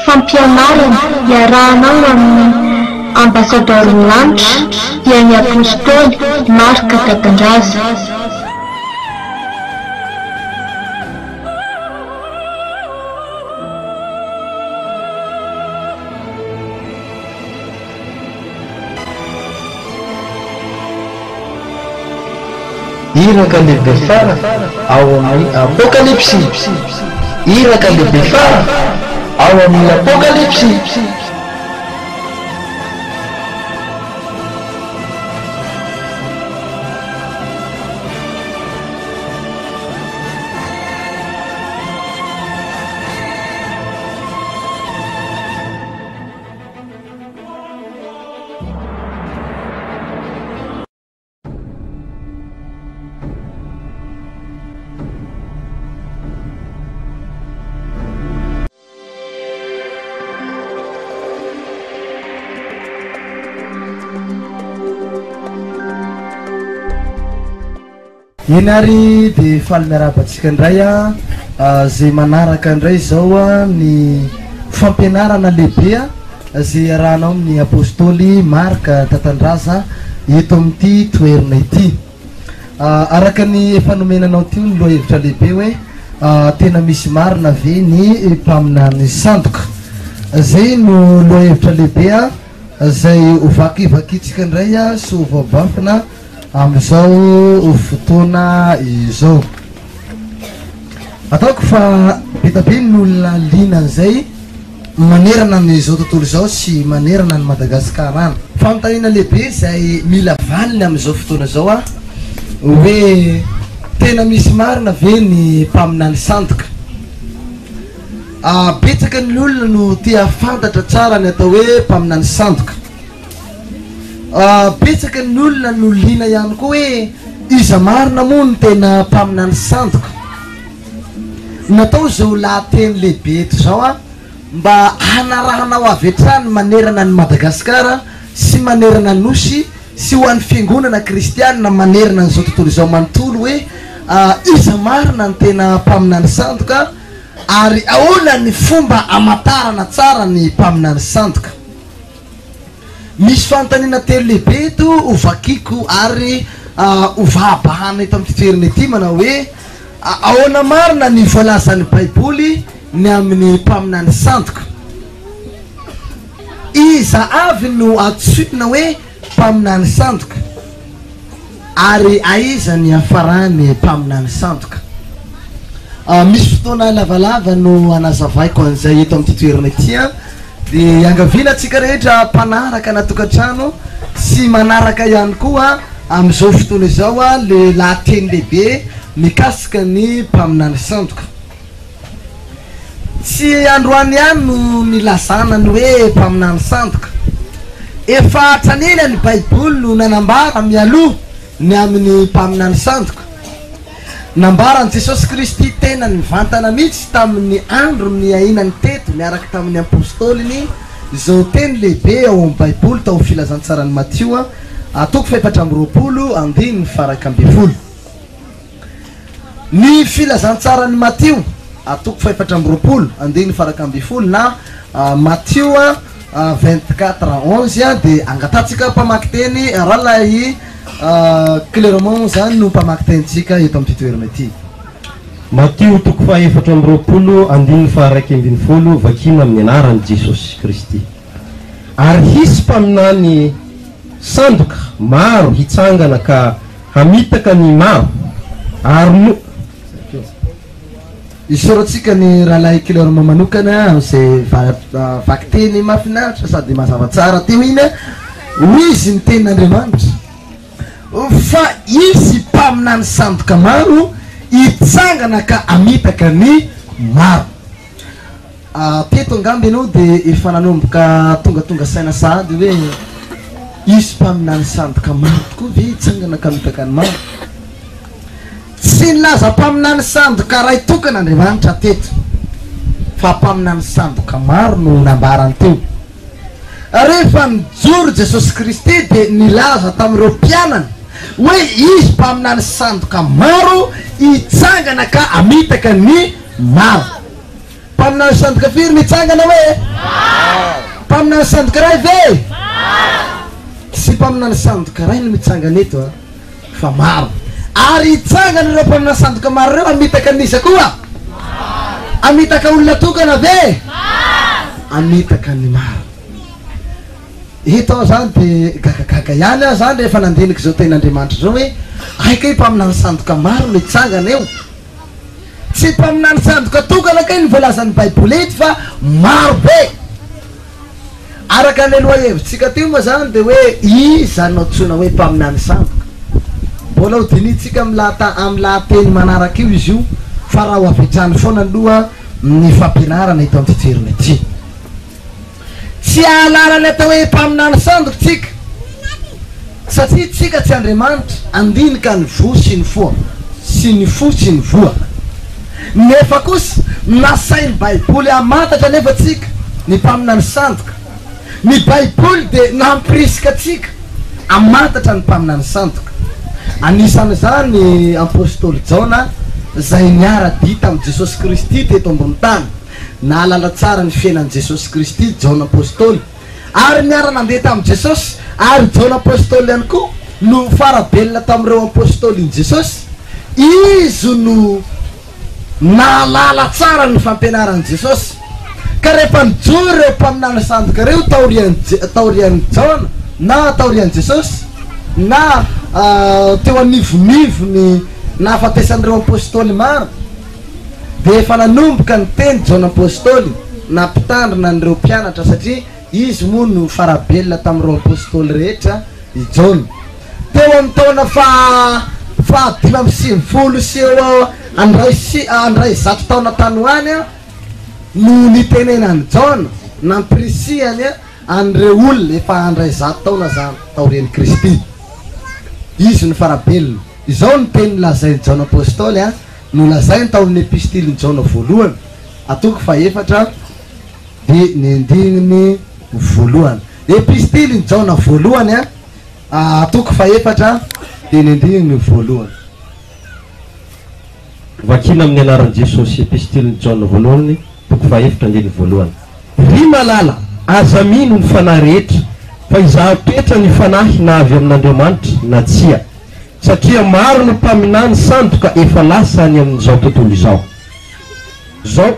fampianarana iarahanao amin'ny ambasador lanitra dia ny apôstôly Marka Tatandraza. Iraka lehibe fara ao amin'ny apokalipsy. Iraka lehibe fara ao amin'ny apokalipsy. Inari de falmiarabantsika ndray zay manaraka ndray zao ny fampianarana lehibe zay arahanao amin'ny apôstôly Marka Tatandraza eto amin'ity toerana ity. Araka ny efa nomenanao ty ny lohahevitra lehibe hoe tena misy marina ve ny mpaminany sandoka. Zay no lohahevitra lehibe zay ovakivakitsika ndray sy ovabafina amizao fotoana izao. Ataoko fa bitabe ny olona linan'izay manerana n'izao tontolo izao sy manerana ny Madagasikara any. Fanontaniana lehibe zay mila valiny amizao fotoana zao hoe tena misy marina ve ny mpaminany sandoka. Betsaka ny olona no tia fantatra tsara ny atao hoe mpaminany sandoka. Betsaka ny olona no lina ihany koa hoe iza marina moa ny tena mpaminany sandoka. Natao zao lahateny lehibe eto zao mba hanarahanao avy hatrany manerana ny Madagasikara sy manerana ny nosy sy ho an'ny fiangonana kristianina manerana n'izao tontolo izao manontolo hoe iza marina ny tena mpaminany sandoka ary ahoana ny fomba amatarana tsara ny mpaminany sandoka. Misy fanontaniana telo lehibe eto ovakiko ary ovahabahana eto amin'ny toerana ity manao hoe ahoana marina ny voalazan'ny baiboly ny amin'ny mpaminany sandoka. Iza avy no atsoina hoe mpaminany sandoka ary aiza ny hafarany mpaminany sandoka. Misy fotoana lavalava no anazavaiko an'izay eto amin'ny toerana ity de angavina atsika rehetra mpanaraka natokantrano sy manaraka ihany koa amizao fotoana izao le lahateny lehibe mikasika ny mpaminany sandoka. Tsy androany ihany no nilazana ny hoe mpaminany sandoka. Efa tranena ny baiboly no nanambara mialoha ny amin'ny mpaminany sandoka. Nambaran Jesosy Kristy tena nivantana mihitsy tamin'ny andro ny ahinany teto miaraka tamin'ny apôstôliny zao teny lehibe ao amin'ny baiboly tao filazantsarany Matio atoko faefatra amby roapolo andiny faraka amby folo. Ny filazantsarany Matio atoko faefatra amby roapolo andiny faraka amby folo na Matio 24:11 de angatatsika mpamaky teny rahalahy clairement zany no mpamaky tentsika eto amin'ny toerana ity. Matio toko faefatra amby roapolo andiny faraka ambiny folo vakina amin'ny anarany Jesosy Kristy. Ary hisy mpaminany sandoka maro hitsangana ka hamitaka ny maro ary isoratsika ny rahalahy clairement manokana zay vaky teny mahafinaritra sady mazava tsara teo iny ho izy ny tenin'Andriamanitra fa izy mpaminany sandoka maro hitsangana ka hamitaka ny maro. Teto angamby ianao de efa nanomboka tonga saina sady hoe izy mpaminany sandoka maro tokoa ve hitsangana ka hamitaka ny maro. Tsy nilaza mpaminany sandoka ray tokan'Andriamanitra teto fa mpaminany sandoka maro no nambarany teo. Rehefa nijoro Jesosy Kristy de nilaza tamin'ireo mpianany hoe izy mpaminany sandoka maro hitsangana ka hamitaka ny maro. mpaminany sandoka firy mitsangana hoe mpaminany sandoka ray ve sy mpaminany sandoka ray no mitsangana eto a fa maro ary itsangana ireo mpaminany sandoka maro reo amitaka nisa koa amitaka olona tokana ve amitaka ny maro eto zany de gagagaga ihany a zany rehefa nandiniky zao ten'Andriamanitra zao hoe aika mpaminany sandoka maro no itsangana eo tsy mpaminany sandoka tokana kay ny voalazan'ny baiboly eto fa maro be araka ny aloha hevitsika teo moa zany de hoe iza no tsona hoe mpaminany sandoka mbola hodinitsika am'lahateny manaraka io izy io fa raha ho avetrany foana aloha ny fampianarana ito amin'ny fijeriny ty tsy ahalalany atao hoe mpaminany sandoka tsika satria tsika tsy Andriamanitra andinika ny vo sy ny foa sy ny fo sy ny voa nefa kosa nasainy baiboly amatatra nefa tsika ny mpaminany sandoka ny baiboly de nampirisika tsika amatatra ny mpaminany sandoka anisany zany apôstôly Jona zay niara-dita amin'ny Jesosy Kristy teto ambony tany naalala tsara ny fiainan'i Jesosy Kristy Jona apôstôly ary niara nandeha tamin'i Jesosy ary Jona apôstôly ihany koa no farabelona tamin'ireo apôstôliny Jesosy izy no naalala tsara ny fampianaran'i Jesosy ka rehefa nijory ireo mpaminany sandoka reo taorian'ny Jona na taorian'i Jesosy na teo anivonivony nahafatesan'ireo apôstôly maro de efa nanomboka ny teny Jona apôstôly nampitandrina n'ireo mpianatra satria izy moa no farabelona tamin'ireo apôstôly rehetra i Jona teo amin'ny taona fa 550 sy eo andray 100 taona tany hoany a no nitenenany Jona nampirisihany a an'ireo olona efa andray 100 taona zany taorian'i Kristy izy no farabelona izao ny teny lazainy Jona apôstôly a no lazainy tamin'ny epistily Jona voalohany atoko fa efatra de ny andininy voalohany epistily Jona voalohany a atoko fa efatra de ny andininy voalohany vakina amin'ny anaran'i Jesosy epistily Jona voalohany toko fa efatra andininy voalohany ry malala aza mino ny fanahy rehetra fa izaho toetra ny fanahy na avy amin'Andriamanitra na tsia satria maro ny mpaminany sandoka efa lasa ny amin'izao tontolo izao zao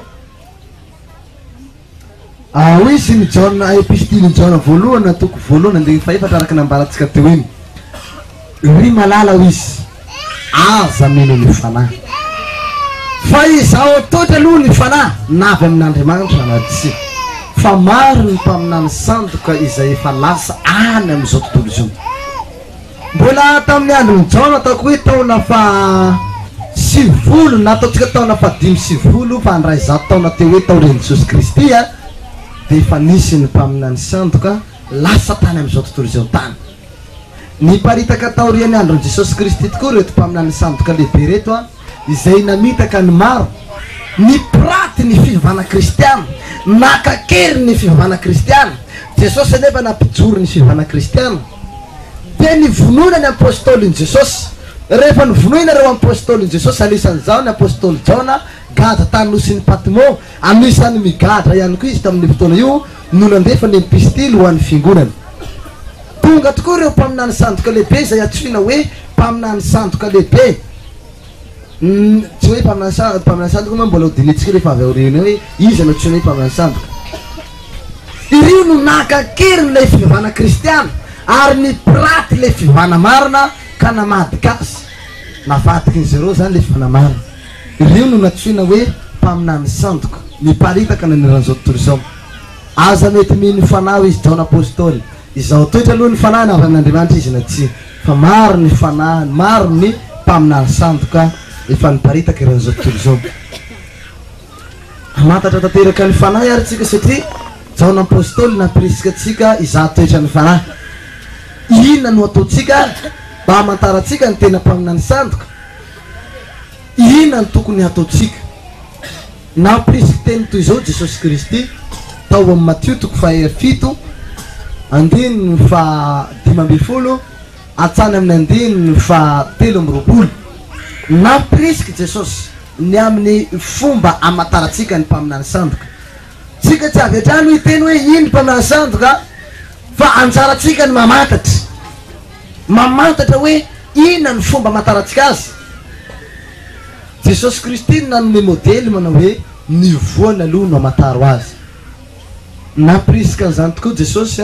izy ny Jona epistily Jona voalohany atoko voalohany andininy fa efatra araka nambarantsika teo iny ry malala ho izy aza mino ny fanahy fa izaho toetra aloha ny fanahy na avy amin'Andriamanitra na tsia fa maro ny mpaminany sandoka izay efa lasa any amin'izao tontolo izao mbola tamin'ny androny Jona ataoko hoe taona fa 50 na ataotsika taona fa 550 fa andray 100 taona teo hoe taorian'i Jesosy Kristy a de efa nisy ny mpaminany sandoka lasa tany amin'izao tontolo izao tany niparitaka taorian'ny andron'i Jesosy Kristy tokoa reto mpaminany sandoka lehibe reto a izay namitaka ny maro ny praty ny fivavahana kristiana nakakery ny fivavahana kristiana Jesosy anefa nampijoro ny fivavahana kristiana de ny vonoina ny apôstôliny Jesosy rehefa ny vonoina reo apôstôliny Jesosy anisan'izao ny apôstôly Jona gadra tany nosy ny Patmo anisan'ny migadra ihany koa izy tamin'ny fotoana io no nandefa ny epistily ho an'ny fiangonana tonga tokoa ireo mpaminany sandoka lehibe zay atsoina hoe mpaminany sandoka lehibe tsy hoe mpaminany sandoka moa mbola hodinitsika rehefa avy aoriana hoe izy no atsoina hoe mpaminany sandoka irio no nakakery n'ilay fivavahana kristiana ary ny praty le fivavahana marina ka namady gasy navadiky n'zareo zany le fivavahana marina irio no natsoina hoe mpaminany sandoka miparitaka naniran'izao tontolo izao aza mety mino fanahy izy Jona apôstôly izao toetra aloha ny fanahy na avy amin'Andriamanitra izy na tsy fa maro ny fanahy maro ny mpaminany sandoka efa niparitaka iran'izao tontolo izao amatatra tanteraka ny fanahy ary tsika satria Jona apôstôly nampirisika atsika izaho toetra ny fanahy inona no ataotsika mba hamantaratsika ny tena mpaminany sandoka inona ny tokony ataotsika nampirisika teny toy izao Jesosy Kristy tao amin'ny Matthieu toko fa 7 andininy fa 12 atsany amin'ny andininy fa 13 nampirisika Jesosy ny amin'ny fomba amataratsika ny mpaminany sandoka tsika tsy avy atrano hiteny hoe iny mpaminany sandoka fa anjaratsika ny mamatatra hoe inona ny fomba amataratsika azy Jesosy Kristy nanome modely manao hoe ny voana aloha no amataro azy napriska zany tokoa Jesosy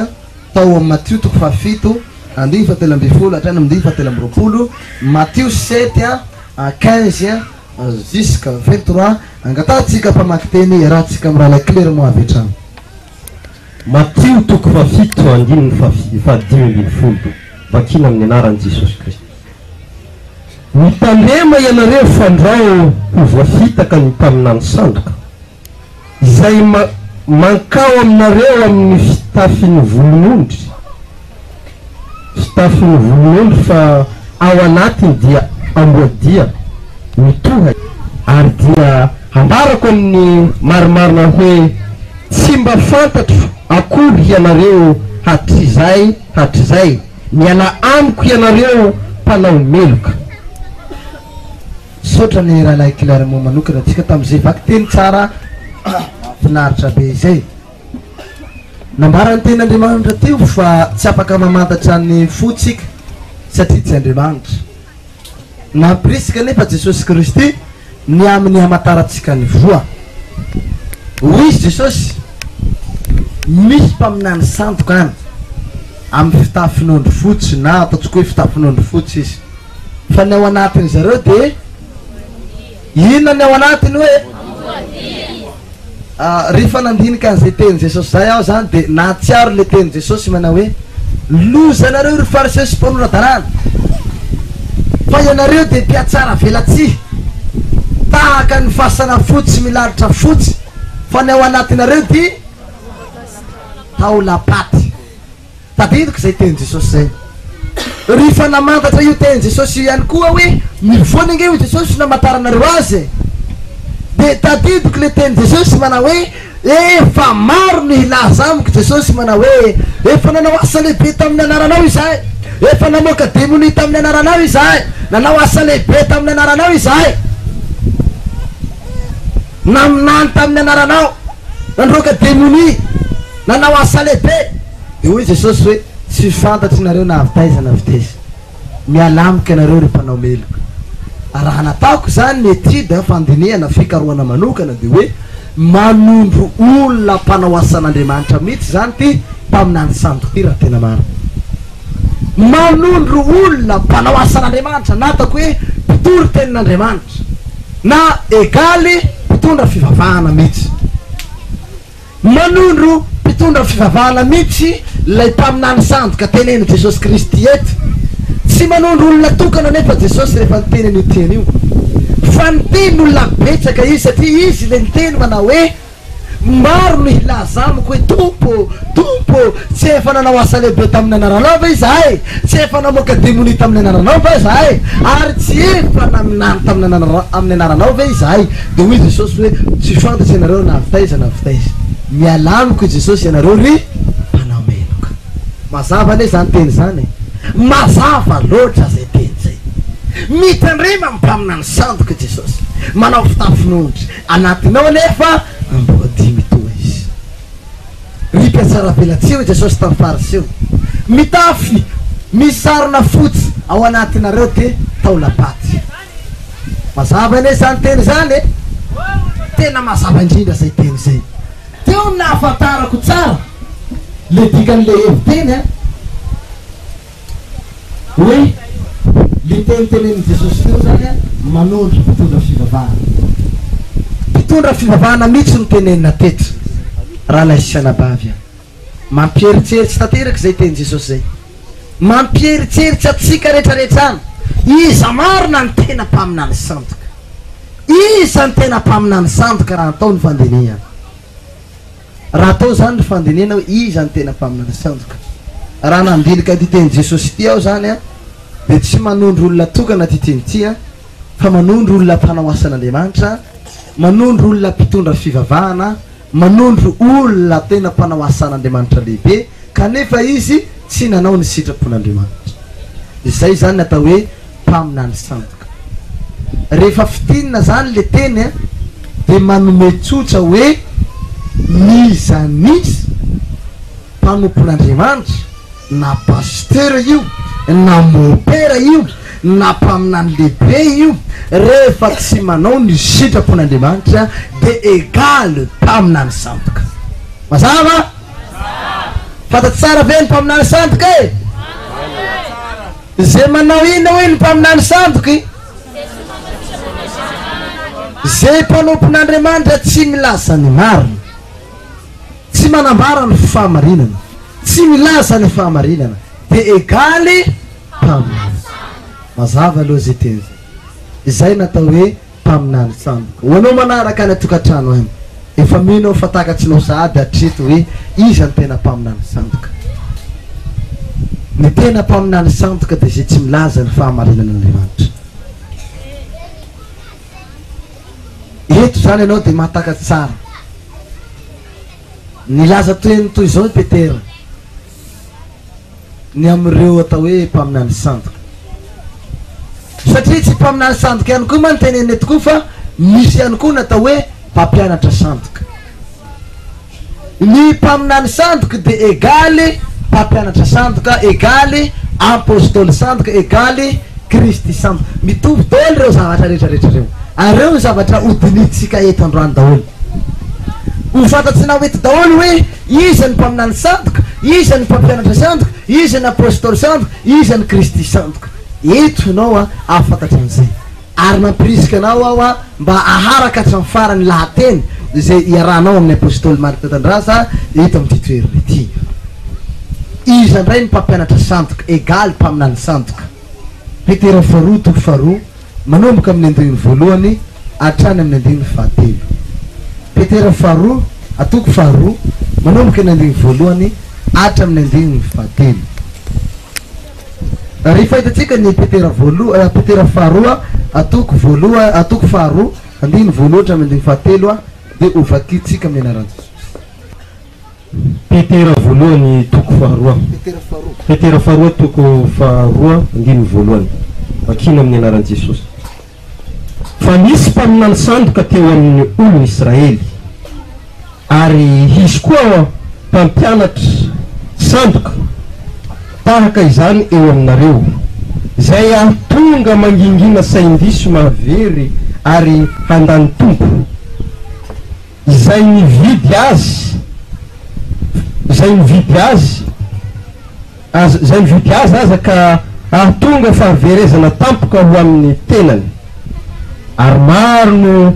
tao amin'ny Matthieu 7 andiny 17 hatrany amin'ny 17 Matthieu 7 15 jusqu'à 23 angatatsika mpamaky teny rahatsika amin'ny raha clairement avy hatrany Matthieu 7 andiny 17 vakina amin'ny anaran'i Jesosy Kristy mitandrema ianareo fandrao ho voafitaka ny mpaminany sandoka izay mankao aminareo amin'ny fitafiny volonondry fa ao anatiny dia amboadia mitoha ary dia ambarako amin'ny marimarina hoe tsy mba fantatro akory ianareo hatrizay miala amiko ianareo mpanao meloka sotra ny raha lahy clairement manokana atsika tamin'izay vaky teny tsara finaritra be zay nambarany ten'Andriamanitra teo fa tsy afaka mamantatra ny fotsika satria tsy Andriamanitra nampirisika nefa Jesosy Kristy ny amin'ny amataratsika ny voa hoy izy Jesosy misy mpaminany sandoka any amin'ny fitafin'ondro fotsy na ataontsika hoe fitafin'ondro fotsy izy fa ny ao anatiny zareo de inona ny ao anatiny hoe rehefa nandinika an'izay teny Jesosy zay aho zany de nahatsiaro le teny Jesosy manao hoe lozanareo ry fariseo sy mpanora-dalàna fa ianareo de mpiatsara velatsy tahaka ny fasana fotsy milalitra fotsy fa ny ao anatinareo ty taolapaty tadidiko zay teny Jesosy zay rehefa namantatra io teny Jesosy ihany koa hoe mivoana inge io Jesosy namataranareo azy de tadidiko le teny Jesosy manao hoe efa maro ny ilaza amiko Jesosy manao hoe efa nanao asa lehibe tamin'ny anaranao izahay efa namoaka demoni tamin'ny anaranao izahay nanao asa lehibe tamin'ny anaranao izahay naminany tamin'ny anaranao nandroaka demoni nanao asa lehibe de hoy Jesosy hoe tsy fantatry nareo na avitaiza na avitaiza mialamika nareo ry mpanao meloka raha nataoko zany ny etude fandinihana fikaroana manokana de hoe manondro olona mpanao asan'Andriamanitra mihitsy zany ty mpaminany sandoka ty raha tena maro manondro olona mpanao asan'Andriamanitra natako hoe mpitory tenin'Andriamanitra na egaly mpitondra fivavahana mihitsy manondro mpitondra fivavahana mihitsy lay mpaminany sandoka teneny Jesosy Kristy eto tsy manondro olona tokana nefa Jesosy rehefa niteny an'io teny io fa niteny olona betsaka izy satria izy le niteny manao hoe maro ny ilaza amiko hoe tompo tsy efa nanao asa lehibe tamin'ny anaranao va izahay tsy efa namoaka demoni tamin'ny anaranao va izahay ary tsy efa naminany tamin'ny amin'ny anaranao va izahay de hoy Jesosy hoe tsy fantatry ianareo na avitaiza na avitaiza mialamiko Jesosy ianareo ry mpanao meloka mazava ane zany teny zany mazava loatra zay teny zay mitandrema mpaminany sandoka Jesosy manao fitafin'ondry anatinao nefa amboadia mitoa izy ry mpiatsara velatsy hoe Jesosy tamin'ny fariseo mitafy misy sarona fotsy ao anatinareo te taolapaty mazava ane zany teny zany tena mazava indrindra zay teny zay teo nahafantarako tsara le dikan'le heviteny hoe le tenitenen'i Jesosy teo zany manondro mpitondra fivavahana mihitsy no tenenina teto raha laisana bavy mampieritseritsy tanteraky zay teny Jesosy zay mampieritseritsy atsika rehetrarehetra any iza marina ny tena mpaminany sandoka iza ny tena mpaminany sandoka raha atao ny fandinihana raha atao zany ny fandinihana hoe iza ny tena mpaminany sandoka raha nandilika ty teny Jesosy ty aho zany de tsy manondro olona tokana ty teny ty fa manondro olona mpanao asan'Andriamanitra manondro olona mpitondra fivavahana manondro olona tena mpanao asan'Andriamanitra lehibe kanefa izy tsy nanao ny sitrapon'Andriamanitra izay zany atao hoe mpaminany sandoka rehefa fitinina zany le teny de manome tsotra hoe nizanisy mpanompon'Andriamanitra na pasteur io na mopera io na mpaminany lehibe io rehefa tsy manao ny sitrapon'Andriamanitra de égale mpaminany sandoka. Mazava? Fatatsy tsara ve ny mpaminany sandoka e? Zay manao ina hoe ny mpaminany sandoky zay mpanompon'Andriamanitra tsy milaza ny marina, tsy manambara ny fahamarinana, tsy milaza ny fahamarinana de égaly mpaminany. Mazava aloha zay teny zay natao hoe mpaminany sandoka. Hoanao manaraka any tokantrano any efa minao fa takatsinao sady hatreto hoe iza ny tena mpaminany sandoka. Ny tena mpaminany sandoka de zay tsy milaza ny fahamarinan'Andriamanitra. Eto zany ianao de mahatakatsy tsara nilaza toeny toy zao Petera ny amreo atao hoe mpaminany sandoka, satria tsy mpaminany sandoka ihany koa ma ny teneny tokoa fa misy ihany koa natao hoe mpampianatra sandoka. Ny mpaminany sandoka de égaly mpampianatra sandoka, égaly apôstôly sandoka, égaly Kristy sandoka. Mitovy daholo reo zavatra rehetrarehetra reo, ary reo zavatra hodinitsika eto androany daholo. Ho fantatsinao eto daholo hoe iza ny mpaminany sandoka, iza ny mpampianatra sandoka, iza ny apôstôly sandoka, iza ny Kristy sandoka. Eto anao afantatra an'izay, ary mampirisika anao aho mba aharaka hatramin'ny farany lahateny zay iarahanao amin'ny apôstôly Marc Tandraza eto amin'ny toerana ity. Iza indray ny mpampianatra sandoka égaly mpaminany sandoka. Petera faharoa toko faharoa manomboka amin'ny andininy voalohany hatrany amin'ny andininy fahatelo. Petera faharoa atoko faharoa manomboka amin'ny andininy voalohany hatra amin'ny andininy fahatelo. Ry fahitatsika ny Petera faharoa atoko voalohany atoko faharoa andininy voalohany hatra amin'ny andininy fahatelo de ovakitsika amin'ny anaran'i Petera voalohany toko faharoa. Petera faharoa toko faharoa andininy voalohany. Vakina amin'ny anaran'i Jesosy. Fa nisy mpaminany sandoka teo amin'ny olon' Israely, ary izy koa mpampianatra sandoka tahaka izany eo aminareo, zay tonga mangingina sain-diso mahavery ary handany tompo, izay nividy azy aza ka ahatonga fahaverezana tampoka ho amin'ny tenany, ary maro no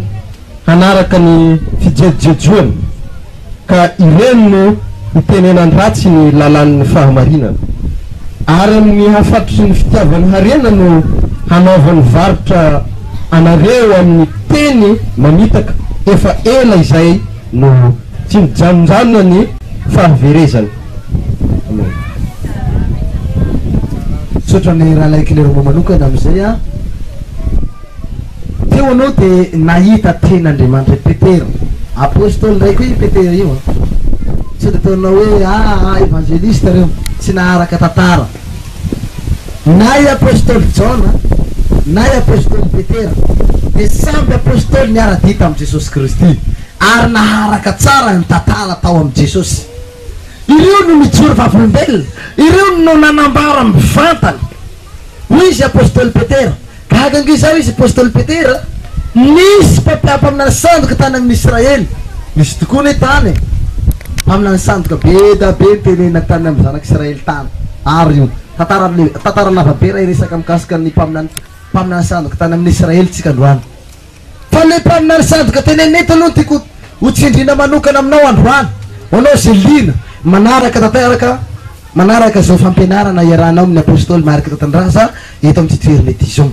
hanaraka ny fijejojoany ka ireny no hitenenandratsy ny lalan'ny fahamarinana, ary amin'ny hafatotry ny fitiavany harena no hanaovany varotra anareo amin'ny teny mamitaka efa ela izay no tsy mijanonjanona ny fahaverezany. Sotra ny raha laikilero manokana amizay teo anao de nahita ten'Andriamanitra Petera, apôstôly ray koa i Petera io tsy de taonao hoe evangeliste reo tsy naharaka tantara. Na i apôstôly John na i apôstôly Petera de samby apôstôly niara-dita amin'i Jesosy Kristy ary naharaka tsara ny tantara tao amin'i Jesosy. Ireo no mijoro vavolombelona, ireo no nanambara mivantana. Hoy izy apôstôly Petera, gagangizao izy apôstôly Petera, nisy mpaminany sandoka tany amin'ny Israely, misy tokoa ny tany mpaminany sandoka be da be ny tenena tany amin'ny zanak'Israely tany. Ary io tantara lavabe raha iresaka mikasika ny mpaminany sandoka tany amin'ny Israely tsika androany. Fa le mpaminany sandoka teneneta aloha tiako ho tsindrina manokana aminao androany, anao zay lina manaraka tanteraka manaraka zao fampianarana iarahanao amin'ny apôstôly Marc Tandraza eto amin'ny toerana ity zao.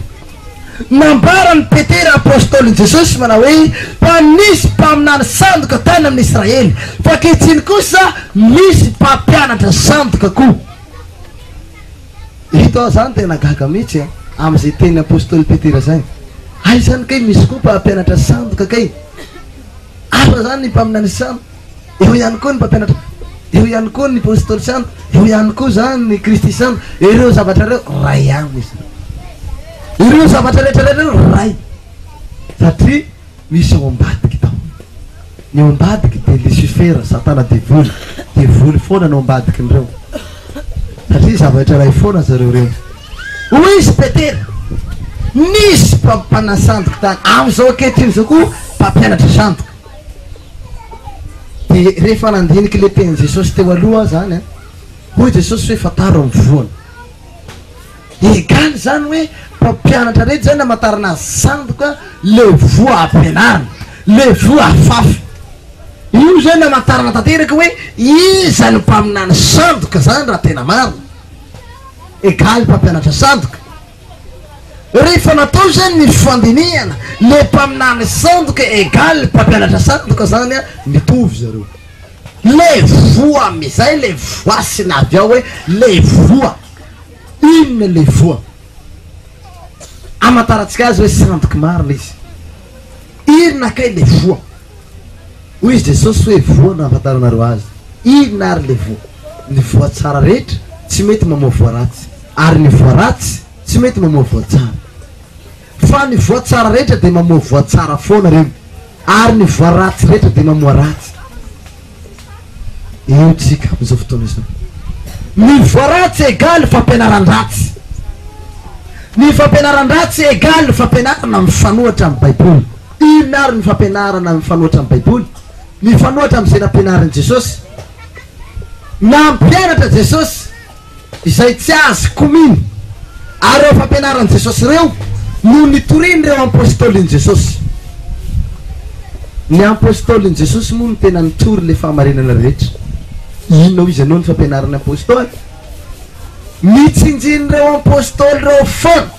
Nambara ny Petera apôstôlin Jesosy manao hoe fa nisy mpaminany sandoka tany amin'ny Israely, fa kehitriny kosa misy mpampianatra sandoka koa. Ito zany tena gaga mihitsy amin'izay teny apôstôly Petera zay. Aizany kay misy koa mpampianatra sandoka kay, afa zany ny mpaminany sandoka, eo ihany koa ny mpampianatra, eo ihany koa ny apôstôly sandoka, eo ihany koa zany ny Kristy sandoka. Ireo zavatra reo ray aminy izy, ireo zavatra rehetra reo ray. satria misy ao ambadiky tao ny ao ambadiky de Lucifera satana devoly foana no ambadiky nireo satria zavatra ray foana zareo reo hoy izy Petera nisy mpanasandoka tany am'izao akehitriny zao koa mpampianatra sandoka de rehefa nandiniky le teny Jesosy teo aloha zany hoy Jesosy hoe fataro amy voana egaly zany hoe mpampianatra rehetra zany amatarana azy sandoka le voa ampianarina le voa afafy io zany amatarana tanteraka hoe iza ny mpaminany sandoka zany raha tena marina egaly mpampianatra sandoka rehefa natao zany ny fandinihana le mpaminany sandoka egaly mpampianatra sandoka zany mitovy zareo le voa mizay le voasina avy ao hoe le voa inona le voa amataratsika azy hoe sandoka marina izy irina kay le voa hoy izy Jesosy hoe voa no ampahatanareo azy irina ary le voa ny voa tsara rehetra tsy mety mamoa voa ratsy ary ny voa ratsy tsy mety mamoa voa tsara fa ny voa tsara rehetra de mamoa voa tsara foana reo ary ny voa ratsy rehetra de mamoa ratsy eo tsika am'izao fotoana izao ny voa ratsy egaly fampianaran-dratsy ny fampianaran-dratsy egaly fampianarana mifanohatra amin'ny baiboly ino ary ny fampianarana mifanohatra amin'ny baiboly mifanohatra amin'izay nampianarin' Jesosy nampianatra Jesosy izay tsy azy kominy ary eo fampianaran' Jesosy reo no nitoriny reo apôstôlin' Jesosy ny apôstôlin' Jesosy moa no tena nitory le fahamarinana rehetra inona izy anao ny fampianarany apôstôly mitsinjiny reo apôstôly reo foana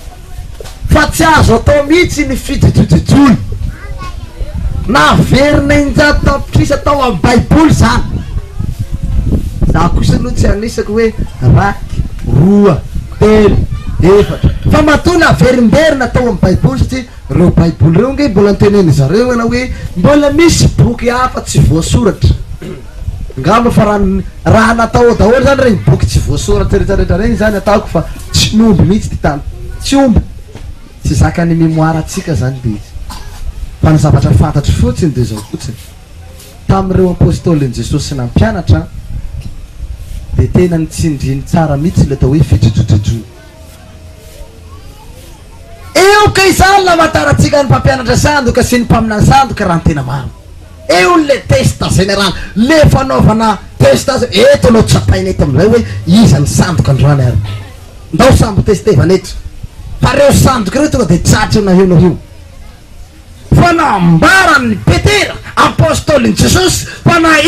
fa tsy azo atao mihitsy ny fijojojojony na verina injato tapitrisa tao amin'ny baiboly zany za kosa aloha tsy anisako hoe raky roa telo efatra fa matona verimberina tao amin'ny baiboly satria reo baiboly reo nge mbola nteneny zareo ana hoe mbola misy boky hafa tsy voasoratra ngamba fa raha natao daholo zany regny boky tsy voasoratra rehetrarehetra regny zany ataoko fa tsy nomby mihitsy ty tany tsy omby tsy zakany mémoire atsika zany de izy fa ny zavatra fantatry fotsiny de zao fotsiny tamin'ireo apôstôlin' Jesosy nampianatra de tena nitsindriny tsara mihitsy le atao hoe fijojojojony eo ka izany la mataratsika ny mpampianatra sandoka sy ny mpaminany sandoka raha ny tena maro eo le testa général le fanaovana testa eto anao tsapaina eto am'izay hoe iza ny sandoka androany ary ndao sambo testevana eto fa reo sandoka reo tonga de tsatra na io na io fa nambarany Petera apôstôlin' Jesosy fa na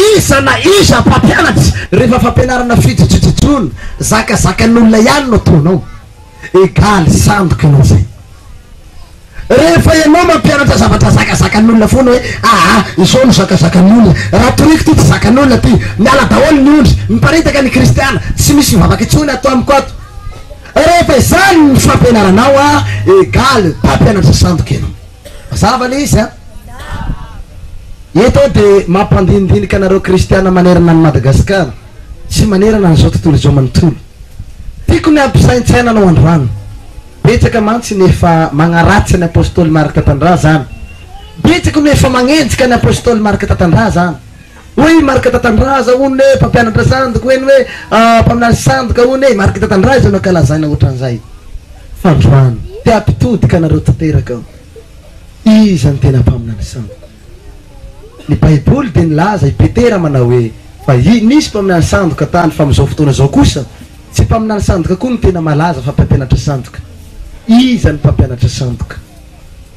iza mpampianatry rehefa fampianarana fijojojojony zakazakan'olona ihany no ataonao egaly sandoka anao zay rehefa ianao mampianatra zavatra zakazakan'olona foana hoe izao no zakazakan'olona raha toriko ty ty zakan'olona ty miala daholo ny ondry miparitaka ny kristiana tsy misy mivavaka itsony atao amiko ato rehefa izany ny fampianaranao egaly mpampianatra sandoka ianao mazava le izy eto de mampandinidinika anareo kristiana manerana ny Madagasikara tsy manerana n'izao tontolo izao manontolo tiako ny ampisaintsainanao androany betsaka mantsy nefa magnaratsy ny apôstôly Marc Tatandra zany betsaka nefa magnenjika ny apôstôly Marc Tatandra zany hoe Marc Tatandra za ony hoe mpampianatra sandoka hoeny hoe mpaminany sandoka ony hoe Marc Tatandra izy anao kalazaina ohatran'izay fa androany te ampitodika anareo tanteraka iza ny tena mpaminany sandoka ny baiboly de nilaza i Petera manao hoe fa nisy mpaminany sandoka tany fa am'izao fotoana zao kosa tsy mpaminany sandoka koa ny tena malaza fa mpampianatra sandoka iza ny mpampianatra sandoka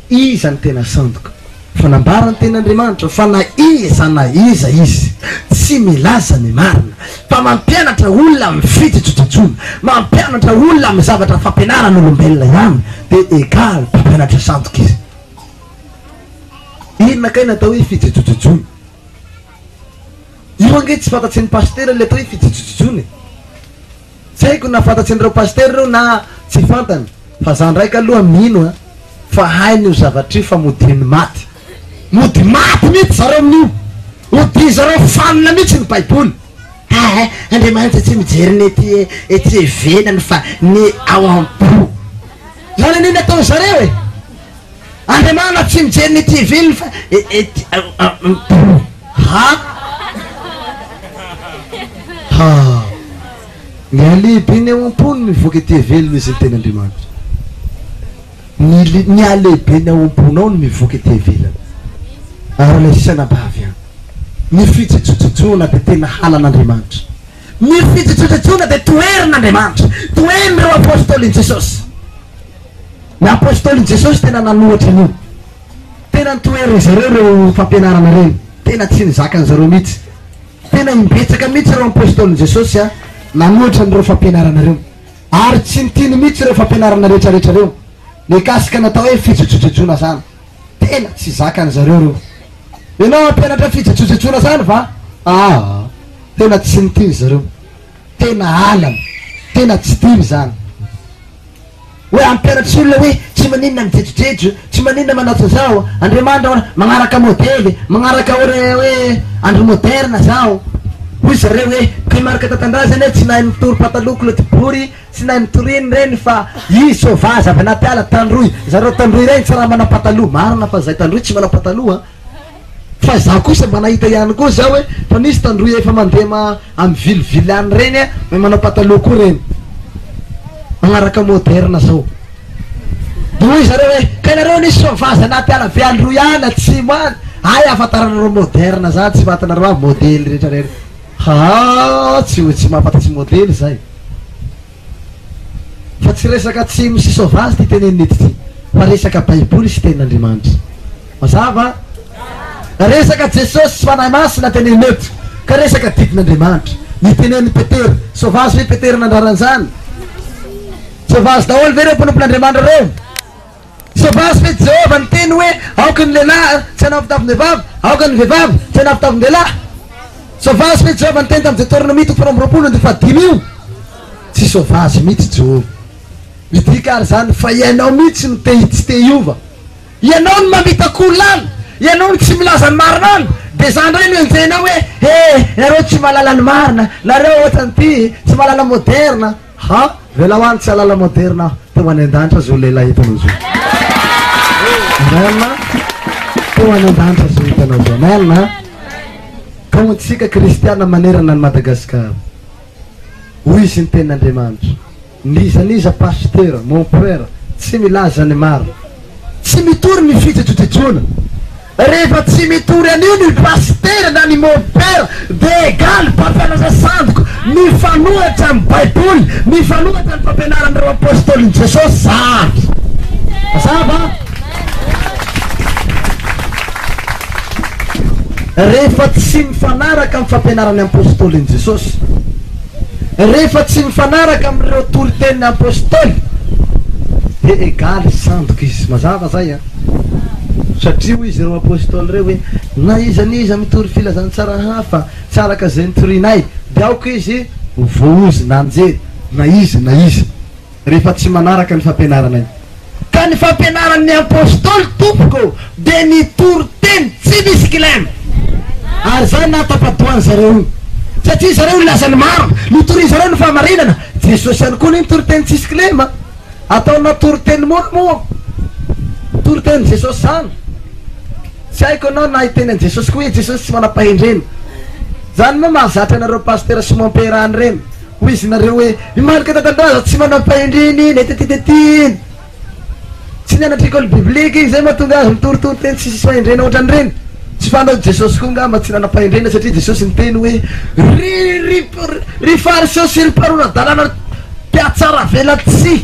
iza ny tena sandoka fa nambara ny ten'Andriamanitra fa na iza izy tsy milaza ny marina fa mampianatra olona amin'ny fijojojony mampianatra olona amin'ny zavatra fampianaran'olombelona ihany de egaly mpampianatra sandoka izy inona kay natao hoe fijojojony io ange tsy fantatsy ny pastera le atao hoe fijojojony tsy haiko na fantatsy nyreo pastera reo na tsy fantany fa za ndraiky aloha mino fa hainy io zavatry fa modiny maty mihitsy zareo amin'io odi zareo fanina mihitsy ny baiboly Andriamanitra tsy mijery ny ety venany fa ny ao am-po zany aniny atao zareo andriamana tsy mijery ny TV fa ny alehibe ny ao-ampony mivoaka TV-lo izy ny ten'andriamanitra ny alehibe ny ao-amponao no mivoaka TV-lana ary la isanabavy any ny fitsotsotsona de tena halan'andriamanitra ny fitsotsotsona de toerin'andriamanitra toerin'ireo apôstôlin jesosy ny apôstôlin jesosy tena nanohatra an'io tena nitoery zareo reo fampianarana reny tena tsy nizakany zareo mihitsy tena mimbetsaka mihitsy reo apôstôlin jesosy a nanohatra n'ireo fampianarana reo ary tsy nitiny mihitsy reo fampianarana rehetrarehetra reo nikasika natao hoe fitsotsotsona zany tena tsy zakany zareo reo ianao ampianatra fitsotsotsona zany va tena tsy nitiny zareo tena alana tena tsy tiny zany hoe ampianatry olona hoe tsy maninona mijejojejo tsy maninona manatso zao andriamanitra magnaraka modely magnaraka hoe andro moderna zao hoy zareo hoe primarika tatandrazany hoe tsy nahay mitory pataloko lotibory tsy nahay mitoriny reny fa i sauvage avy anaty ala tandroy zareo tandroy reny tsy raha mana pataloha marina fa zay tandroy tsy mana pataloha fa zaho kosa mba nahita ihany koa zao hoe fa nisy tandroy efa mandema amy vilivily any reny a ma manao pataloha koa reny magnaraka moderna zao de hoy zareo hoe ka nareo nisy sauvage anaty ala viandroy any atsimo any ay afantaranareo moderna zany tsy fatanareo a modely rehetrarehetra tsy hoe tsy mahafantatsy modely zay fa tsy resaka tsy misy sauvage ty tenenity ty fa resaka baiboly sy ten'andriamanitra mazava resaka jesosy sy fanahy masina teneneto ka resaka didin'andriamanitra ny teneny petery sauvage hoe petery nandraran'zany sauvage daholo ve reo mpanompon'andriamanitra reo sauvage fe jehova ny teny hoe aoka ny lehilahy tsy anavitaviny vehivavy aoka ny vehivavy tsy anavitaviny lehilahy sauvage fe jehova ny teny tam'izay tornomito fanombiroapolo ny fadimy io tsy sauvage mihitsy jehova midika ary zany fa ianao mihitsy no tsy te iova ianao ny mamitak'olona any ianao ny tsy milaza ny marina any de zany reny enjenao hoe nareo tsy mahalala ny marina nareo ohatran'ity tsy mahalala moderna vela hoany tsy alala moderna teo any an-danitra zao lehilahy hitanao zao melina teo any an-danitra zao hitanao zao melina ka motsika kristiana manerana ny madagasikara hoy izy ny ten'andriamanitra nizaniza pasteur mon frère tsy milaza ny maro tsy mitory ny fitsotsotsona rehefa tsy mitory an'io ny pasteur na ny mon père de égal mpampianatra sandoko ny fanohatra amy baiboly ny fanohatra ny fampianaran'ireo apôstôlin jesosy zary mazava rehefa tsy mifanaraka amy fampianarany apôstôlin jesosy rehefa tsy mifanaraka am'ireo autoriten'ny apôstôly de égaly sandoka izy mazava zay a satria ho izy reo apôstôly reo hoe na izaniza mitory filazantsara hafa tsy araka zay nitorinay de aoko izy voaozy nanjery na izy rehefa tsy manaraka ny fampianaranay ka ny fampianaran'ny apôstôly tompoko de nitory teny tsy misy kilemy ary zany natapadoany zareo iny satria zareo ny lazany maro nitory zareo ny fahamarinana jesosy any koa ny nitory teny tsisy kilema atao natory teny monamoa tory teny jesosy zany tsy haiko anao nahiteny an jesosy koa hoe jesosy tsy manam-pahendrena zany moa mahazatra anareo pasteur sy mompera any reny ho izy nareo hoe imalika tatandraza tsy manam-pahendreny iny etetetetiny tsy nianatra école biblique iny zay mahatonga azy mitoritory teny tsisy fahendrena ohatrany reny tsy fanao jesosy koa ngamba tsy nanam-pahendrena satria jesosy ny teny hoe ry fariseo sy ry parona-dalàna mpiatsara velatsy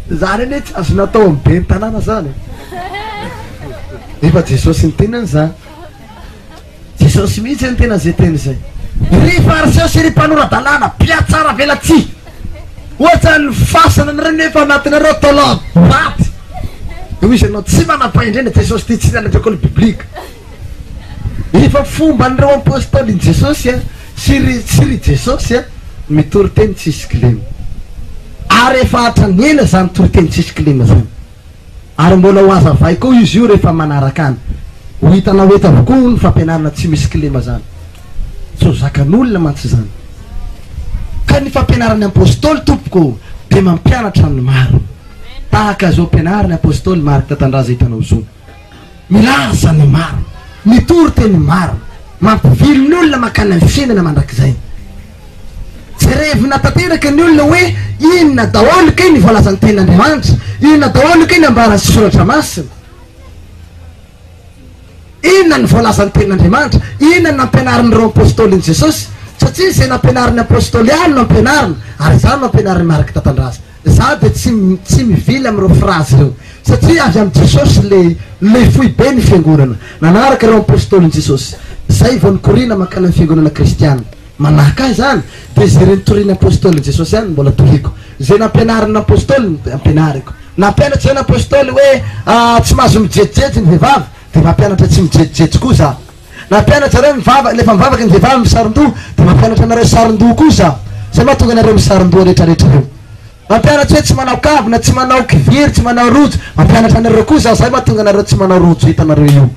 zany eny tsy azo natao amy be ny tanàna zany efa jesosy ny tenany zany jesosy mihitsy ny tena zay teny zay ry fariseo sy ry mpanora-dalàna mpiatsara velatsy ohatra ny fasana ny reny efa anatinareo tala baty de izy anao tsy manam-pahendrena jesosy ty tsy nianatra école biblique efa fomba an'ireo apôstôlin jesosy a sy ry jesosy a mitory teny tsisy kilema ary efa hatranyena zany tory teny tsisy kilema zany ary mbola ho aza vai koa izy io rehefa manaraka any ho hitanao eto avokoa ny fampianarana tsy misy kilema zany so zakan'olona mantsy zany ka ny fampianaran'ny apôstôly tompoko de mampianatra ny maro tahaka zao ampianariny apôstôly Marc Tatandraza hitanao zao milaza ny maro mitory teny maro mampivily ny olona makana ny fiainana mandrakizay jerevina tanteraka ny olona hoe inona daholo kay ny voalazany ten'Andriamanitra inona daholo kay ny ambarany sy soratra masina inona ny voalazany ten'Andriamanitra inona ny nampianarin'ireo apôstôliny Jesosy satria zay nampianariny apôstôly ihany no ampianarina ary zany no ampianariny Marc Tatandraza za de tsy mivily amin'ireo frazy ireo satria avy amin'ny Jesosy le foy be ny fiangonana nanaraka ireo apôstôliny Jesosy zay vao nikorina makana ny fiangonana kristiana manahaka azy zany de zay reny toriny apôstôliny Jesosy ihany mbola toriko zay nampianariny apôstôly ampianariko nampianatra zay n'apôstôly hoe tsy mahazo mijejijery ny vehivavy de mampianatra tsy mijejijery koa za nampianatra reo lefa mivavaka ny vehivavy misaron-doha de mampianatra anareo saron-doha koa za zay mahatonga anareo misaron-doha rehetrarehetra reo mampianatra hoe tsy manao kavina tsy manao kiviry tsy manao rojo mampianatra anareo koa za zay mahatonga anareo tsy manao rojo hitanareo io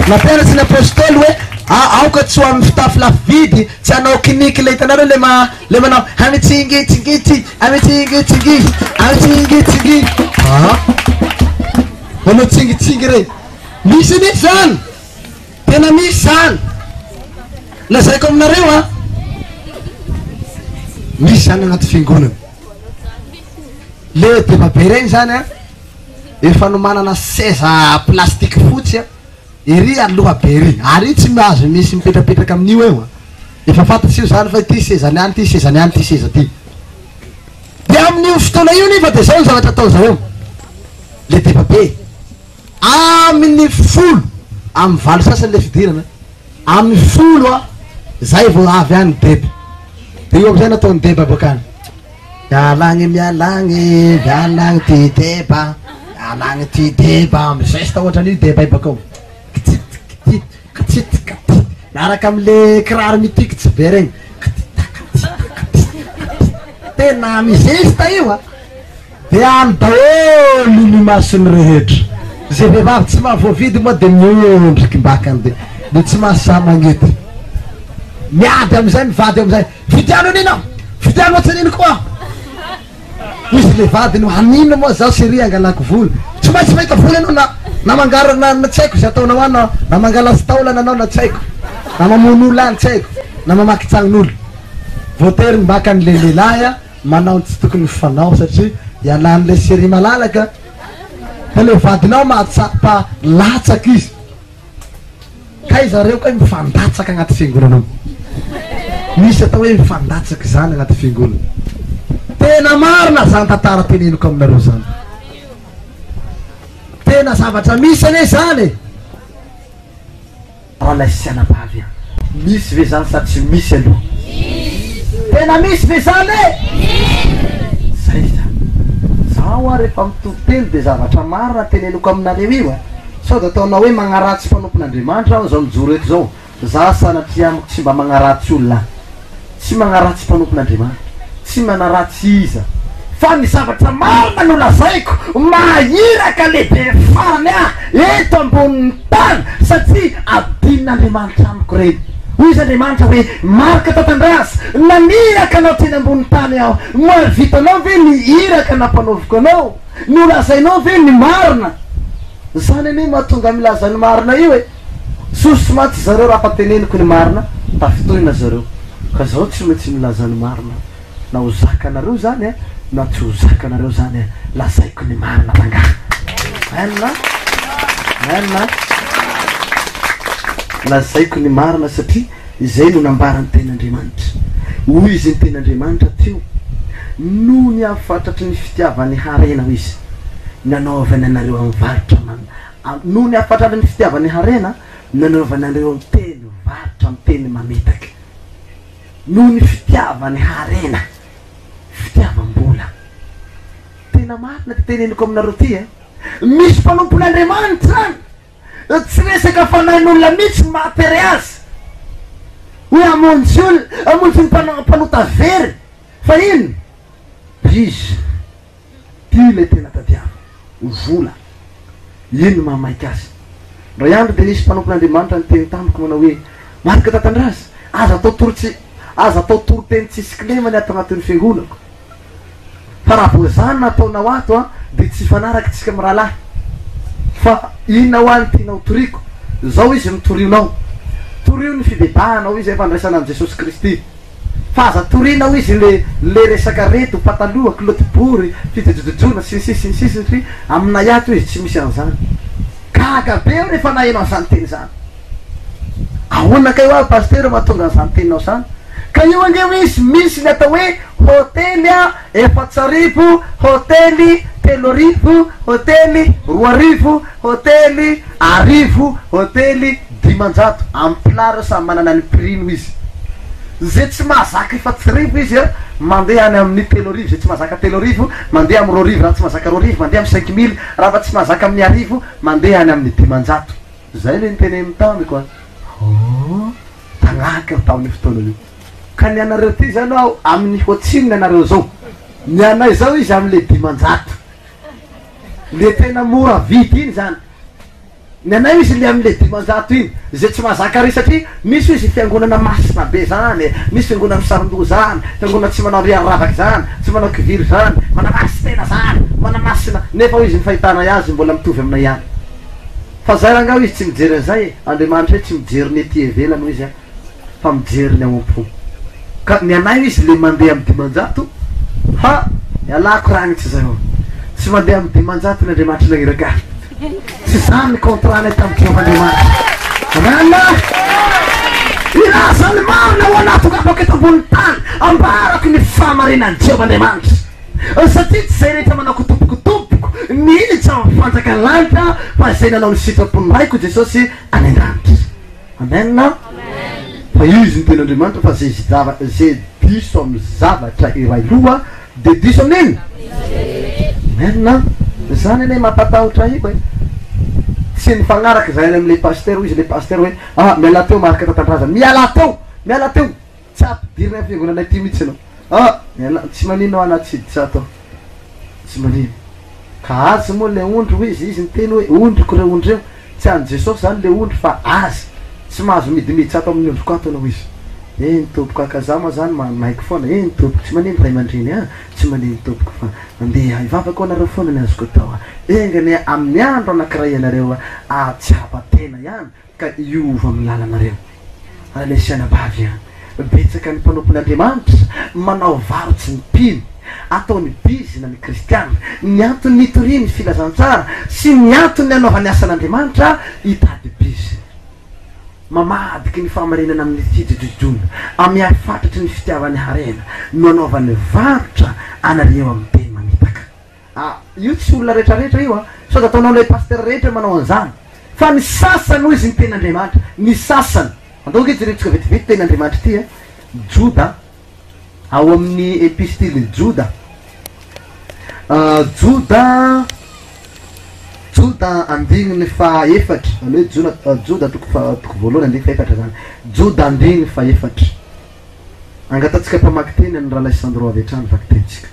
nampianatra ny apôstôly hoe aoka tsy ho amin'ny fitafy lafo vidy tsy hanao kiniky le hitanareo le manao amitsingitsingitsy amitsingitsingitsy amitsingitsingitsy manao tsingitsingy reny misy nisy zany tena misy zany lazaiko aminareo misy zany agnaty fiangonana le debabe regny zany efa no manana seza plastique fotsy ery aloha be ry ary tsy mahazo misy mipetrapetraka amin'io eo efa fantatsy io zany fa ty sezany any ty sezany any ty seza ty de amin'io fotoana io nefa de zao ny zavatra atao zareo le debabe amin'ny folo amin'ny valo sasany le fidirana amin'ny folo zay vao avy any deba de io amizay natao ny deba bokany mialagny mialagny ty deba mialagny ty deba amizay sy ta ohatran'io deba i bakao miaraka amle kiraro mitikitsy be regny tena mizesta io de any daholo ny masony rehetra zay vehivavy tsy mahavoavidy moa de miondriky mbakany de tsy mahasa magnety miady amizay mivady amizay fitiano an'inao fitiano atsaniny koa misy le vady no hanino moa zaho sery angalako vola tsy maintsy mahita vola anao na mangara na tsy haiko zay ataonao any na mangalazy taolana anao na tsy haiko na mamono olo any tsy haiko na mamaky tsagnon'olo voatery mbaka an'le lehilahy manao tsy tokony fanao satria ialan'le sery malalaka fa le vadinao mahatsapa latsaky izy kay zareo koa mifandatsaka agnaty fiangonanao misy atao hoe mifandatsaky zany agnaty fiangonana tena marina zany tantara teneniko aminareo zany tena zavatra misy ane zany alaisianabavy misy ve zany sa tsy misy aloha tena misy ve zany zay zaho rehefa mitotelo de zavatra marina teneniko aminareo io sao da ataonao hoe magnaratsy mpanompon'Andriamanitra aho zao mijoro eto zao za sanatria amiko tsy mba magnaratsy olona tsy magnaratsy mpanompon'Andriamanitra tsy manaratsy iza fa ny zavatra marina no lazaiko mahiraka lehibe farany eto ambonin'ny tany satria adin'Andriamanitra amiko reny hoy izy Andriamanitra hoe Marc Tatandraza naniraka anao teny ambonin'ny tany aho mahavitanao ve ny iraka nampanaoviko anao no lazainao ve ny marina zany ane mahatonga milaza ny marina io sosomaty zareo raha fateneniko ny marina tafitohina zareo ka zao tsy maintsy milaza ny marina na ho zakanareo zany na tsy ho zakanareo zany lazaiko ny marina tanga enna lazaiko ny marina satria izay no nambarany ten'Andriamanitra hoy izy ny ten'Andriamanitra teo no ny afatratry ny fitiavany harena ho izy nanaovany anareo amin'ny varitra no ny afatratry ny fitiavany harena nanaovany anareo amin'ny teny varitra amin'ny teny mametaky no ny fitiavany harena fitiavam-bola tena marina ty teneniko aminareo ty misy mpanompon'Andriamanitra any tsy resaka fanahin'olona mihitsy mahatery azy hoe amonjy ny mpanota very fa ino izy ty le tena tadiava vola ino mamaiky azy raha iandro de nisy mpanompon'Andriamanitra ny teny tamiko manao hoe Marc Tatandraza aza atao torotsy aza atao toroteny tsisiklemany atao anatin'ny fiangonako fa raha voazany nataonao ato a de tsy fanaraky tsika amy rahalahy fa inona ho any tianao toriko zao izy mitorionao torio ny fidebahanao izy fandraisana am Jesosy Kristy fa aza torinao izy le resaka reto pataloha kiloty-bory fijojojona sinsisy aminay ato izy tsy misy an'izany gaga be rehefa nahenao an'izany teny zany ahoana ka io a pasteur mahatonga an'izany teninao zany ka io angeo izy misy ny atao hoe hôtely a 4,000 hôtely 3,000 hôtely 2,000 hôtely 1,000 hôtely 500 amy plat reo samy manana ny prix-no izy zay tsy mahazaka 4,000 izy a mandeha any amin'ny 3,000 zay tsy mahazaka 3,000 mandeha amy 2,000 raha tsy mahazaka 2,000 mandeha amy 5,000 raha fa tsy mahazaka amin'ny 1,000 mandeha any amin'ny 500 zay le niteny amy tamiko tagnaky aho tamin'ny fotoana io ka ny anareo ty zany ao amin'ny hotsininy anareo zao ny anay zao izy am'le 500 le tena mora vidy iny zany ny anay izy le am'le 500 iny zay tsy mahazaka ry satria misy izy fiangonana masina be zany misy fiangonana misaron-doha zany fiangonana tsy manao riaravaky zany tsy manao kiviry zany manamasy tena zany manamasina nefa izy ny fahitana azy mbola mitovy aminay ihany fa zay rangao izy tsy mijery an'izay Andriamanitra hoe tsy mijery ny ety ivelany izy a fa mijery ny ao-po ka ny anay izy le mandeha amy 500 ha ialako ragnitsy zay tsy mandeha amy 500 ny Andriamanitra nagiraka tsy zany ny contrat nay tamy Jehovah-Andriamanitra rana irazany marina ho anatokabako eto ambony tany ambarako ny famarinan'ny Jehovah-Andriamanitra satria tsy zay rehetra manao kotopokotompoko niny tsy mifanjaka ny lanitra fa zay nanao ny sitrapony raiko Jesosy any an-danitra amen fa izy ny ten'Andriamanitra fa zay diso amy zavatra iray loha de diso amin'iny amen zany ane mampatahotra iko tsy ny fagnaraky zay am'le pasteur izy le pasteur hoe miala teo maraka tatandrazany miala teo tsy ampidirina amy fiangonanay ty mihitsy anao tsy maninao anaty tsy atao tsy manino ka azy moa le ondry izy ny teny hoe ondriko reo ondry reo tsy any Jesosy zany le ondry fa azy tsy mahazo midimity tsy atao amin'ny ondriko ato anao izy nitoboko akaza moa zany maiky foana nitoboko tsy manino ray aman-dreny tsy manino toboko fa mandeha ivavako anareo foana ny azoko tao engany amin'ny andro anakiray anareo tsy hapatena ihany ka iova amin'ny lalanareo alesiana bavy ihany betsaka ny mpanompon'Andriamanitra manao varotsy ny mpino ataony bizy na ny kristiana ny antony nitoriny filazantsara sy ny antony anaovany asan'Andriamanitra hitady bizy mamadiky ny famarinana amin'ny fijojojona amy afatatry ny fitiavany harena no anaovany varotra anareo amin'ny teny manitaka io tsy olona rehetrarehetra io so da ataonao le pasteur rehetra manao an'izany fa ny sasany hoy izy ny ten'Andriamanitra ny sasany andaoka izy retsika vetivety ten'Andriamanitra ty Joda ao amin'ny epistily Joda andigniny faefatra hoe Joda toko voalohany andiny faefatra zany Joda andigniny faefatra angatatsika mpamaky teny ny rahalahy Sandro avy hatrany vaky tenitsika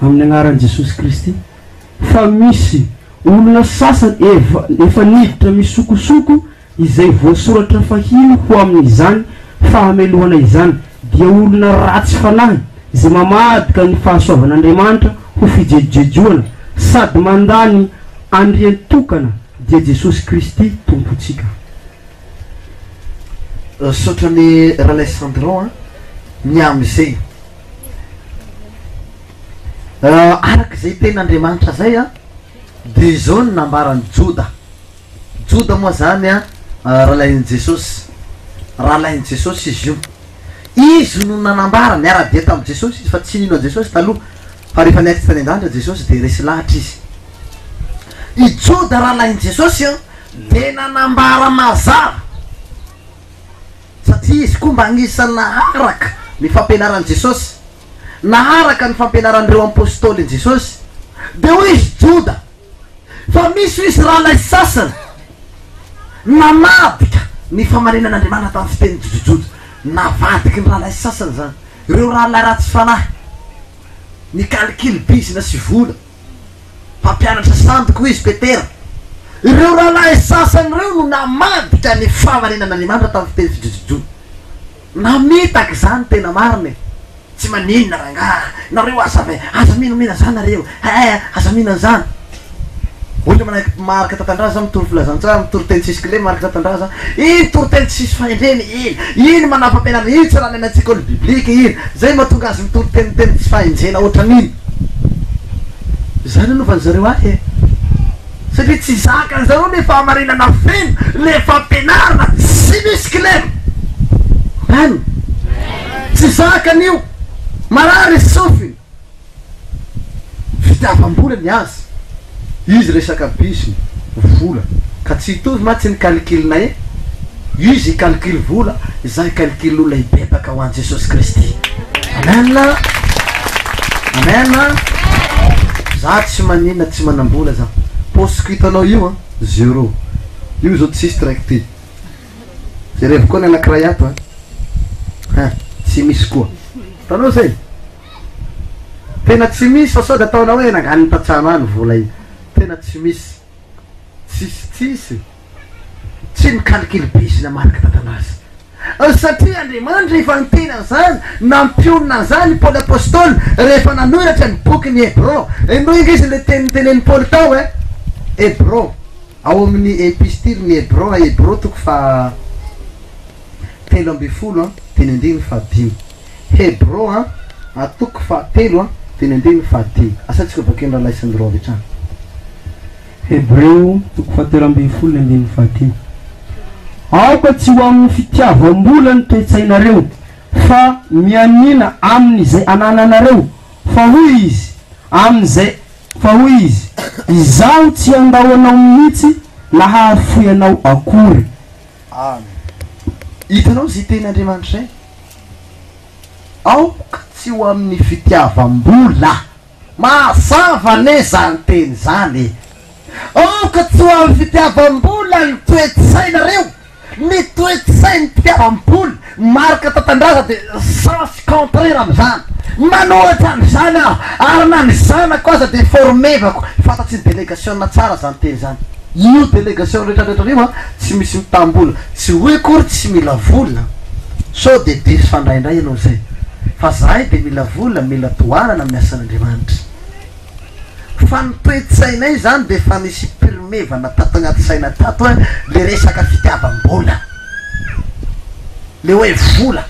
amin'ny agnaran'i Jesosy Kristy fa misy olona sasany efa niditra misokosoko izay voasoratra fahiny ho amin'izany fahamelohana izany dia olona ratsy fanahy izay mamadika ny fahasoavan'Andriamanitra ho fijejojejoana sady mandany andrian-tokana dia Jesosy Kristy tompontsika sotrany rahalahy Sandro miam'izay araka zay ten'Andriamanitra zay de zao ny nambarany Joda moa zany rahalahin'i Jesosy izy io izy no nanambara niara-dia tamin'i Jesosy izy fa tsy nino Jesosy taloha fa rehefa niaitra tany an-danitra Jesosy de resy lahatra izy i Joda rahalahin'i Jesosy de nanambara mazava satria izy koa mba anisany naharaka ny fampianaran'i Jesosy naharaka ny fampianaran'ireo apôstôly Jesosy de hoy izy Joda fa misy izy rahalahy sasany namadika ny famarinan'Andriamanitra tamin'ny fiteny jojojojo navadiky ny rahalahy sasany zany ireo rahalahy ratsy fanahy ny calcul bisy na sy vola mpampianatra sandoko izy Petera ireo rahalahy sasany reo no namadika ny famarinan'Andriamanitra tamin'ny fiteny jojojojo namitaka zany tena mariny tsy maninona ranga nareo aza minomina zany nareo aza mihinana zany ohatra manaiky marika tatandraza mitory filazantsara mitory teny tsisy clé marika tatandraza iny tory teny tsisy fahendreny iny manapampianana iny tsy raha ny anatsikôly biblika iny zay mahatonga azy mitory teniteny tsy fahenjena ohatran'iny zany anovany zareo ahy satria tsy zakany zareo lefa amarinana feno lefa ampianarina sy misy clé any tsy zakany io marary sofiny fitiavam-bola ny azy izy resaka bisy vola ka tsy hitovy matsy ny calculnay izy calcule vola zay calcule olona hibebaka ho an' Jesosy Kristy amena amena za tsy manina tsy manam-bola za posiko hitanao io zéro io zao tsisy directy zay revo koa ny anakray ato tsy misy koa tanao zay tena tsy misy fa sao da ataonao hoe nanganiny tatsano any vola io tena tsy misy tsisy tsy ny calcule bisy na marika tatanazy satria Andriamanitra efa nitena zany nampionina zany Paoly apôstôly rehefa nanoratra ny boky ny Hébreu enoinga izy le tenitenen'ny Paoly tao Hébreu ao amin'ny epistile ny Hébreu toko fa 13 teny andiny fadimy Hébreu atoko fa 3 teny andiny fadimy asatsika bakendra laisan'dreo avy hatrany Hébreu toko fa 13 andiny fadimy aoka tsy ho amin'ny fitiavam-bola ny toetsainareo fa mianina amin'izay anananareo fa hoy izy amin'izay fa hoy izy izaho tsy andao anao mihitsy na hahafoy anao akory hitanao zay ten'Andriamanitra zay aoka tsy ho amin'ny fitiavam-bola mazava ne zany teny zany aoka tsy ho amin'ny fitiavam-bola ny toetsainareo ny toetsainy fitiavam-bola marika tatandraza de sens contraire am'zany manohatra am'zany ary na ny zanako aza de formevako fatatsy ny délégation tsara zany teny zany io délégation rehetrarehetra io tsy misy mitambola tsy hoe kory tsy mila vola so de diso fandraindray ianao zay fa zahay de mila vola mila toanana miasan'Andriamanitra fa ny toetsainay zany de fa nisy pirmevana tato agnaty saina tato le resaka fitiavam-bola le hoe vola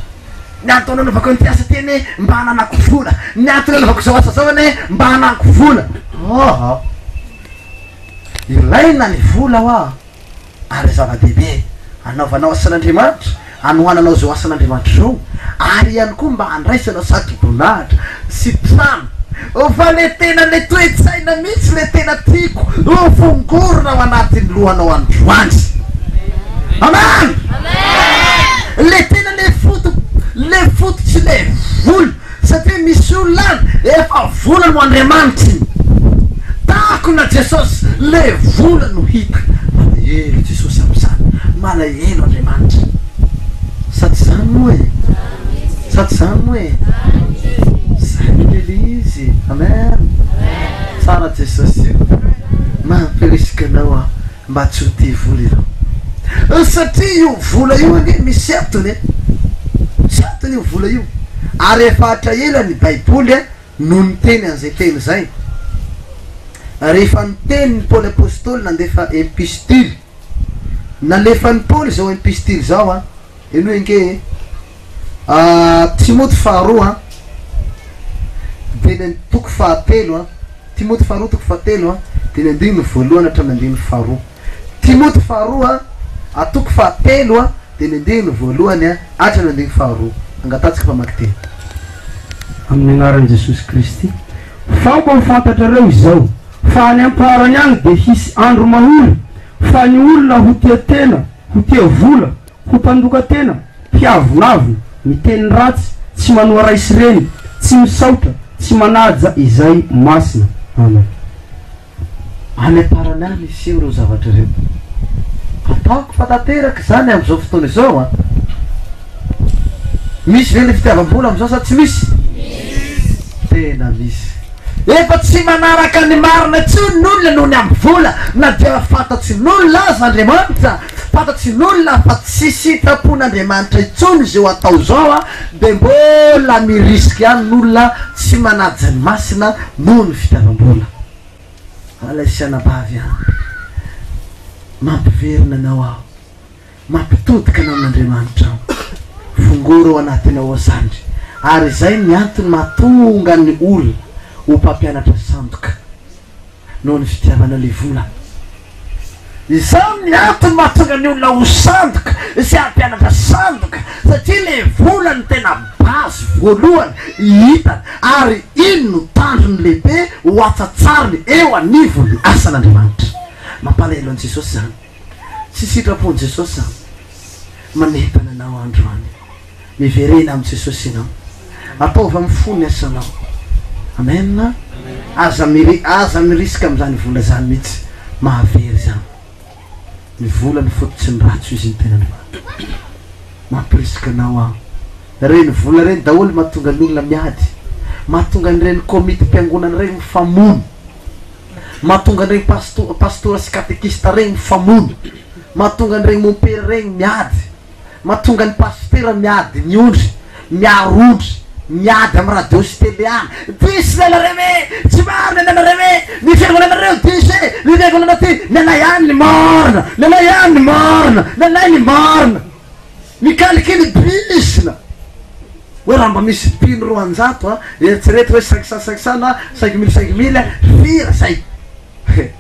ny antony anaovako ny tiasa teny mba hananako vola ny antony anaovako zao asa zao ane mba hanako vola ilaina ny vola hoa ary zava-dehibe anaovanao asan'Andriamanitra anohananao zao asan'Andriamanitra zao ary ihany koa mba handraisanao saky-bonahitra sy trano fa le tena le toetsaina mihitsy le tena tiako fongorona ao anatin'ny lohanao androany amen le tena le fototsy le vola satria misy olona efa vola no Andriamanitra tako na Jesosy le vola no hita malahelo Jesosy am'zany malahelo Andriamanitra sady zany moa sady zany moa zany lely izy amen tsara Jesosy io mampirisika anao mba tsy ho ty vola ireo satria io vola io ane misy atony io vola io ary efa atraela ny baiboly no niteny an'izay teny zay rehefa niteny ny Paoly apôstôly nandefa epistile nalefa ny Paoly zao epistile zao eno inge Timoty faharoa teny toko fahatelo Timoty faharoa toko fahatelo teny andiny voalohany hatramin'ny andiny faharoa Timoty faharoa atoko fahatelo teny andiny voalohany hatramin'ny andiny faharoa angatatsika fa maky teny amin'ny anaran'i Jesosy Kristy fampo mifantatrareo izao fa any amparany agny de hisy andro maholy fa ny olona ho tia tena ho tia vola ho mpandoka tena hiavonavona miteny ratsy tsy manoa raisy reny tsy misaotra tsy manaja izay masina amen any amparany agny iseho reo zavatra reo ataoko fatateraky zany am'izao fotoana izao misy ve le fitiavam-bola am'izao sa tsy misy tena misy efa tsy manaraka ny marina tsy n'olona noho ny am'y vola na dia fatatsy n'olona azy Andriamanitra fatatsy n'olona fa tsy sitrapon'Andriamanitra intsony zay ho atao zao a de mbola miriska ihany n'olona tsy manaja ny masina noho ny fitiavam-bola. Alaisianabavy any mampiverina anao aho, mampitodika anao amin'Andriamanitra aho, fongoro ao anatiny ao asandry. Ary zay ny antony mahatonga ny olona ho mpampianatra sandoka noho ny fitiavana le vola. Izany ny antony mahatonga ny olona ho sandoka sy hampianatra sandoka satria le vola ny tena basy voalohany hitany, ary iny no tandrony lehibe ho atsatsariny eo anivony asan'Andriamanitra. Mampalahelo an' Jesosy zany, tsy sitrapon'i Jesosy zany, manetana anao andro any, miverena amin'i Jesosy ianao, ataova mifony asanao. Amen. Aza mirisika amin'izany vola zany mihitsy, mahavery zany. Ny vola ny fototsy ny ratso izy ny tenandriamanitra, mampirisika anao aho. Reny vola reny daholo mahatonga ny olona miady, mahatonga nyreny komity mpiangonana reny mifamono, mahatonga nyreny pastora sy katekista reny mifamono, mahatonga nyreny mompera reny miady, mahatonga ny pastera miady nyondry, miarondry, miady amin'ny radio sy télé any. Disy lelareme, tsy marina lelareme, ny fiangonanareo disy, ny fiangonana ty, nenay any ny marina, nenay any ny marina, nenay ny marina. Mikalikiny bisina. Hoe raha mba misy pino 200 a, eritrereto hoe 500 5,000 fira zay.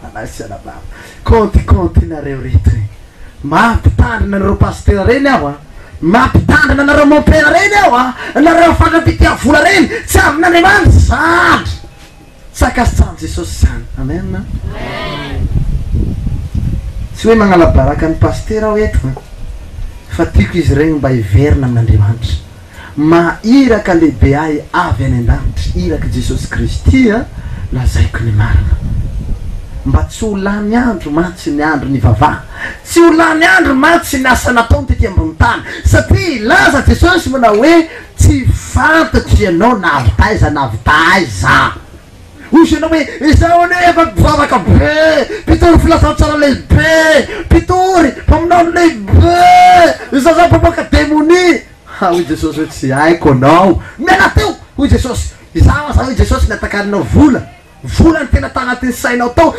Alaisianabavy, kontinareo reto mampitandrina nareo pastera reny aho a, mampitandrina nareo mompera reny aho a, nareo fanampitia vola reny tsy amin'Andriamanitra zandry. Sakasitrany Jesosy zany. Amen. Tsy hoe magnalabaraka ny pastera aho eto fa tiako izy regny mba hiverina amin'Andriamanitra, mairaka lehibe ahy avy any an-danitra, iraka Jesosy Kristy a lazaiko ny marina, mba tsy ho lany andro matsy ny andro ny vavaha, tsy ho lany andro matsy ny asa nataony tety ambony tany, satria laza Jesosy manao hoe tsy fantatry ianao navitaiza. Ozy ianao hoe izao ne efa mivavaka be, mpitory filasan-tsara lehibe, mpitory mpaminao lehibe, izao mpamoaka démonie. Hoy Jesosy hoe tsy haiko anao, miala teo. Hoy Jesosy, izaho za hoy Jesosy natakarinao vola ny tena tagnatin'ny sainao tao,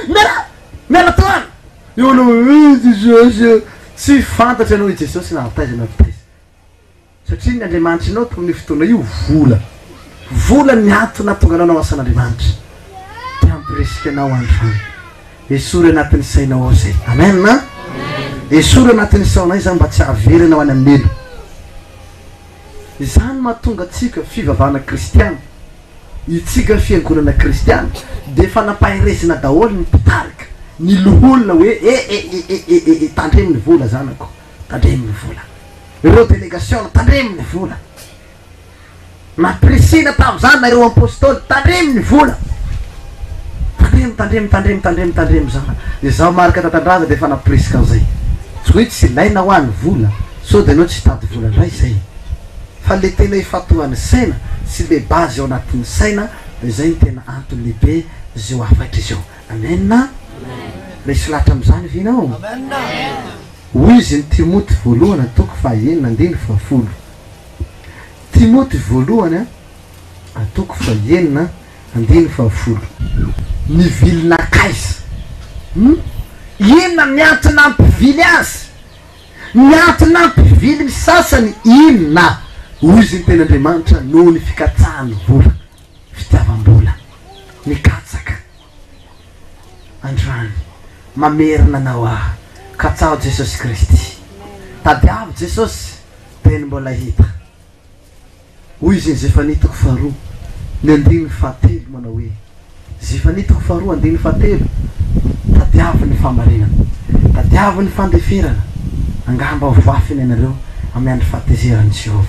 miala teo any. Io anao Jesosy tsy fantatry anao Jesosy navitaiza. Satria ny Andriamanitra anao tamin'ny fotoana io vola ny antony nahatonga anao asan'Andriamanitra, te hampirisika anao andro. Esory anatin'ny sainao ao zay. Amen. Esory anatin'ny sainao zany mba tsy hahavery anao any amin'elo. Izany mahatonga atsika fivavahana kristiana, itsika fiangonana kristiana de fanampahirezina daholo ny mpitarika, ny loholona hoe tandreminy vola zanako, tandreminy vola, ireo délégation tandreminy vola, naprisina tamin'izany na ireo apôstôly tandreminy vola, tandremy zany. Izao marika tatandraza de fanaprisika an'izay, tsy hoe tsy ilaina ho any vola, so de anao tsy tady vola indray zay, fa le tena ifatohan'ny saina sy le bazy ao anatin'ny saina, de zay ny tena antony lehibe zay ho afaitra izy ao. Amen. Resy lahatra amin'izany vinao. Hoy izy ny Timoty voalohany atoko 1:9-10. Timoty voalohany atoko 1:9-10. Nivilina kaisa, inona ny antony nampivily azy? Ny antony nampivily ny sasany inona? Hoy izy ny ten'Andriamanitra noho ny fikatsahany vola, fitiavam-bola, ny katsaka. Androany mamerina anao aho, katsao Jesosy Kristy, tadiavo Jesosy teny mbola hita. Hoy izy ny Zefanitako 2:7 manao hoe, Zefanitako 2:7, tadiavo ny famarinana, tadiavo ny fandeferana, angamba voafiny anareo amin'ny andro fahatezerany Jehova.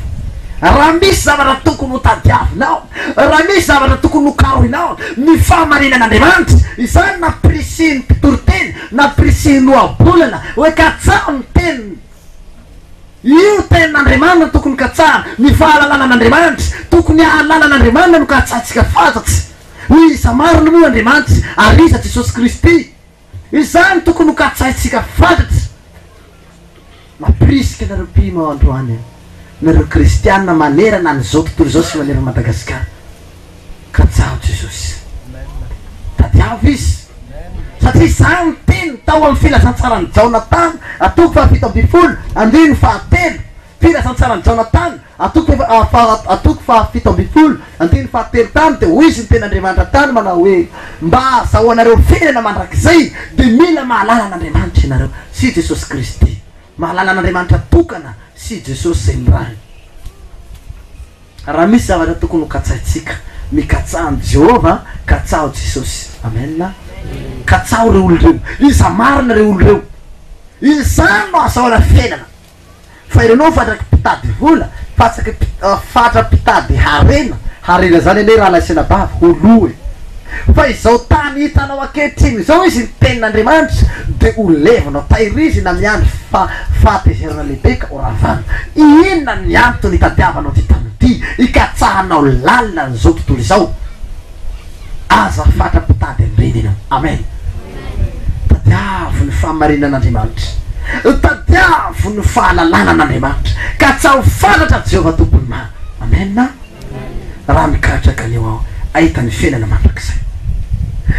Raha misy zavatra tokony ho tadiavinao, raha misy zavatra tokony ho karohinao, ny famarinan'Andriamanitra, izany nampirisihy ny mpitory-teny, nampirisihy ny ohabolana, hoe katsao ny teniny. Io tenin'Andriamanitra tokony katsahana, ny fahalalanan'Andriamanitra tokony hahalalan'Andriamanitra no katsahantsika fantatsy. Hoy isa marina moa Andriamanitra arisa Jesosy Kristy, izany tokony ho katsahantsika fantatsy. prisika nareo pima androany nareo kristianina manerana n'izao tontolo izao sy manera Madagasikara ka jao Jesosy tadiavo izy satria zany teny tao amin'ny filazantsarany Jonathan atoko fahafito amby folo andriny fahatelo filazantsarany Jonathan atoko fahafito amby folo andriny fahatelo tany de hoy izy ny ten'Andriamanitra tany manao hoe mba azahoanareo firenena mandrakizay de mila mahalala an'Andriamanitra ianareo sy Jesosy Kristy mahalala an'Andriamanitra tokana sy Jesosy zay mirany raha misy zavatra tokony ho katsaitsika mikatsahan Jehova katsao Jesosy amen katsao reo olo reo iza marina reo olo reo izany no azahoana fiainana fa irenao fatraky mpitady vola fatra mpitady harena zany ane raha laisena bava holoe fa izao tany hitanao akehitriny izao izy ny tenin'Andriamanitra de ho levanao tahirizina miandry fahatezerana lehibe ka oravana inona ny antony hitadiavanao ty tany ty ikatsahanao lalina n'izao tontolo izao aza fatra mpitady andrenina amen tadiavo ny fahamarinan'Andriamanitra tadiavo ny fahalalana an'Andriamanitra ka tsaho fantatra Jehova tompony ma amen raha mikatraka aneo aho ahita ny fiainana mandrakizay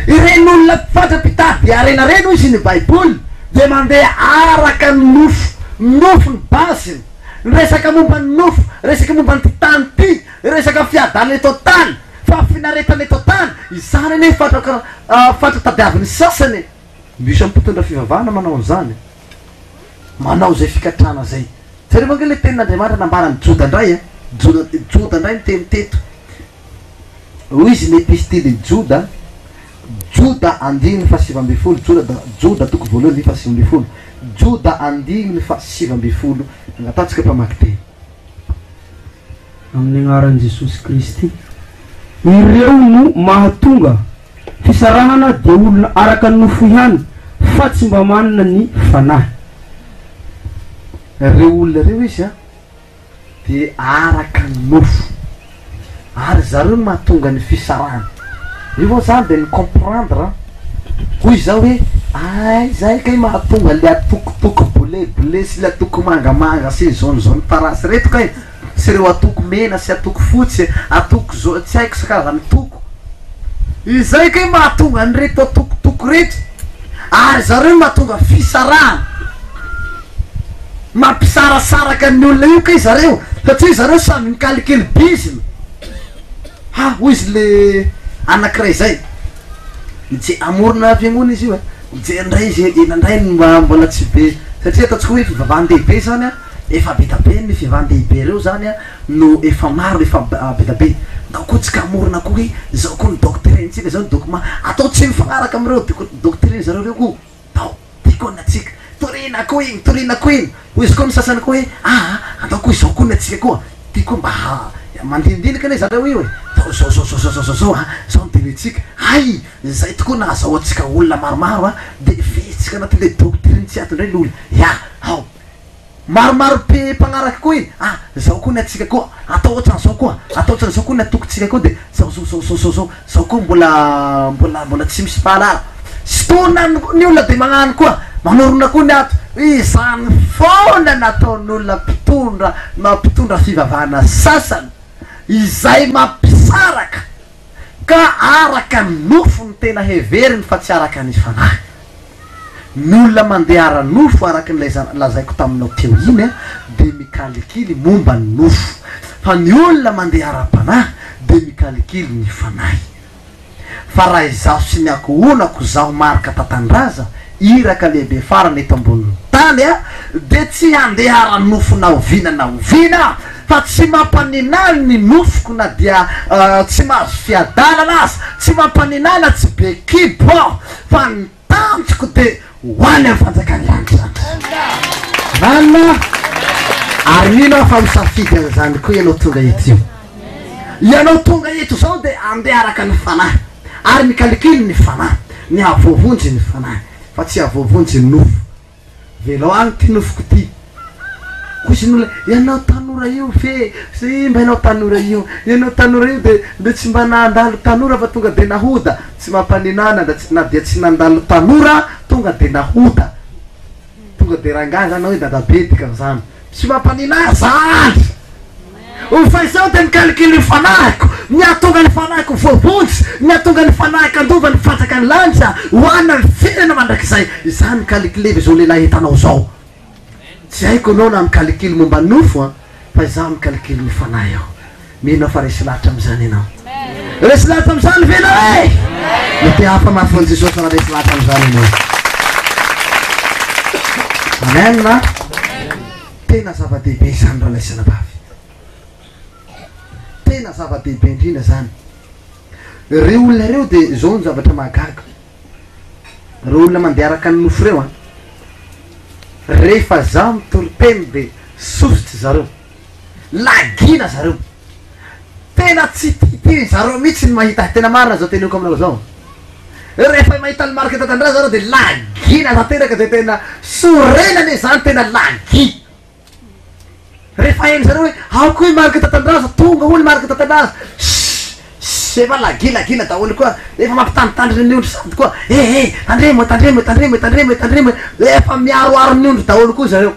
ireny olona fatra mpitady arena reny izy ny baiboly de mandeha araka ny nofo ny basiny resaka momba ny nofo resaka momba ny tany ty resaka fiadana eto tany fa finaretana eto tany izany ane fatra tadiaviny sasany misy ampitondra fivavahana manao an'izany manao zay fikatrana zay satria manko le tenin'Andriamanitra nambarany Joda indray Joda indray ny teny teto hoy izy ny epistily Joda andiny fa 7 Joda toko voalohany fa 7 Joda andiny fa 7 ngataontsika mpamaky teny amin'ny agnaran'i Jesosy Kristy ireo no mahatonga fisarahana de olona araka ny nofo ihany fa tsy mba manana ny fanahy reo olona reo izy de araka ny nofo ary zareo no mahatonga ny fisarahana io zany de ny comprendre hoy zao hoe ay zay kay mahatonga le atokotoko bolebole sy le atoko mangamanga sy jaune parasy reto kay sy reo atoko mena sy atoko fotsy atoko zao tsy haiko sakazany toko izay kay mahatonga ny reto atokotoko reto ary zareo mahatonga fisarahana mampisarasaraka ny olona io kay zareo satria zareo samy mikalikely bizina hoy izy le anak'iray zay je amorona fiangonana izy io je ndray izy inandray mbola tsy be satria ataontsika hoe fivavahan-dehibe zany efa betabe ny fivavahan-dehibe reo zany no efa maro efa betabe da koa tsika amorona koa hoe zao koa ny doctrinetsika zao ny document atao tsy mifagnaraka amireo doctrine zareo reo koa tao tiko ny atsika torina koa iny ho izy koa ny sasany koa hoe atao koa izao koa ny atsika koa ty koa mba mandindinika ane zareo io zao nytenetsika ay zay tokoa nahazao atsika olona maromaro de vetsika anaty le doctrine tsy atondray l'olona ao maromaro pe mpagnaraky koa iny zao koa ny atsika koa atao ohatran'izao koa atao ohatran'izao koa ny atokotsika koa de zao koa mbola tsy misy fahalara sy tona ny olona de magnano koa manorona koa ny ato izany foana nataon'olona mampitondra fivavahana sasany izay mampisaraka ka araka nofo ny tena heveriny fa tsy araka ny fanahy ny olona mandeha ara-nofo araka ny lazaiko taminao teo iny de mikalikily momba ny nofo fa ny olona mandeha ara-panahy de mikalikily ny fanahy fa raha izaho sy ny akohonako zaho marika tatandraza iraka lehibe farany eto amboniny tany de tsy handeha ara-nofo na ovina fa tsy mampaninaly ny nofoko na dia tsy mahazo fiadalana azy tsy mampaninaly tsy be kibo fa ny tanjoko de hoany amin'ny fanjakanylanitra zany ary nino fa misafidy an'izany koa ianao tonga eto io ianao tonga eto zao de andeha araka ny fanahy ary mikalikily ny fanahy ny avovonjy ny fanahy fa tsy avovonjy ny nofo velao agny ty nofoko ty kosin'olona ianao tanora io fe sy mba ianao tanora io de tsy mba nandalo tanora fa tonga de nahoda tsy mampaninana na dia tsy nandalo tanora tonga de nahoda tonga de rangahy zany hoe dadabetika zany tsy mampanina zany fa izao de mikalikily ny fanahiko miatonga ny fanahiko voavontsy miatonga ny fanahiko andova ny fatsaka ny lanitra hoanina ny firana mandrakizay izany mikalikilevy zao lehilahy hitanao zao tsy haiko anao na mikalikily momba nofo fa izaho mikalikily ny fanahy aho mihinao fa resy lahatra am'izany ianao resy lahatra am'izany vena e mety hafa mafy an Jesosy na resy lahatra am'izany ianao amen na tena zava-dehibe zany raha laisana bavy tena zava-dehibe indrindra zany reo olona reo de zao ny zavatra mahagaga reo olona mandeha araka ny nofo reo rehefa za mitoriteny de sofitsy zareo lagina zareo tena tsy titiny zareo mihitsy ny mahita tena marina zao teneko aminareo zao rehefa mahita ny marika tatandra zareo de lagina tanteraka de tena sorenany zany tena lagi rehefa eny zareo hoe aoko hoe marika tatandraza tonga olo marika tatandraza efa lagilagila daholo koa efa mampitandritandry ny ondro sady koa tandremo efa miaroaro ny ondro daholo koa zareo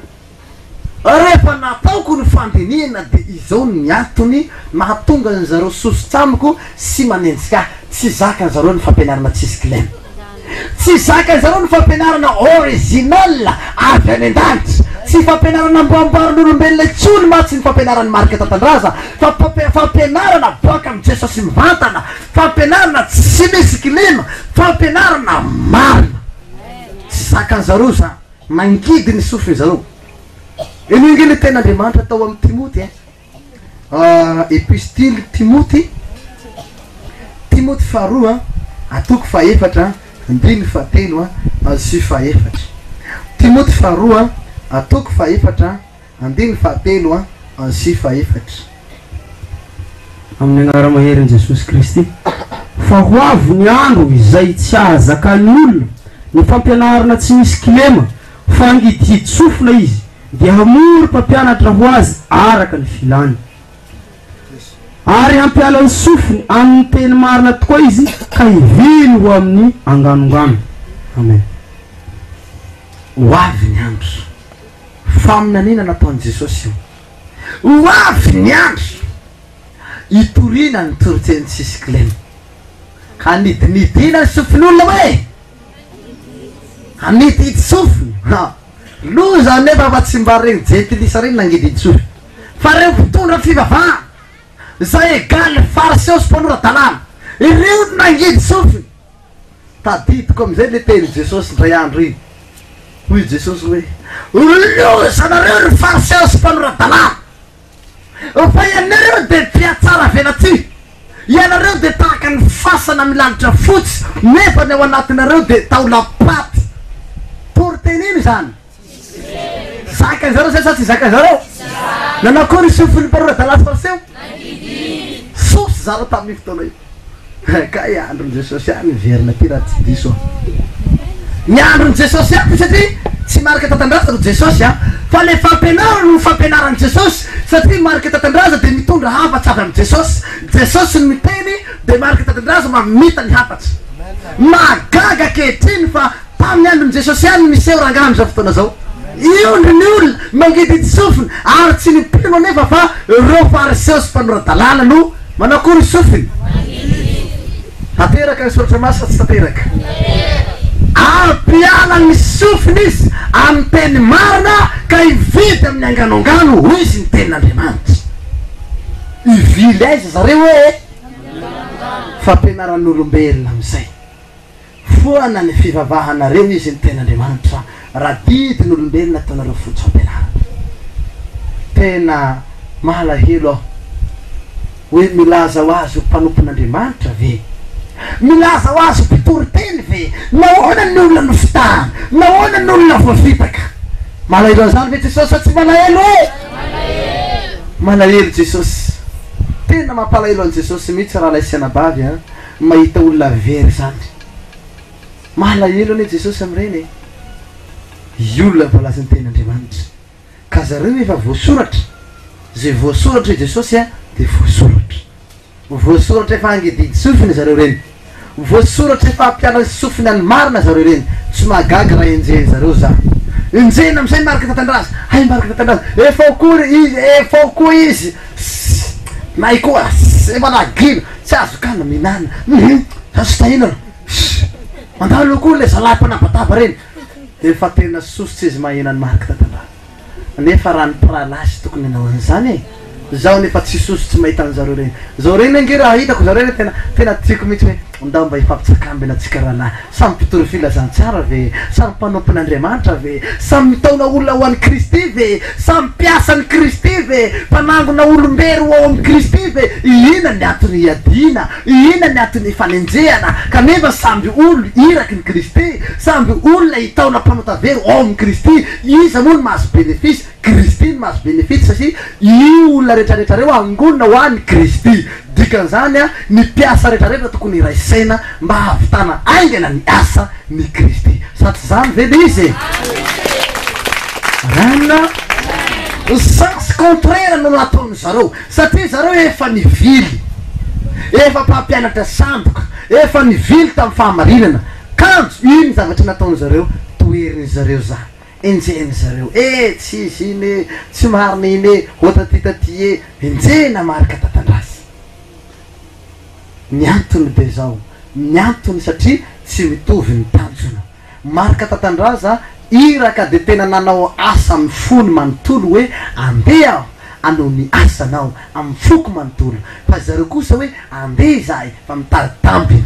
rehefa nataoko ny fandinina de izao ny atony mahatonga ny zareo sosotsamiko sy manenjika tsy zaka ny zareo ny fampianarana tsisy kilema tsy zaka ny zareo ny fampianarana original avy any an-danitra tsy fampianarana mboamboarin'olombelona itsony matsy ny fampianarany marika tatandraza fa fampianarana boaka am' Jesosy mivantana fampianarana tsy misy kilema fampianarana marina tsy zakany zareo za mangidy ny sofiny zareo in'ingy le tena Andriamanitra atao amin'ny Timoty epistily Timoty faharoa atoko faefatra andiny fahatelo sy faefatra Timoty faharoa atoko faefatra andiny fahatelo sy faefatra amin'ny anara mahery Jesosy Kristy fa ho avy ny andro izay tsy ahazaka ny olona ny fampianarana tsy misy kilema fa angididy sofina izy dia hamory mpampianatra ho azy araka ny filany ary hampiala ny sofiny amin'ny teny marina tokoa izy ka hivily ho amin'ny anganongano amen ho avy ny andro faminanina nataon'i Jesosy io ho avy ny andro hitoriana ny toriteny tsisy kilema ka nidinidina ny sofin'olona hoe anididy sofiny loza nefa fa tsy mba regny jetilisa regny nangididy sofiny fa reo mpitondra fivavahana zay egaly fariseo sy mpanora dalàna ireo nangidy sofiny tadidiko am'izay le teny Jesosy ndray andro iny hoy Jesosy hoe loza nareo ny fariseo sy mpanora dalàna fa ianareo de mpiatsara venatsy ianareo de tahaka ny fasana milanitra fotsy nefa ny ao anatinareo de taolapaty toriteny iny zany zakany zareo zay sa tsy zakany zareo nanakory sofiny mpanora dalàna fariseo sosy zareo tamin'ny fotoana io ka iandron' Jesosy any verina ty raha tsy diso ny andron' Jesosy any satria tsy marika tatandraza ro Jesosy fa le fampianarana no fampianaran'i Jesosy satria marika tatandraza de mitondra hafatsy avy am' Jesosy ny miteny de marika tatandraza mamita ny hafatsy magaga kehitriny fa tamin'ny andron' Jesosy any miseho rangaha am'izao fotoana zao iondry ny olona mangididy sofiny ary tsy nipino nefa fa reo fariseo sy mpanora dalàna no manakory sofiny tateraka ny soratra masina tsy tateraka ampiala ny sofiny izy amin'ny teny marina ka hividy amin'ny anganongano hoy izy ny tenin'Andriamanitra ivily aiza zareo hoe fampianaran'olombelona am'izay foana ny fivavahanareo izy ny tenin'Andriamanitra raha dity ny olombelona ataonareo fotsy fampianarana tena mahalahelo aho hoe milaza ho azy ho mpanompon'Andriamanitra ve milaza ho azy ho mpitoriteny ve nahoana ny olona no fitahana nahoana ny olona voavitaka malahelo an'izany ve Jesosy fa tsy malahelo e malahelo Jesosy tena mampalahelo an' Jesosy mihitsy raha laisiana bavy mahita olona very zany malahelo ane Jesosy am'ireny olona voalaza ny tenin'Andriamanitra ka zareo efa voasoratra zay voasoratra Jesosy de voasoratra efa angididy sofiny zareo reny voasoratra efa ampiala sofiny any marina zareo reny tsy mahagaga raha enjeny zareo za injena am'izay marika tatandraza hay marika tatandraza efa koa izy nay koa efa nagina tsy azo kana minana azo tahinana mandalo koa le zalahy-panabataba reny efa tena sosotsy izy mahinany marika tatandraza nefa raha ny pralasy tokony anao an'izany e zaho nefa tsy sosotsy mahita an'zareo reny zao reny ange raha hitako zareo reny tena tiako mihitsy hoe ndao mba ifampitsakambina atsika rahalahy samy mpitory filazantsara ve samy mpanompon'Andriamanitra ve samy mitaona olona ho an'ny Kristy ve samy mpiasany Kristy ve mpanangona olombero ao amin'ny Kristy ve ihina ny atony iadina ihina ny atony fanenjehana kanefa samby olo iraky ny Kristy samby olona hitaona mpanotavero ao amin'ny Kristy iza moa no mahazo benefisy Kristy no mahazo benefisy satria io olona rehetrarehetra reo angolona ho an'ny Kristy dikan'izany a ny mpiasa rehetrarehetra tokony iraisaina mba havitana aingana ny asa ny Kristy satsy zany ve le izy rana sens contraire no nataony zareo satria zareo efa nivily efa mpampianatra samboka efa nivily tamin'ny fahamarinana kanjo iny zavatra nataony zareo toeriny zareo za enjeny zareo tsy izy iny tsy marina iny otatitaty enjena marika tatandraza miantony be zao miantony satria tsy mitovy ny tanjona marika tatandraza iraka de tena nanao asa amin'ny fony manontolo hoe andeha aho anao ny asanao amin'ny foko manontolo fa zareo kosa hoe andeha zahay fa mitaditambiny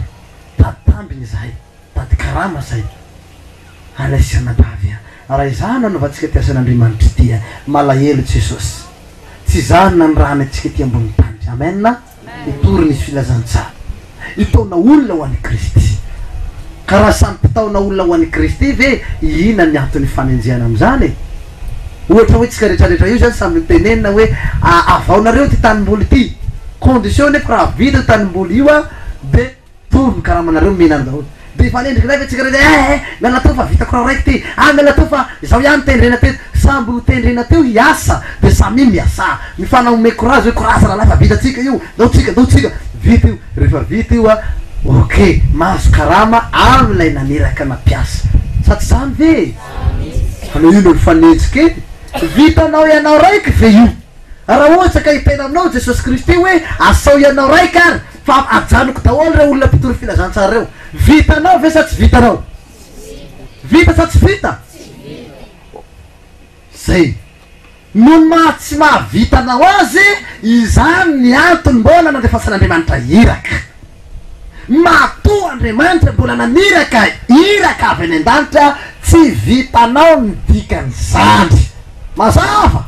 zahay tady karama zay alaisianandavy raha izany anaovantsika ty asan'Andriamanitra tia malahelo Jesosy tsy zany na ny rahany atsika ty ambony tany amena itory nisy filazantsara itaona olona ho an'ny Kristy ka raha samy mpitaona olona ho an'ny Kristy ve ihina ny antony fanenjehana am'izany ohatra hoe tsika rehetrarehetra io zany samy mitenenina hoe avaonareo ty tanimboly ty condition nefa raha vita tanimboly io a de tovy karamanareo mihinana daholo de fanendriky navy atsika rehetra miala teo fa vitako raha raiky ty miala teo fa zaho ihany tendrena teo samby ho tendrena teo hiasa de samy miasa mifanahome courage hoe courage rahalahy fa vitatsika io dao tsika vita io rehefa vita io a ok mahazo karama am'ilay naneraka nampiasa satsy zany ve anao io no mifanenjiky vitanao ianao raiky ve io raha ohatsy ka hitena aminao Jesosy Kristy hoe asao ianao raiky ary fa ajanoko daholo reo olona mpitory filazantsara reo vitanao ve sa tsy vitanao vita sa tsy vita zay non mahatsy mahavitanao azy izany ny antony mbola nandefasan'Andriamanitra iraka matoa Andriamanitra mbola naniraka iraka avy any an-danitra tsy vitanao ny dikan'izany mazava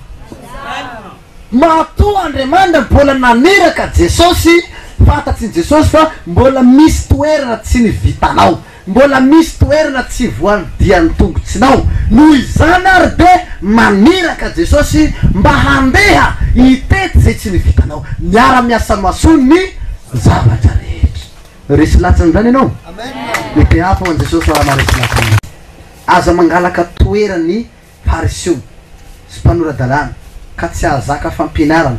matoa Andriamanitra mbola naniraka Jesosy fatatsy Jesosy fa mbola misy toerana tsy ny vitanao mbola misy toerana tsy voadian'ny tongotsinao noho izany ary de maniraka Jesosy mba handeha hitety zay tsy ny vitanao miara-miasa maso ny zavatra rehetra resy latsany zany ianao mety hafa ho an Jesosy raha maresy latsany aza mangalaka toerany fariseo sy mpanora-dalàna ka tsy ahazaka fampianarana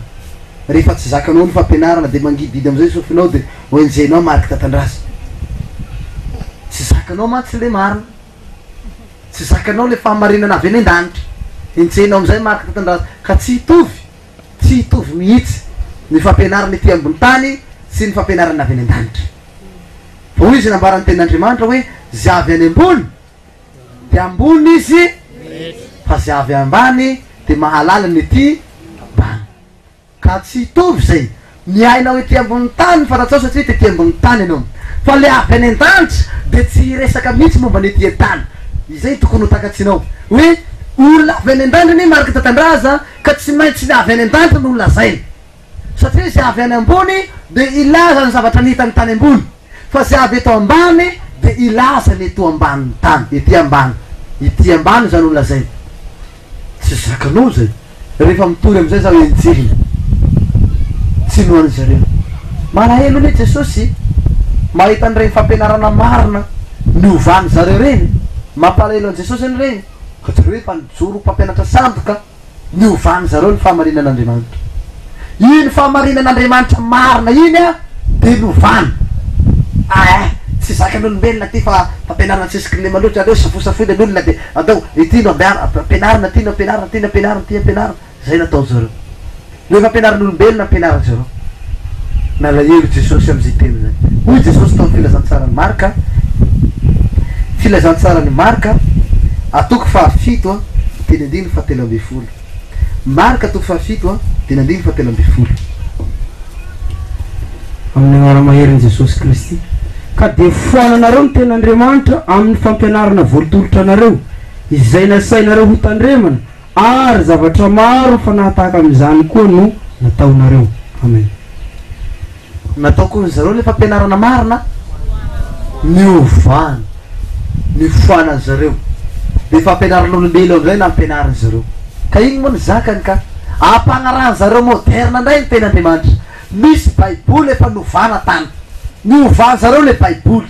rehefa tsy zakanao ny fampianarana de mangididy am'izay sofinao de hoenjenao marika tatandraza tsy zakanao mantsy le marina tsy zakanao le fahamarinana avy any an-danitra enjenao am'izay marika tatandraza ka tsy hitovy mihitsy ny fampianarana ety ambony tany sy ny fampianarana avy any an-danitra fa hoy izy nambarany tenin'Andriamanitra hoe zay avy any ambony de ambony izy fa zay avy ambany de mahalala ny ety ambany ka tsy hitovy zay ny hainao ety ambony tany fatatsao satria tety ambony tany ianao fa le avy any an-danitra de tsy resaka mihitsy momba ny ety an-tany izay tokony ho takatsinao hoe olona avy any an-danitra ny marika tatandraza ka tsy maintsy le avy any an-danitra no olona zay satria zay avy any ambony de ilaza ny zavatra ny hitany tany ambony fa zay avy eto ambany de ilaza ny eto ambany tany ety ambany zany olona zay tsy zakanao zay rehefa mitory am'izay zaho enjehina tsy nohany zareo malahelo le Jesosy mahita an'ireny fampianarana marina niovany zareo reny mampalahelo an Jesosy any reny ka zareo hoe mpanjoro mpampianatra samboka niovany zareo ny fahamarinan'Andriamanitra iny fahamarinan'Andriamanitra marina iny a de niovany tsy zakan'olombelona ty fa fampianarana tsisiky maloatra aleo safosafoina n'olona de atao itino ampianarana tino ampianarana tino ampianarana ty ampianarana zay natao zareo le fampianaran'olombelona ampianarana zareo nalahelo Jesosy am'izay teny zay hoy Jesosy tao filazantsarany Marka filazantsarany Marka atoko fahafito a teny andiny fahatelo amby folo Marka atoko fahafito a teny andiny fahatelo amby folo amin'ny anara maherin' Jesosy Kristy ka de foananareo ny ten'Andriamanitra amin'ny fampianarana voalitolotra anareo izay nasainareo ho tandremana ary zavatra maro fa nahataka amin'izany koa no nataonareo. Amen. Natao koa zareo le fampianarana marina niovana ny foanany zareo le fampianaran'olombelo am'izay na ampianarany zareo ka igny moa ny zakany ka ampanarany zareo moderna ndray ny ten'Andriamanitra misy baiboly efa novana tany niovana zareo le baiboly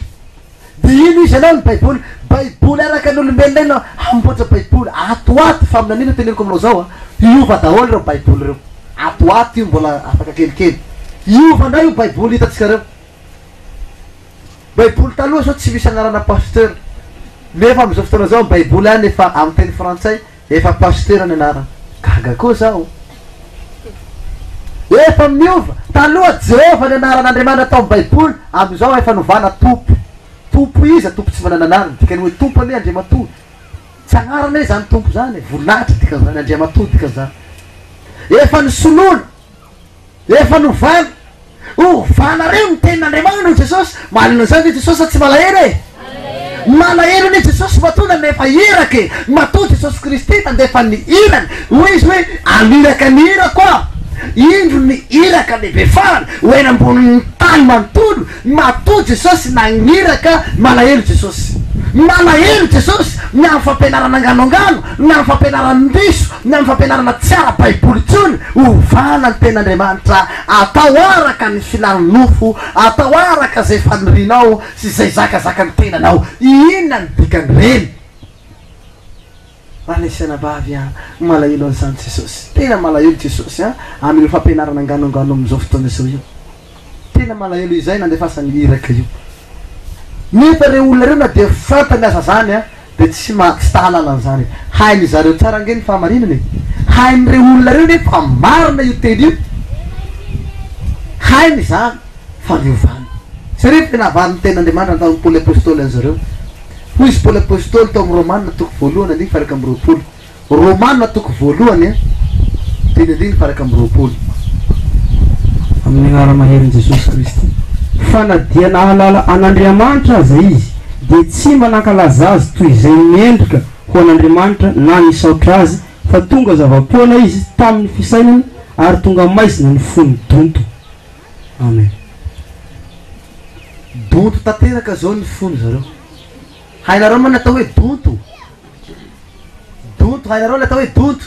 de ino izy anao ny baiboly araka n'olombelo ndray no amboatra baiboly atoato fa aminan'ino teneniko aminao zao iova daholo reo baiboly reo atoato io mbola afaka kelikely iova ndray io baiboly hitatsika reo baiboly taloha sao tsy misy anarana pasteur nefa am'izao fotoana zao baiboly any efa amin'ny teny frantsay efa pasteur ny anarana gaga koa zao efa miova taloha Jehova ny anaran'Andriamanitra tao amin'ny baiboly am'izao efa novana tompo izy tompo tsy manana anarana dikany hoe tompo ane Andriamatoa tsy agnarana zany tompo zany volinahitra dika zany Andriamatoa dika zany efa nisoloana efa novana vanareo ny ten'Andriamanitra Jesosy malina zany Jesosy tsy malahelo malahelo ny Jesosy matona nefa irake matoa Jesosy Kristy tandefa ny irany hoy izy hoe aniraka ny ira koa indro ny iraka lehibe farany hoena ambony tany manontolo matoa Jesosy nagniraka malahelo Jesosy ny amin'ny fampianarana anganongano ny amin'ny fampianarana ndiso ny amin'ny fampianarana tsara baiboly tsony ovana ny ten'Andriamanitra atao araka ny filany nofo atao araka zay fanirinao sy zay zakazaka ny tenanao inona ny dikany reny anisana bavy malahelo an'izany Jesosy tena malahelo Jesosy amin'ny fampianarana anganongano am'izao fotoana zao io tena malahelo izay nandefasany iraka io nefa reo olona reo na de fantany asa zany de tsy tahalala an'izany hainy zareo tsara angeny fahamarinany hain'ireo olona reo nefa marina io teny io hainy zany fa niovany saria tena avariny ten'Andriamanitra tao Paoly apôstôly an'zareo hoy izy Paoly apôstôly tao amin'ny Romanina toko voalohany andiny faraka amby roapolo Romanina toko voalohany teny andiny faraka amby roapolo amin'ny anara maherin' Jesosy Kristy fa na dia nahalala an'Andriamanitra aza izy de tsy manankalaza azy toy izay miendrika ho an'Andriamanitra na nisaotra azy fa tonga zava-poana izy tamin'ny fisainany ary tonga maizina ny fony donto. Amen. Donto tanteraka zao ny fony zareo hainareo moa natao hoe donto hainareo natao hoe donto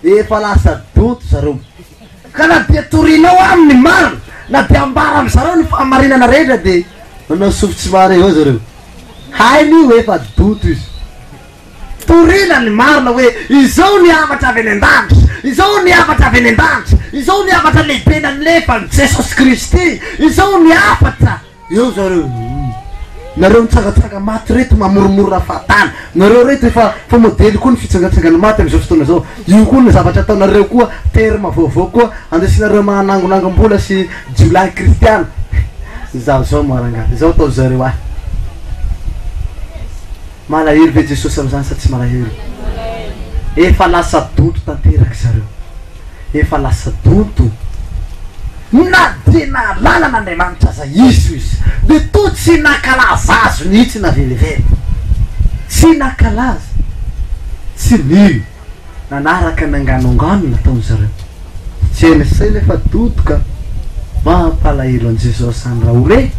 efa lasa donto zareo ka na dia torinao amin'ny marina na dia ambara am'zareo ny fahamarinana rehetra de manao sofotsy mare eo zareo hainy io efa donto izy torina ny marina hoe izao ny avatra avy any an-danitra izao ny avatra avy any an-danitra izao ny avatra lehibe nalefa ny Jesosy Kristy izao ny afatra eo zareo nareo mitsangatsanga maty reto mamoromorona fahatany nareo reto efa fa modely koa ny fitsangatsangana maty am'izao fotoana zao io koa ny zavatra ataonareo koa terma vaovao koa andesinareo mahanangonangom-bola sy jolay kristiana zaho zao marangady zao atao zareo malahelo ve Jesosy am'izany sa tsy malahelo efa lasa donto tanteraky zareo efa lasa donto na de nalala n'Andriamanitra aza izy de to tsy nakalaza azo nitsy na velively tsy nakalaza tsy nio nanaraka nanganongano nataony zareo tsy enisay nefa dontoka mampalahelo an Jesosy any raha ore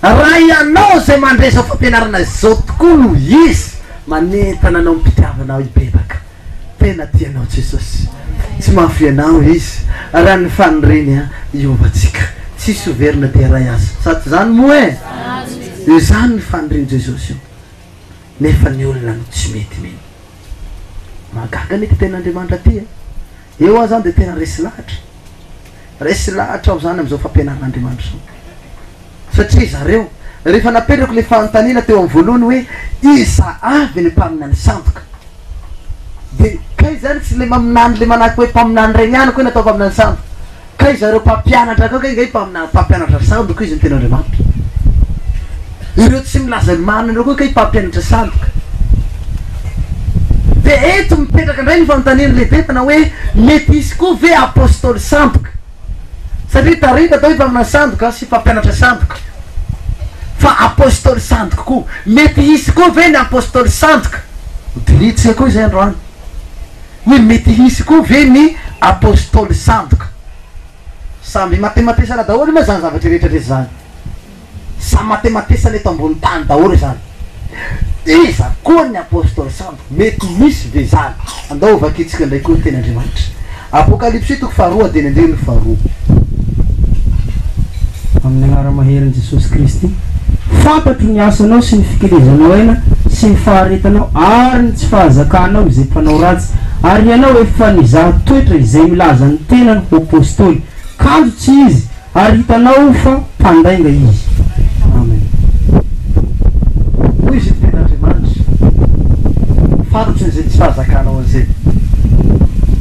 raha ianao zay mandresa fampianarana zao tokoa no izy manentana anao mpitiavanao ibebaka tena tianao Jesosy tsy mafianao izy raha ny fanireny iovantsika tsisy overina de ray azy sady zany moa zany ny fanireny Jesosy io nefa ny olona no tsy mety meny magaga nety ten'Andriamanitra ty eo aho zany de tena resy lahatra ao zany am'izao fampianaran'Andriamanitra zao satria zareo rehefa napetrako le fanontaniana teo amin'ny voalohany hoe isa avy le mpaminany sandoka de kay zany tsy le maminany le manahaky hoe mpaminany regny ihany koa natao mpaminany sandoka kay zareo mpampianatra kao kay ngay mpampianatra sandoka izy ny ten'Andriamanitra ireo tsy milaza manina reo koa kay mpampianatra sandoka de eto mipetraka indray ny fanontaniana lehibe tana hoe mety izy koa ve apôstôly sandoka satria tarika atao hoe mpaminany sandoka sy mpampianatra sandoka fa apôstôly sandoka koa mety izy koa ve ny apôstôly sandoka dilitsika koa izay androany hoe mety izy koa ve ny apôstôly sandoka samby matematesana daholo ma zany zavatra rehetrarehetra zany samy matematesana eto ambony tany daholo zany iza koa ny apôstôly sandoka mety misy ve zany andao vakitsika ndray koa ten'Andriamanitra apokalypsy toko faharoa de ny faharoa amin'ny agnara maherin' Jesosy Kristy fantatro ny asanao sy ny fikelezanao aina sy ny faharetanao ary ny tsy fahazakanao izay mpanao ratsy ary ianao efa nizaha toetra izay milaza ny tenany ho apôstôly kanjo tsy izy ary hitanao fa mpandainga izy amen hoy izy ny ten'Andriamanitra fantatro izay tsy fahazakanao an'izay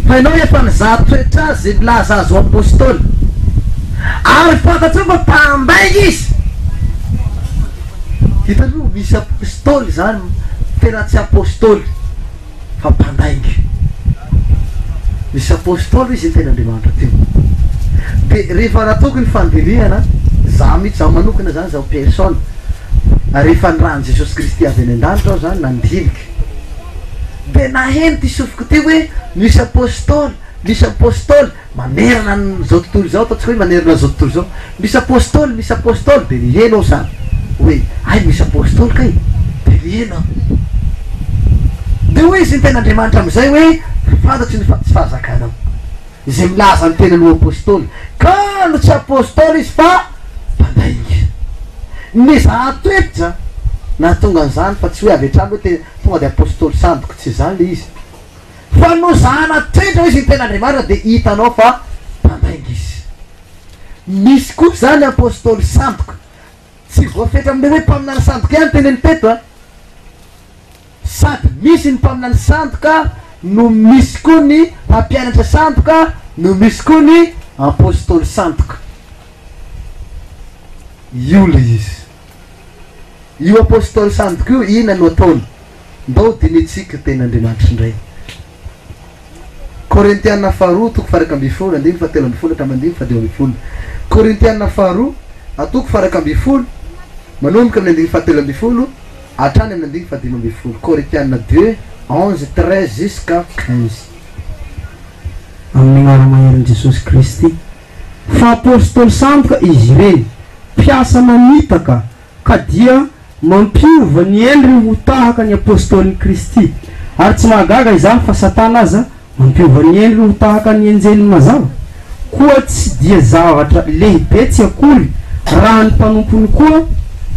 fa ianao efa nizaha toetra azy zay milaza azy ho apôstôly ary fantatro fa mpandainga izy hitanao misy apôstôly zany tena tsy apôstôly fa mpandaingy misy apôstôly izy ny ten'Andriamanitra teo de rehefa nataoko ny fandinihana za mihitsy zaho manokana zany zaho personne rehefa nirano Jesosy Kristy avy any an-danitra aho zany nandiniky de naheno ty sofiko teo hoe misy apôstôly manerana zao tontolo zao ataontsika hoe manerana zao tontolo zao misy apôstôly de niheno aho zany hoe ay misy apôstôly kay de niheno de hoe izy ny ten'Andriamanitra am'izay hoe fantatry ny tsy fahazakanao izay milaza ny tena no apôstôly ka no tsy apôstôly izy fa mpandaingy nizaha toetra na tonga an'izany fa tsy hoe avy hatrany hoe tonga de apôstôly sandoka tsy zany le izy fa no zahana toetra izy ny ten'Andriamanitra de hitanao fa mpandaingy izy misy koa zany apôstôly sandoka tsy voafetra amle hoe mpaminany sandoka ihany teneny teto a sady misy ny mpaminany sandoka no misy koa ny mampianatra sandoka no misy koa ny apôstôly sandoka io le izy io apôstôly sandoka io ina no ataony ndao dinitsika ten'Andriamanitra indray Korintiana faharoa toko faraka amby folo andimy fatelo amby folo hatramin'ny andimy fadimy amby folo Korintiana faharoa atoko faraka amby folo manomboka amin'ny andimy fatelo amby folo hatrany amin'ny andimy fadimy amby folo Korintiana 2 11 13 jusqu'à 15 amin'ny agnara maherin' Jesosy Kristy fa apôstôly sandoka izy ireny mpiasa mamitaka ka dia mampiova ny endriny ho tahaka ny apôstôly Kristy ary tsy mahagaga izany fa satana aza mampiova ny endriny ho tahaka ny enjely mazava koa tsy dia zavatra lehibe tsy akory raha ny mpanompony koa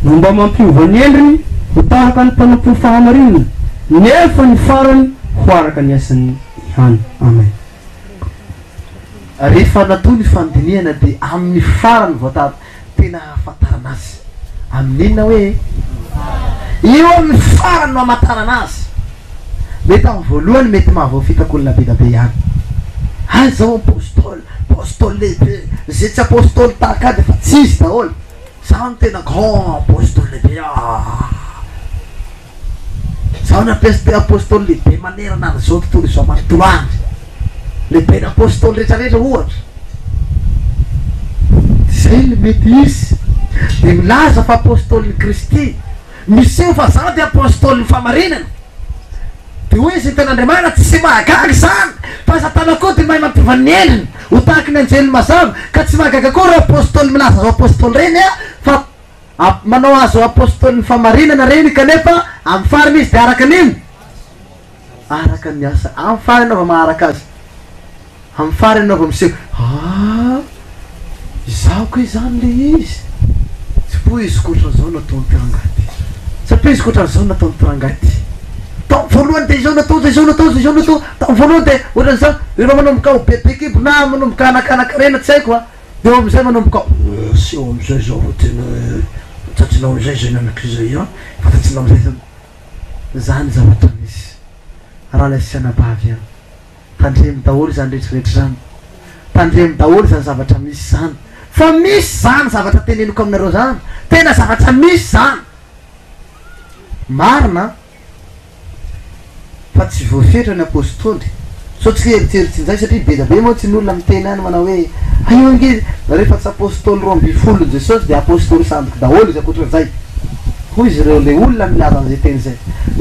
no mba mampiova ny endriny ho tahaka ny mpanompony fahamarinana nefa ny farany ho araka ny asany ihany amen rehefa natao ny fandinihana de amin'ny farany voatavy tena hafantarana azy amin'inona hoe io amin'ny farany no hamantarana azy mety amin'ny voalohany mety mahavoafitako olona be ihany ay zao apôstôly lehibe zay tsy apôstôly tahaka de fa tsy izy daholo zaho ny tena grand apôstôly lehibe zaho nampiasy apôstôly lehibe manerana zao tontolo izao manontolo andry lehibe n'apôstôly rehetrarehetra ohatra zay le mety izy de milaza fa apôstôly Kristy miseho fa zaho de apôstôly famarinana de hoe izy ny ten'Andriamanitra tsy mahagaga zany fa satana koa de mahay mampiova ny endriny ho tahaky ny anjely mazava ka tsy mahagaga koa reo apôstôly milaza zao apôstôly reny fa manao azo apôstôly ny famarinana reny kanefa amin'ny farany izy de araka an'ino araka ny asa amin'ny farany anaova maharaka azy amin'ny farany anaova miseho zaho koa izany le izy tsy po izy koatran'izao nataony pirangaty tsy po izy koatran'izao nataony pirangaty tao voalohany de izao natao tao voalohany de ohatran'izao rehefa manomboka ho bebekebo na manomboka anakanaka rena tsy haiko a de eo am'izay manomboka sy eo am'izay zao tena tsatsinao zay nanak'izay io fatatsinao am'izay zany zavatra misy raha lay sianabavy any tandremy daholo zany rehetrarehetra zany tandremy daholo zany zavatra misy zany fa misy zany zavatra teneniko aminareo zany tena zavatra misy zany marina fa tsy voafetra ny apôstôly so tsy eritreritrin'izay satria be da be moa tsy ny olona miteny any manao hoe aio nge rehefa tsy apôstôly 12 jesosy de apôstôly sandoky daholo izy akoatran'izay hoy izy ireo le olona milaza an'izay teny zay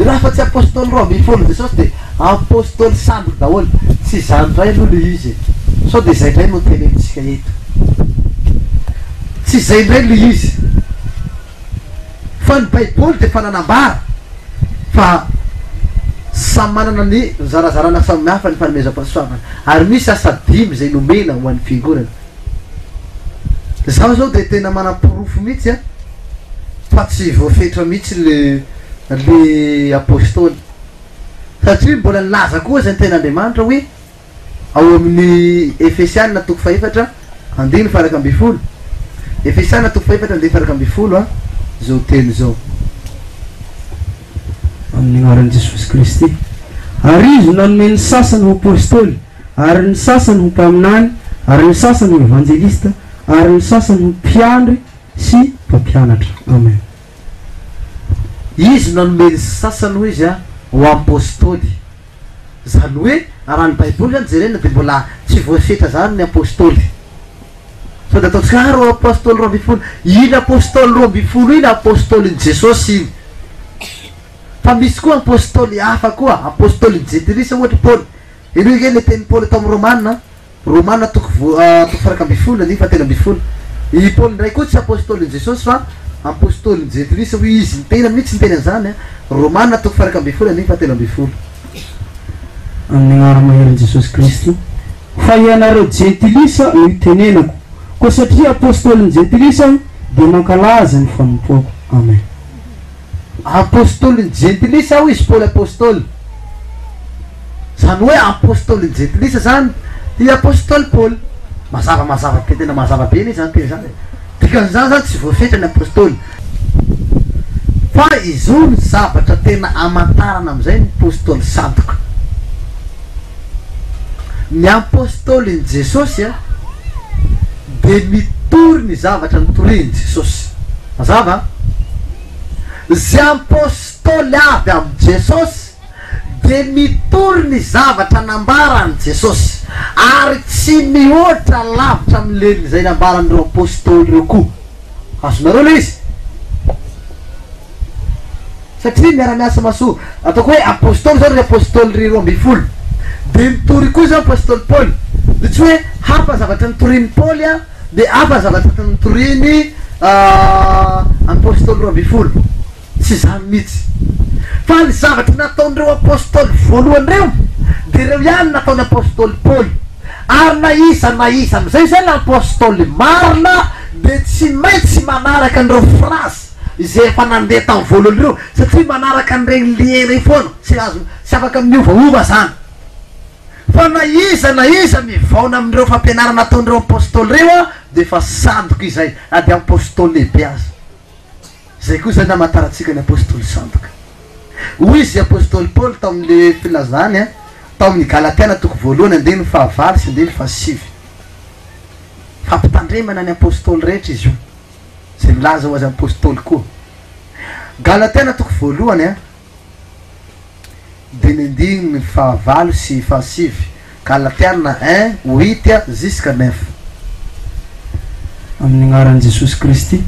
raha fa tsy apôstôly 12 jesosy de apôstôly sandoky daholo tsy zany ray aloha le izy so de zay ndray no tenentsika eto tsy zay ndray le izy fa ny baiboly de fananambara fa samy manana ny zarazarana samy hafa ny fanomezam-pahasoavana ary misy asa dimy zay nomena ho an'ny fiangonana zaho zao de tena manam-porofo mihitsy a fa tsy voafetra mihitsy le apôstôly satria mbola nilaza koa zay ny ten'Andriamanitra hoe ao amin'ny Efesiana toko faefatra andiny faraka amby folo Efesiana toko faefatra andiny faraka amby folo a zao teny zao amin'ny agnaran'i Jesosy Kristy ary izy nanome ny sasany ho apôstôly ary ny sasany ho mpaminany ary ny sasany ho evanjelista ary ny sasany ho mpiandry sy mpampianatra amen izy nanome ny sasany ho izy a ho apôstôly zany hoe raha ny baiboly zany jerena de mbola tsy voafetra zany ny apôstôly so de ataontsika ro apôstôly 12 iny apôstôly 12 iny apôstôlin' Jesosy iny fa misy koa apôstôly hafa koa apôstôly jetilisa ohatra Paul ino ge le teny Paul tao amin'ny Romana toko faraka amby folo andiny fa telo amby folo i Paul ndray koa tsy apôstôlin' Jesosy fa apôstôlin' jetilisa hoe izy mitena mihitsy ny teny an'izany Romana toko faraka amby folo andiny fa telo amby folo amin'ny agnara maheran'i Jesosy Kristy fa ianareo jetilisa no itenenako koa satria apôstôlin' jetilisa de mankalaza ny fanompoako amen apôstôlin' jetilisa ho izy Paul apôstôly zany hoe apôstôlin' jetilisa zany i apôstôly Paul mazava be tena mazava be ny zany teny zany dikan'izany zany tsy voafetra ny apôstôly fa izo ny zavatra tena amantarana am'izay ny apôstôly sandoka ny apôstôlin' Jesosy a de mitory ny zavatra nitoriny Jesosy mazava zay apôstôly avy am' Jesosy de mitory ny zavatra nambarany Jesosy ary tsy mihoatra lavitra am'le zay nambaran'ireo apôstôly reo koa azonareo le izy satria miara-miasa masoa ataoko hoe apôstôly zao ry apôstôly ry 12 de mitory koa zao apôstôly Paul de tsy hoe hafa zavatra nitoriny Paul a de hafa zavatra nitoriny apôstôly 12 tsy zany mihitsy fa ny zavatra nataon'ireo apôstôly voalohany reo de reo ihany nataony apôstôly Paul ary na isa am'izay zay na apôstôly marina de tsy maintsy manaraka an'ireo frasy izay efa nandeha tamin'ny voalohany reo satria manaraka an'iregny lieny foana tsy afaka miovaova zany fa na iza mivaona amin'ireo fampianarana nataon'ireo apôstôly reo a de fa sandoka izay ady apôstôly lehibe azy zay koa zany namataratsika ny apôstôly sandoka hoy izy apôstôly Paul tao amin'le filazany a tao amin'ny Galatiana toko voalohany andiny fahavalo sy andiny fahasivy fampitandremana ny apôstôly rehetra izy io zay milaza ho azy apôstôly koa Galatiana toko voalohany a de ny andiny ny fahavalo sy fahasivy Galatiana 1:8 jusqu'à 9 amin'ny agnaran'i Jesosy Kristy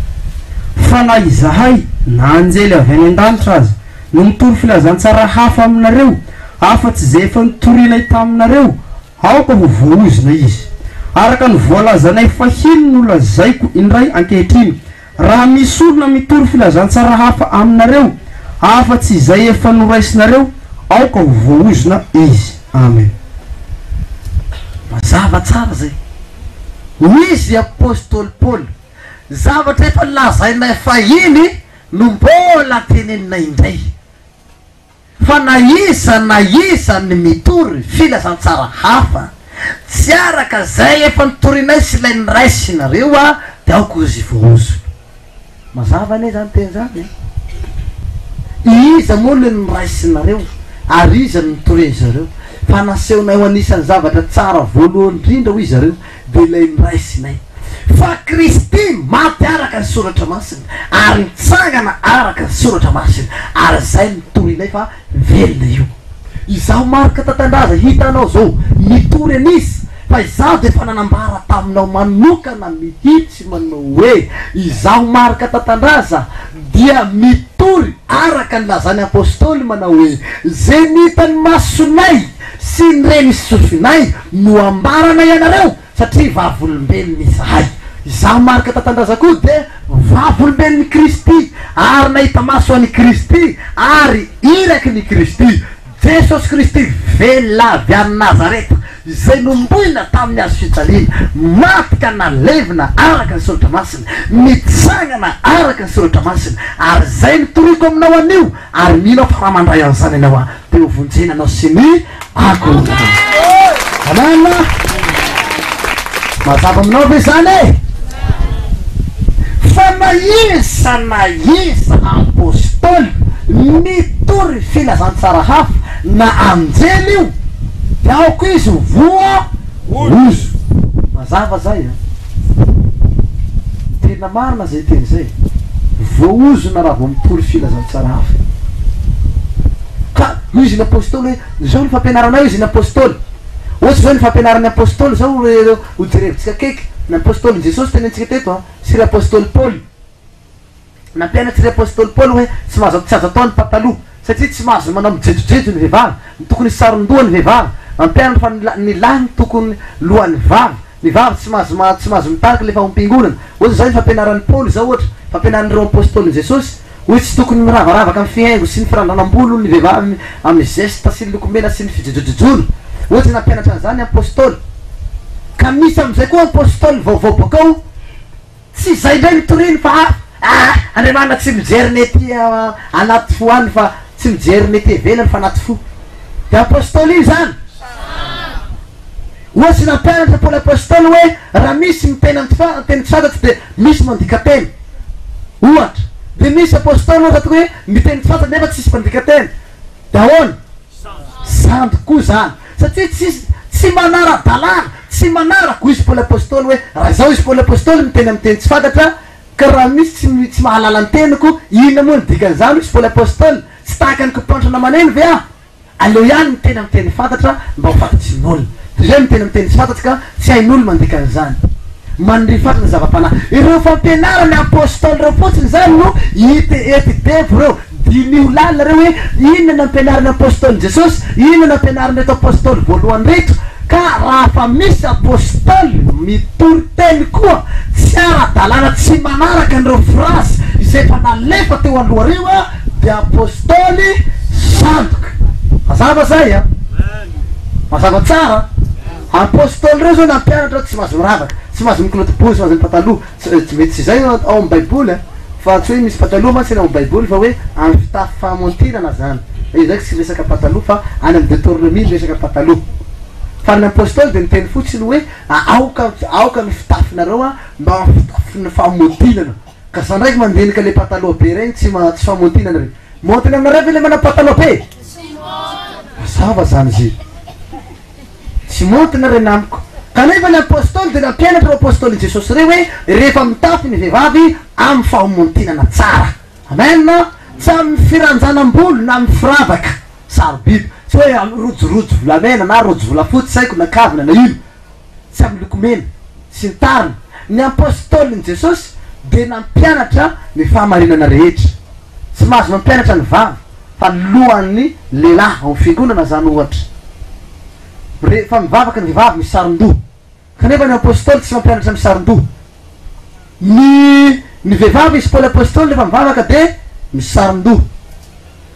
fa na izahay na anjely avy any an-danitra azy no mitory filazantsara hafa aminareo afa-tsy zay efa nitorianay taminareo aoka ho voaozina izy araka ny voalazanay fahiny no lazaiko indray ankehitriny raha misy olona mitory filazantsara hafa aminareo afa-tsy izay efa noraisinareo aoka ho voaozina izy amen mazava tsara zay misy apôstôly Paul zavatra efa lazainay fahiny no mbola teneninay indray fa na isa ny mitory filazantsara hafa tsy araka zay efa nitorinay sy ilay niraisinareo a de aoko izy voaozo mazava ane zany teny zany iza moa le nyraisinareo ary iza nitoreny zareo fa nasehonay ho anisan'ny zavatra tsara voalohany indrindra ho izareo de ilay nyraisinay fa Kristy maty araka ny soratra masina ary mitsangana araka ny soratra masina ary zay mitory ilay fa velona io izaho marika tatandraza hitanao zao mitory anisy fa izaho de fa nanambara taminao manokana mihitsy manao hoe izaho marika tatandraza dia mitory araka ny lazany apôstôly manao hoe zay nitany masonay sy nireny sofinay no ambarana ianareo satria vavolombelony izahay izaho marika tatandraza koa de vavolombelony Kristy ary nahita maso any Kristy ary iraky ny Kristy Jesosy Kristy velavy any Nazareta izay nomboina tamin'ny azo fijaliana maty ka nalevina araka ny soratra masina mitsangana araka ny soratra masina ary zay nitoriko aminao anio ary minao fa ramandray an'izany anao a de ho vonjena anao sy ny ako amana mazava aminao ve zany e fa na isa apôstôly mitory filazantsara hafa na anjely io de aoko izy voa ozo mazava zay tena marina zay teny zay voa ozo na raha vo mitory filazantsara hafa ka io izy ny apôstôly hoe zao ny fampianaranao izy ny apôstôly ohatsy zao ny fampianarany apôstôly zao ho jerevitsika keky ny apôstôly Jesosy teny antsika teto sy ry apôstôly Paoly nampianatsy ry apôstôly Paoly hoe tsy mahazo tsy azo atao ny pataloha satria tsy mahazo manao mijejojejo ny vehivavy tokony saron-doha ny vehivavy ampianatra fa ny lahy tokony lohan'ny vavy ny vavy tsy mahazo mitariky lefa ompingonana ohatsy zay ny fampianaran'ny Paoly zao ohatra fampianaran'ireo apôstôly Jesosy hoe tsy tokony miravaravaka amin'ny fihaingo sy ny firandranam-bolo ny vehivavy amin'ny geste sy ny lokomena sy ny fijejojejona ohatsy nampianatra an'izany apôstôly ka misy am'izay koa apôstôly vaovao bakao tsy zay ndray mitoriny fa andriamana tsy mijeriny ety anaty fo any fa tsy mijeriny ety evelany fa anaty fo de apôstôly iny zany ohatsy nampianatra Paoly apôstôly hoe raha misy mitena teny tsy fantatsy de misy mandika teny ohatra de misy apôstôly ohatra hoe miteny tsy fantatsy nefa tsisy mandika teny de ahoana sandy koa zany satria tsy manara-dalàna tsy manarako izy Paoly apôstôly hoe raha zao izy Paoly apôstôly miteny amin'ny teny tsy fantatra ka raha misy tsy mahalala ny teniko inona moa ny dikan'izany izy Paoly apôstôly tsy tahaka ny kompantrana maneno ve aleo ihany miteny amin'ny teny fantatra mba ho fantatsy n'olona zay miteny amin'ny teny tsy fantatry ka tsy hain'olo mandikan'izany mandry fatana zava-panahy ireo fampianarany apôstôly reo fotsiny zany no ety devo reo dinio lalina reo hoe inona nampianarany apôstôly Jesosy inona nampianarany reto apôstôly voalohany reto ka raha fa misy apôstôly mitory teny koa tsy ara-dalàna tsy manaraka an'ireo frasy izay fa nalefa teo aloha reo de apôstôly sandoka mazava zay mazava tsara apôstôly reo zao nampianatra tsy mahazo miravaka tsy mahazo mikoloty-boly tsy mahazo ny pataloha tsy mety tsy zay ao amin'ny baiboly fa tsy hoe misy pataloha mantsy eny amin'ny baiboly fa hoe amin'ny fitafy fahamontinana zany zay tsy resaka pataloha fa any amin'ny Deutéronomie resaka pataloha fa ny apôstôly de niteny fotsiny hoe aoka ny fitafinareo mba fitafiny fahamontinana ka za ndraiky mandenika le pataloha be regny tsy fahamontinana regny montiny aminareo ve le mana pataloha be mazava zany izy tsy montiny re namiko kanefa ny apôstôly de nampianatra apôstôly Jesosy reo hoe rehefa mitafy ny vehivavy amin'ny fahamontinana tsara amen tsy amin'ny firanjanam-bolo na amin'ny firavaka sarobiby tsy hoe rojorojo volamena na rojo volafotsy saiko na kavina na ino tsy amin'ny lokomena sy ny tariny ny apôstôly Jesosy de nampianatra ny fahamarinana rehetra tsy mahazo mampianatra ny vavy fa lohan'ny lehilahy amin'ny fiangonana zany ohatra rehefa mivavaka ny vavy misy saron-doha kanefa ny apôstôly tsy mampianatra misy saron-doha ny vehivavy izy Paoly apôstôly rehefa mivavaka de misy saron-doha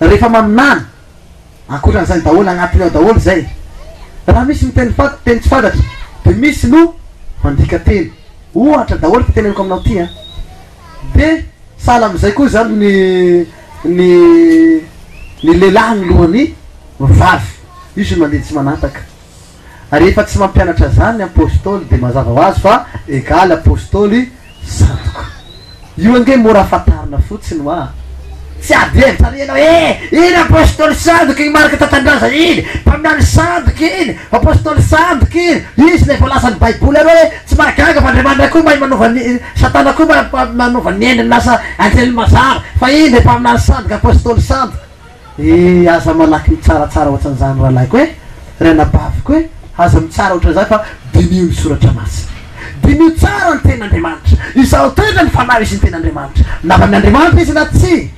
rehefa maminana akoatran'izany daholo agnatiny ao daholo zay raha misy miteny teny tsy fantatra de misy no mandika teny ohatra daholo fiteneniko aminao ty de sahala am'izay koa zany ny lehilahy ny lohany vavy izy no mandeha tsy manataka rehefa tsy mampianatra zany ny apôstôly de mazava ho azy fa egaly apôstôly sandoka io ange mora fatarina fotsiny hoa tsy ady evitsarenao iny apôstoly sandoka iny marika tatandraza iny mpaminany sandoka iny apôstoly sandoka iny izy le voalasany baiboly areo hoe tsy mahagaga fa andriamanitra koa mahay manova satana koa manova ny endriny lasa anjely mazara fa iny le mpaminany sandoka apôstoly sandoka aza malaky mitsaratsara ohatran'izany rahalaiko hoe renabaviko hoe aza mitsara ohatran'izany fa dinio ny soratra masina dinio tsara ny ten'andriamanitra izao toetra ny fanahy izy ny ten'andriamanitra nava-n'andriamanitra izy na tsy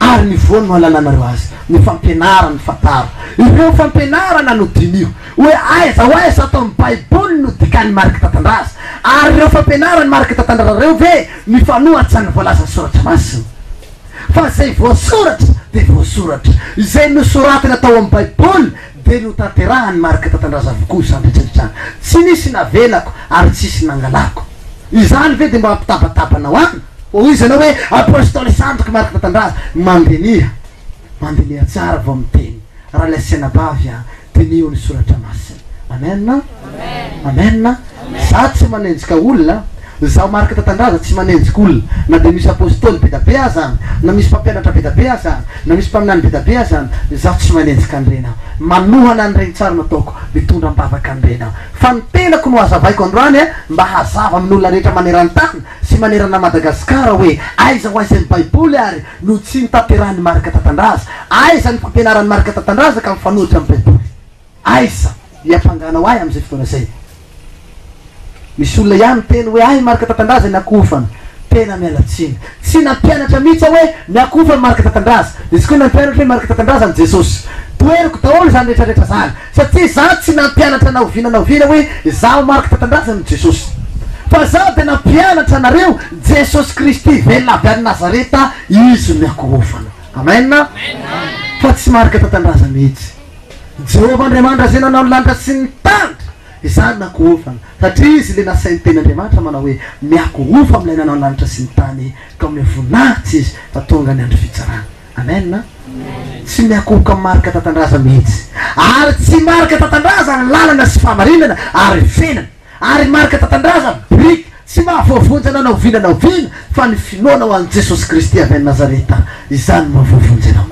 ary ny voany no halananareo azy ny fampianara ny fataro ireo fampianarana no dinio hoe aiza atao ny baiboly no dikany marika tatandraza ary ireo fampianara ny marika tatandraza reo ve ny fanohatsa ny voalaza ny soratra masina fa zay voasoratra de voasoratra zay nosoratiny atao amin'ny baiboly de no tanterahany marika tatandraza avokoa sandritraritrany tsy nisy navelako ary tsisy nangalako izany ve de mba ampitabatabana any izy anao hoe apôstoly sandoka marika tatandraza mandiniha tsara vao miteny raha le senabavy de nio ny soratra masina amena za tsy manenjika olona zaho marika tatandraza tsy manenjika olona na de misy apôstoly be dabe azany na misy mpampianatra be dabe azany na misy mpaminany be dabe azany zaho tsy manenjika andrenao manohana anyregny tsara nataoko mitondra mbavaka andrenao fa nitenako no azavaiko androany mba hazava amin'olona rehetra manerany tany sy manerana madagasikara hoe aiza ho aizany baiboly ary no tsy nitaterahany marika tatandraza aiza ny fampianarany marika tatandraza ka mifanohitra amin'ny baiboly aiza hiampanganao ay am'izay fotoana zay misy olona ihany teny hoe ay marika tatandraza ny akofana tena mialatsiny tsy nampianatra mihitsy hoe miakofany marika tatandraza izy koa nampianatra hoe marika tatandraza ny jesosy toeriko daholo zany rehetrarehetra zany satria za tsy nampianatra naovina hoe zaho marika tatandraza ny jesosy fa zaho de nampianatra anareo jesosy kristy velona avy any nazareta izy miakofana amena fa tsy marika tatandraza mihitsy jehova andriamanitra zay nanao ny lanitra sy ny tandra izany nakohofana satria izy le nasainy ten'andriamanitra manao hoe miakohofa amilay nanao lanitra sy ny tany ka mivonatsy izy fa tonga ny andro fitsarana amena tsy miakohoka marika tatandraza mihitsy ary tsy marika tatandraza ny lalana sy famarinana ary venana ary marika tatandraza briky tsy mahavoavonjana naovinana fa ny finoana ho an'i jesosy kristy avy any nazareta izany mahavoavonjanao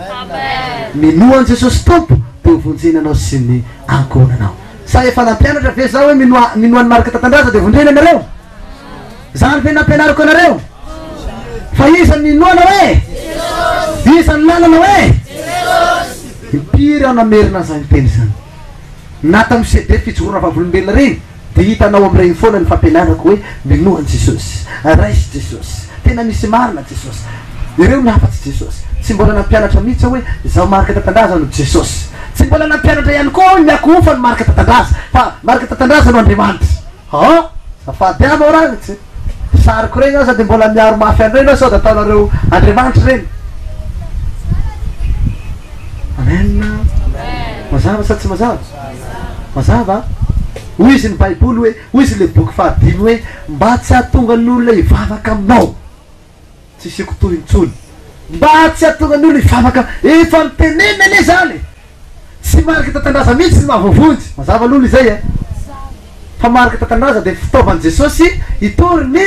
minoan jesosy tompo de hovonjenanao sy ny ankonanao sa efa nampianatra ve zao hoe minoany marika tatandraza de vondrena anareo zany ve nampianariko anareo fa iza ny minoana hoe iza ny lalana hoe impiry ao namerina zany teny zany na tamy cd fijorona vavolombelona reny de hitanao am'regny foana ny fampianarako hoe minoany jesosy raisy jesosy tena misy marina jesosy ireo miafatsy jesosy tsy mbola nampianatra mihitsy hoe zao marika tatandraza no jesosy tsy mbola nampianatra ihany koa miakohofa ny marika tatandraza fa marika tatandraza no andriamanitra safady anao ragnitsy sariko regny aza de mbola miaro mafy anyreny sao da ataonareo andriamanitra reny amena mazava sa tsy mazava hoy izy ny baiboly hoe hoy izy le boky fahadimy hoe mba tsy ahatonga n'olona hivavaka aminao tsy siko tohintsony mba tsy ahatonga n'olona hivavaka efa mitenenina ane zany tsy marika tatandraza mihitsy ny mahavoavonjy mazava n'olo izay fa marika tatandraza de fitaovan'i jesosy hitory ny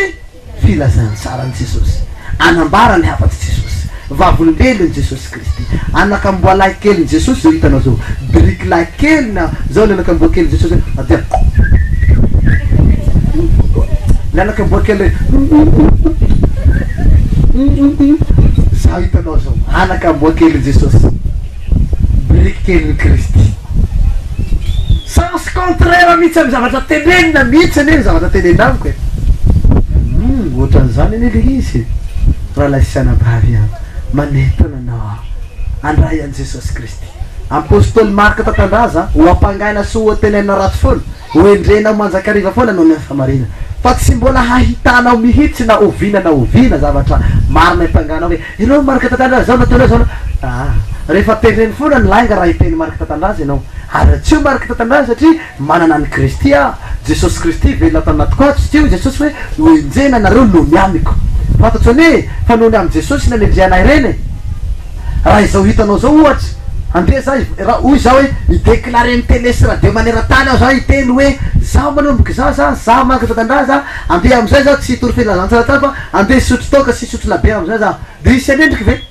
filazany tsara ny jesosy anambara ny hafatsy jesosy vavolombelony jesosy kristy anakamboa lahy kelyny jesosy zao hitanao zao briky lahy kely na zao le anakamboa kely jesosy adia le anakamboa kely zao hitanao zao anakamboa kely jesosy briky kelyny kristy sens contraire mihitsy amy zavatra tenenina mihitsy ane zavatra tenenina amiko ohatran'izany ane le izy raha laisianabavy manetona anao andray an' jesosy kristy apôstoly marika tatandraza ho ampangaina sy ho tenenina ratsy foana hoendrenao manjakariva foana no ny famarina fa tsy mbola hahitanao mihitsy na ovina zavatra marina impanganao hoe ianao marika tatandraza zao nataonao zao rehefa teneny foana ny lainga raha hiteny marika tatandraza ianao ary tsy ho marika tatandraza satria manana ny kristy jesosy kristy velona tanatoko ato satria jesosy hoe hoenjena nareo nony amiko fantatso ane fa nony am' jesosy nanendrianay reny raha izao hitanao zao ohatra andeha zay raha hoy zao hoe idéclaré ny télé sy radio maneran-tany aho zao iteny hoe zaho manomboky zao zaho mankatatandra za andeha amizay zao tsy tory filazantsara fa andeha sotro toka sy sotro labe amizay za de isanendriky ve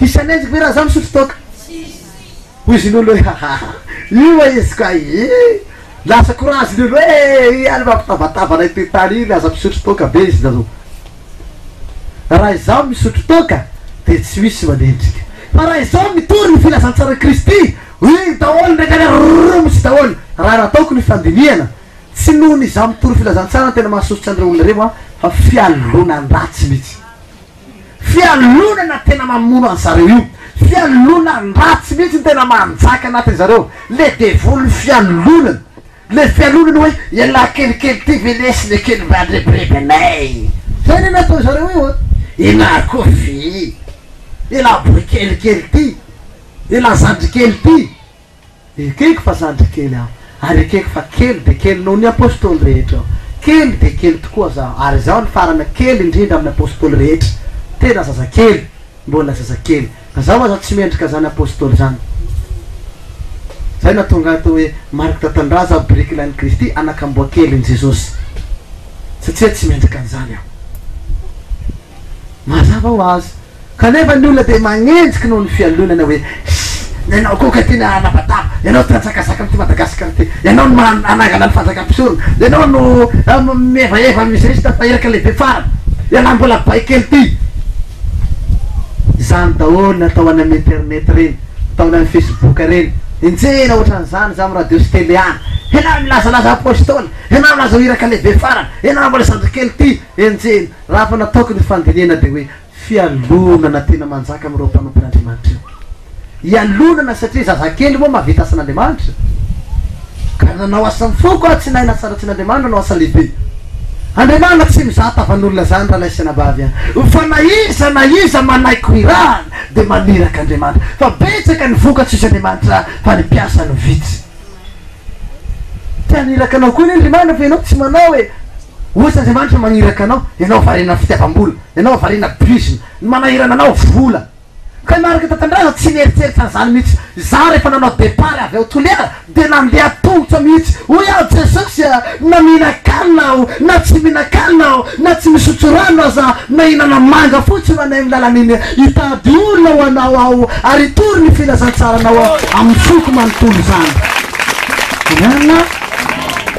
isanendriky ve raha za misotro toka hoy izy n'olo hoe io izy ka lasa courage n'olo hoe any mampitavatavana ty tany iny aza misotro toka be izy zao raha izao misotro toka de tsy misy manendriky fa raha izao mitory ny filazantsara Kristy hoe daholo ndraiky romotsy daholo raha nataoko ny fandinihana tsy nohony izaho mitory filazantsara tena mahasosotra andreo olona reo fa fialonan-dratsy mihitsy fialonana tena mamono an'zareo io fialonan-dratsy mihitsy ny tena manjaka anatin' zareo le devolo fialonana le fialonana hoe iala kelikely ty velesy le kely vadrebreby anay zay ny natao zareo io inakofy ela boy kelikely ty ela zandrikely ty ekeko fa zandrikely aho ary ekeko fa kely de kely noho ny apôstôly rehetra kely de kely tokoa zaho ary zaho ny farana kely indrindra amin'ny apôstôly rehetra tena zazakely mbola zazakely ka zaho zaho tsy mendrika zany apôstôly zany zay natonga ato hoe mariky tatandraza biriky lany Kristy anakamboa kely ny Jesosy satria tsy mendrika an'izany aho mazava ho azy kanefa ny olona de magnenjiky noho ny fialonana hoe ianao koka ty navatava ianao ty natsakasaka amty Madagasikara ty ianao no anangana ny fanjakam-pisorona ianao no mihevaeva misy resy tafahiraka lehibe farany ianao mbola bay kely ty zany daholo natao any amin'ny internet reny atao any amin'ny Facebook reny injena ohatran'izany za amy radio sy télé any ianao milazalaza apôstôly ianao milaza hiraka lehibe farany ianao mbola zandrikely ty enjena raha fa nataoko ny fandinihana de hoe fialonana tena manjaka am'ireo mpanompon'Andriamanitra ialonana satria zazakely moa mahavita asan'Andriamanitra ka nanao asa mifoko a tsy naina tsaratsy n'Andriamanitra nanao asa lehibe Andriamanitra tsy mizaha tavan'olona zany raha laisana-bavy any fa na iza manaiky irahana de maniraka Andriamanitra fa betsaka ny vokatsy izy Andriamanitra fa ny mpiasa no vitsy tianiraka anao koa ny Andriamanitra fa ianao tsy manao hoe ohatsy Andriamanitra maniraka anao ianao varina fitiavam-bola ianao varina brisina manahirana anao vola ka maraka tatandraza tsy nieritseritra an'izany mihitsy za rehefa nanao départ avy ao toliara de nandeha tongotra mihitsy hoy aho Jesosy na mihinan-kanina aho na tsy mihinan-kanina aho na tsy misotro rano aza na hinana manga fotsiny manay amin'ny lalan'iny hitady olona ho anao aho ary tory ny filazantsaranao aho amin'ny foko manontolo zany ana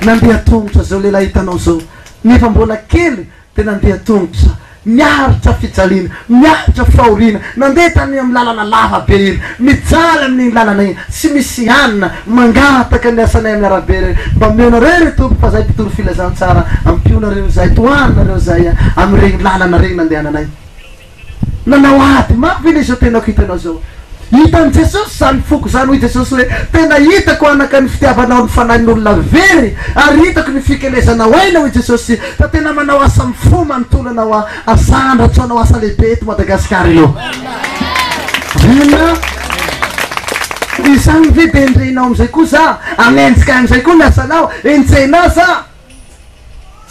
nandeha tongotra zao lehilahy hitanao zao nefa mbola kely de nandeha tongotra miaritra fijaliana miaritra fahoriana nandeha tany amin'ny lalana lava be iny mijaly amin'iny lalana iny tsy misy anina mangataka ny asanay amin'ny arabe reny mba meonareo retompo fa zay mpitory filazantsara ampionareo zay toaninareo zay am'regny lalana regny nandehananay nanao ady mavy le zao tenako hitanao zao hitan'i Jesosy zany foko zany hoy Jesosy hoe tena hitako anaka ny fitiavanao ny fanahin'olona very ary hitako ny fikelezanao aina hoy Jesosy fa tena manao asa mifo manontolonao asandratsy anao asa lehibe eto Madagasikara io ena izany ve de endrenao am'izay koa za anenjika am'izay koa miasanao enjena za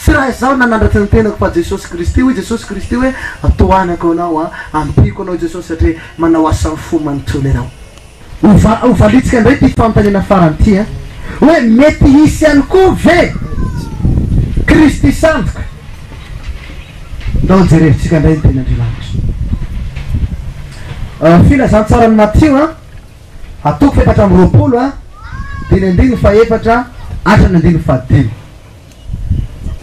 tsy raha izao nanandratra ny tenako fa Jesosy Kristy hoy Jesosy Kristy hoe atoanako anao ampiko anao Jesosy satria manao asa mifo manontolo anao hovalitsika indray ty fampanena farany ty hoe mety hisy ihany koa ve Kristy sandoka ndao jerevitsika indray ny ten'Andriamanitra filazantsara ny Matio atoko efatra amby roapolo dimy andiny fa efatra hatrany andiny fadimy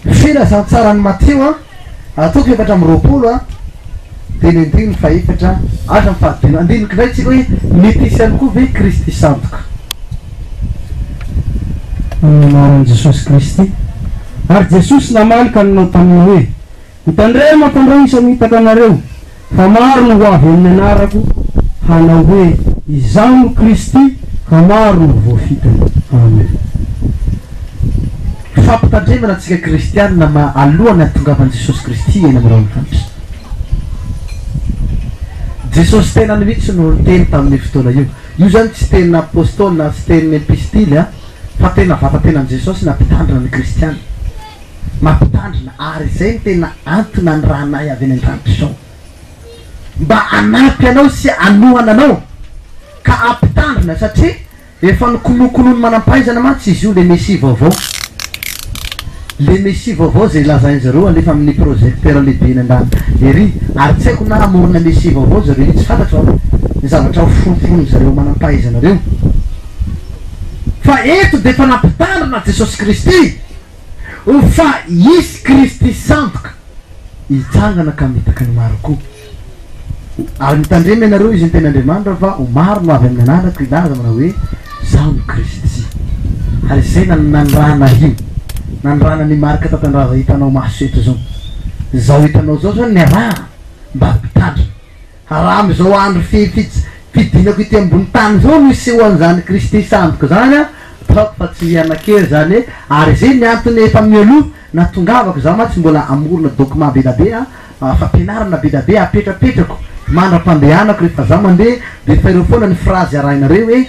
filazantsara ny Matio atoko efatra amby roapolo dimy andiny fa efatra hatrany fadimy andiniky indray tsika hoe mety hisy ihany koa ve Kristy sandoka anaran'i Jesosy Kristy ary Jesosy namalika nanao tamina hoe hitandray matandray isany hitaka anareo fa maro no ho avy amin'ny anarako hanao hoe izaho no Kristy ka maro no voafitany amen fampitandremana antsika kristianina alohany atongavan'i Jesosy Kristy eny amin'ny raonyfanitra Jesosy tena mihitsy no teny tamin'ny fotoana io zany tsy tenina apôstôly na tsy teniny epistily fa tena vata-tenan'i Jesosy nampitandrina ny kristiana mampitandrina ary zay ny tena antona ny rahanay avy any an-danitra zao mba anampy anao sy anohana anao ka ampitandrina satria efa nikonokonono manam-pahaizana mantsy izy io le messie vaovao le messie vaovao zay lazainy zareo alefa amin'ny projecteur lehibe ny andany ery ary tsy haiko na amorona messie vaovao zareo io tsy fantatro ny zavatra fofonony zareo manam-pahaizana reo fa eto de efa nampitandrina Jesosy Kristy fa isy Kristy sandoka hitsangana ka mitaka ny maro koa ary mitandremy ianareo izy ny ten'Andriamanitra fa ho maro no avy amin'ny anarako ilaza manao hoe zaho no Kristy ary zay nanrana io nanrana ny marika tatandrava hitanao maso eto zao zao hitanao zao zao ny araha mba mpitandra raha am'izao andro fidinako ity ambony tany zao misy hoan'izany Kristy sandoka zany a taoko fa tsy hianakery zany ary zay ny antony efa mialoha natongavako za matsy mbola amorona document belabe a fampianarana belabe apetrapetrako mandra-pandehanako rehefa za mandeha de fa ireo foana ny phrase arahinareo hoe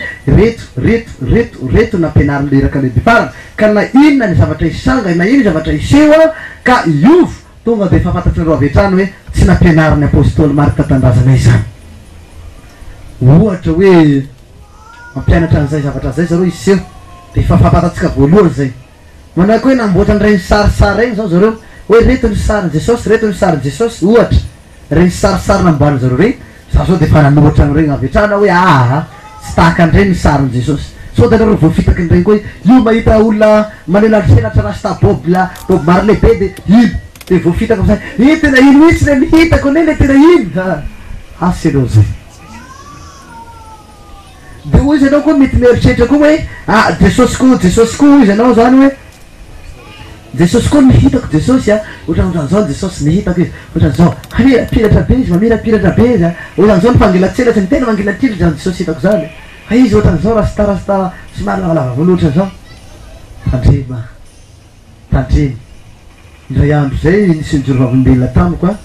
reto nampianarina leraka lehibe farana ka na inona ny zavatra isanga na ino zavatra iseho ka iovo tonga de fa fantatry nareo avetrany hoe tsy nampianarany apôstôly marika tandrazana izany ohatra hoe mampianatra an'izay zavatra zay zareo iseho de fa fampatatsika voalohany zay manako hoe namboatra n'ireny sarisary regny zao zareo hoe reto ny sarin Jesosy reto ny sarin Jesosy ohatra reny sarisary namboariny zareo regny za zao de fa nanohatra n'regny avetrana hoe tsy tahaka an'ireny ny sarin Jesosy so de nareo voafitaky n'regny koa io mahita olona manelasenatra rasta Bob maro lehibe de ino de voafitako am'izay tena ino mihitsy le mihitako ne le tena ino asy anao zay de hoy izy anao koa mety mieritreritra koa hoe Jesosy koa izy anao zany hoe Jesosy koa mihitako Jesosy ohatran'izao Jesosy mihitako izy ohatran'izao mirapiratra be izy mamirapiratra be izy ohatran'izao mifangelatselatsy ny tena mangelatriratra ny Jesosy hitako zany izy ohatran'izao rastarasta somary lavalava volo ohatran'izao tandremy indray andro zay nisy ny jorovavolombelona tamiko a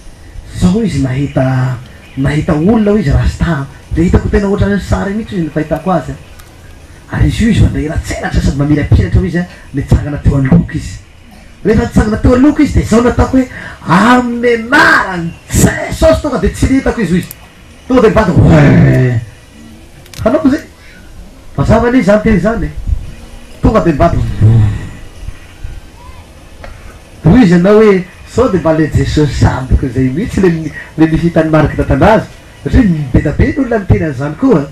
zao izy nahita olona ho izy rasta de hitako tena ohatran'ny sary mihitsy izy nifahitako azy ary izy io izy mandrairatselatra sady mamirapiratra ho izy le tsangana teo anoloko izy rehefa tsangana teo anoloko izy de zao nataoko hoe amenarany Jesosy tonga de tsy nihitako izy izy tonga de mibadako anaoko zay mazavany izy zany teny zany tonga de mibadako hoy izy anao hoe sao de mba le Jesosy sandoka zay mihitsy le mihitany marika tatandrazy satria betabe n'olona miteny an'izany koa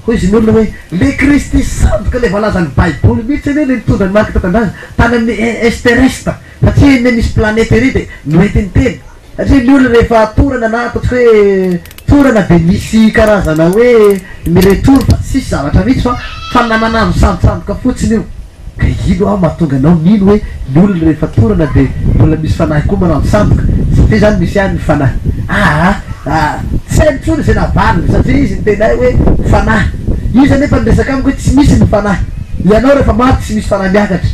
hoy izy n'olona hoe le Kristy sandoka le valazany baiboly mihitsy ane le mitondra ny marika tatandrazy tany amin'ny esteresta satria ne misy planety ery de noety ny teny satria ny olona rehefa torana na ataotsika hoe torana de misy karazana hoe miretory fa tsisy zavatra mihitsy fa namanano sandosandoka fotsiny io ka ino aho mahatonga anao mino hoe ny olona rehefa torana de mbola misy fanahy koa manano sandoka satria zany misy any ny fanahy tsy haintsony zay navaliny satria izy ny tena hoe fanahy izy anefa nyresaka amiko hoe tsy misy ny fanahy ianao rehefa maty tsy misy fanahy miakatra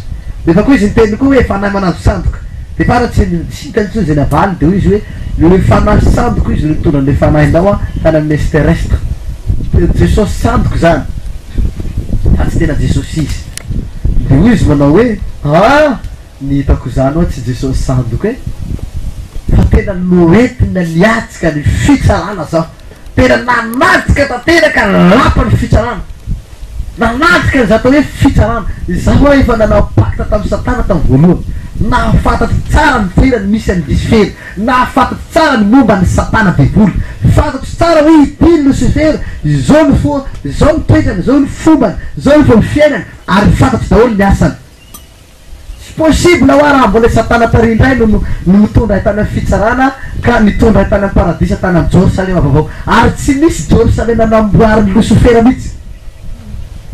defa koa izy ny teny koa hoe fanahy manano sandoka de para tsy hitantsony zay navaliny de hoy izy hoe le fanahy sandoka izy le mitondra an'le fanahinao tany amin'ny esterestre Jesosy sandoka zany fa tsy tena Jesosy izy de hoy izy manao hoe ny hitako zany oa tsy Jesosy sandoka fa tena noentina niatsika ny fitsarana zao tena nanatsika tanteraka lapa ny fitsarana nanatsika za atao hoe fitsarana zaho efa nanao pacte tamin'ny Satana tamin'ny voalohany nahafantatry tsara ny ferany misy any Lucifer nahafantatry tsara ny momba ny Satana beboly fantatry tsara hoe idiny Lucifer zao ny fo zao ny toetrany zao ny fombany zao ny fomba fiainany ary fantatry daholo ny asany possible ho raha mbola Satana tarindray no mitondra hitany amin'ny fitsarana ka mitondra hitany amin'ny paradisa tany amin'ny Jerusalema vaovao ary tsy misy Jerusalema namboariny Lucifer mihitsy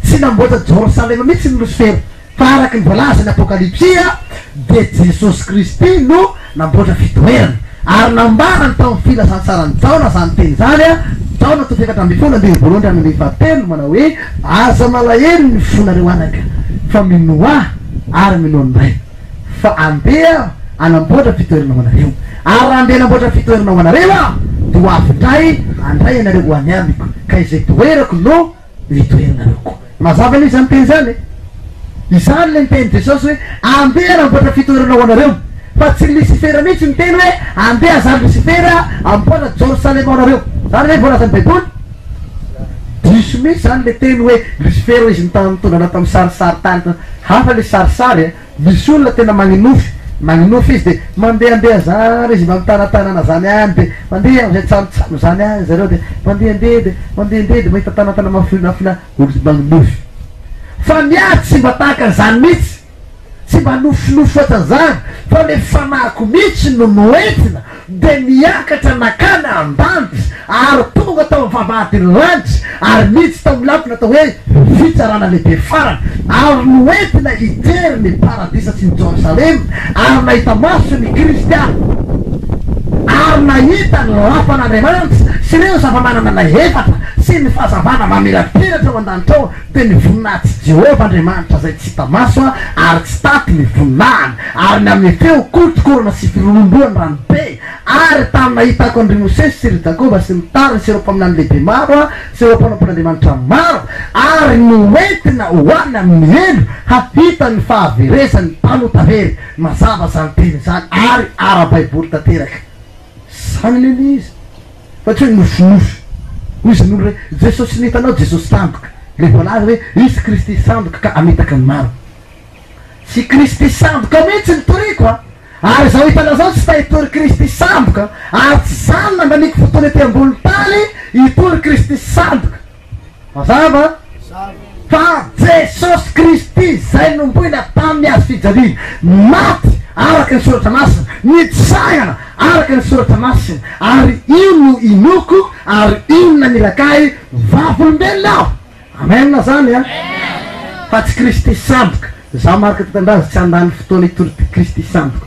tsy namboatra Jerusalema mihitsy ny Lucifer fa araky ny voalazany apokalipsia de Jesosy Kristy no namboatra fitoerany ary nambarany tamin'ny filazantsarany taona zany teny zany taona tofekatra amby folo andiny voalohany amin'ny fahatelo manao hoe aza malahelo ny fonareo anaka fa minoa ary minoandray fa andeha anamboatra fitoeranao anareo ary andeha anamboatra fitoeranao anareo de ho avindray andray anareo ho any amiko ka izay toerako no hitoeranareo mazava izy zany teny zany izany le niteny Jesosy hoe andeha anamboatra fitoeranao anareo fa tsy Lucifer mihitsy miteny hoe andeha zany Lucifer amboatra Jerusalema anareo zany hoe voalazany baiboly diso misy zany le teny hoe Lucifer izy mitondra tamin'ny sarisary tany hafa le sarisary misy olona tena maninofy izy de mandehandeha zany izy mamitanatanana zany any de mandeha zay tsanotsano zany any zareo de mandehandeha de mahita tanatana mafinafina olo maninofy fa miady tsy mba tahaka zany mihitsy tsy mba nofinofy ohatran'zany fa le fanahiko mihitsy no noentina de miakatra nakany ambandry ary tonga tao mivavahadiny lanitra ary mihitsy tao milapina atao hoe fitsarana lehibe farany ary noentina hijery ny paradisa sy ny Jerosalema ary nahita maso ny Kristiana ary nahita ny lafan'Andriamanitra sy ireo zava-manana na efatra sy ny fahazavana mamirapiratra ao an-danitra ao de ny voninahitsy Jehova Andriamanitra zay tsy hita maso ary tsy taty ny voninahiny ary ny amin'ny feo korotokorona sy firolomboany ranobe ary tamin'ny nahitako Andry Mosesy sy ry Jakoba sy ny tariny sy ireo mpaminany lehibe maro sy ireo mpanampon'Andriamanitra maro ary noentina hoany amin'ny elo hahita ny fahaveresany mpanotavery mazava zany teny zany ary ara-baiboly tanteraka zany leny izy fa tsy hoe nofinofy izy n'olo hoe Jesosy nitanao Jesosy sandoka le voalazy hoe izy Kristy sandoka ka ametaka ny maro sy Kristy sandoka mihitsy ny toriko ary zao hitana zao tsy tahitory Kristy sandoka ary tsy zany nandaniko fotoana ety ambony tany hitory Kristy sandoka mazava fa Jesosy Kristy zay nomboina tamin'ny azo fijaliana maty araka ny soratra masina nitsangana araka ny soratra masina ary io no inoko ary io nanilakay vavolombelona aho amena zany a fa tsy Kristy sandoka za marika tatandraza tsy andany fotoana hitory Kristy sandoka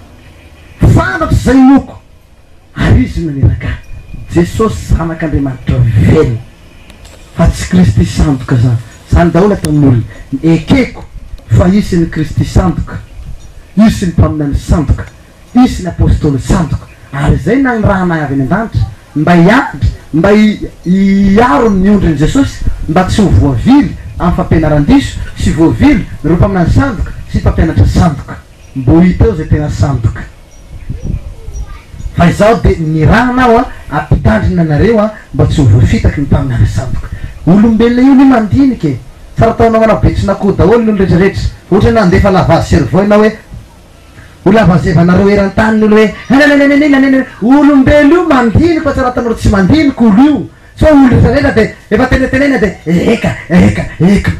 fantatry zay inoko ary izy nanilakay Jesosy zanak'Andriamanitra velona fa tsy Kristy sandoka zany zany daholo atao amin'olona ekeko fa isy ny Kristy sandoka isy ny mpaminany sandoka isy ny apôstôly sandoka ary zay na ny raha nay avy any an-danitra mba hiandry mba hiaro ny ondriny Jesosy mba tsy ho voavily amin'ny fampianaran-diso sy voavily reo mpaminany sandoka sy mpampianatra sandoka mbo hita eo zay tena sandoka fa izao de ny rahanao ampitandrina anareo mba tsy ho voafitaky ny mpaminany sandoka olombelona io ny mandinike tsara taonao manao betsinako daholo ny olo rehetrarehetra ohatra na andefa lavazy cerveau na hoe olavazevana eran-tany olo hoe olombelo io mandiniky fa tsara tanoro tsy mandiniky olo io so olo rehetrarehetra de efa tenetenena de eka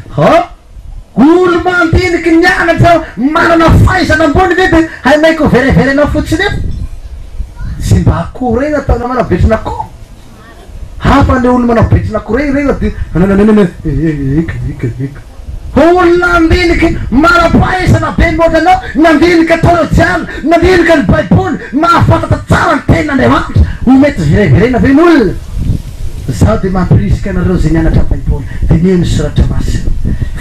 olo mandiniky nianatra manana faizana ambony ve de hay maiko vereverenao fotsiny eo tsy mba akoho regny ataona manao betsinako hafa le olo manao betsinako regny de olona andiniky marapaisana be moatranao nandinika tolojiana nandinika ny baiboly mahafantatra tsara ny ten'Andriamanitra ho mety vereverena ve n'olona zaho de mampirisika anareo zay nianatra baiboly de neny soratra masina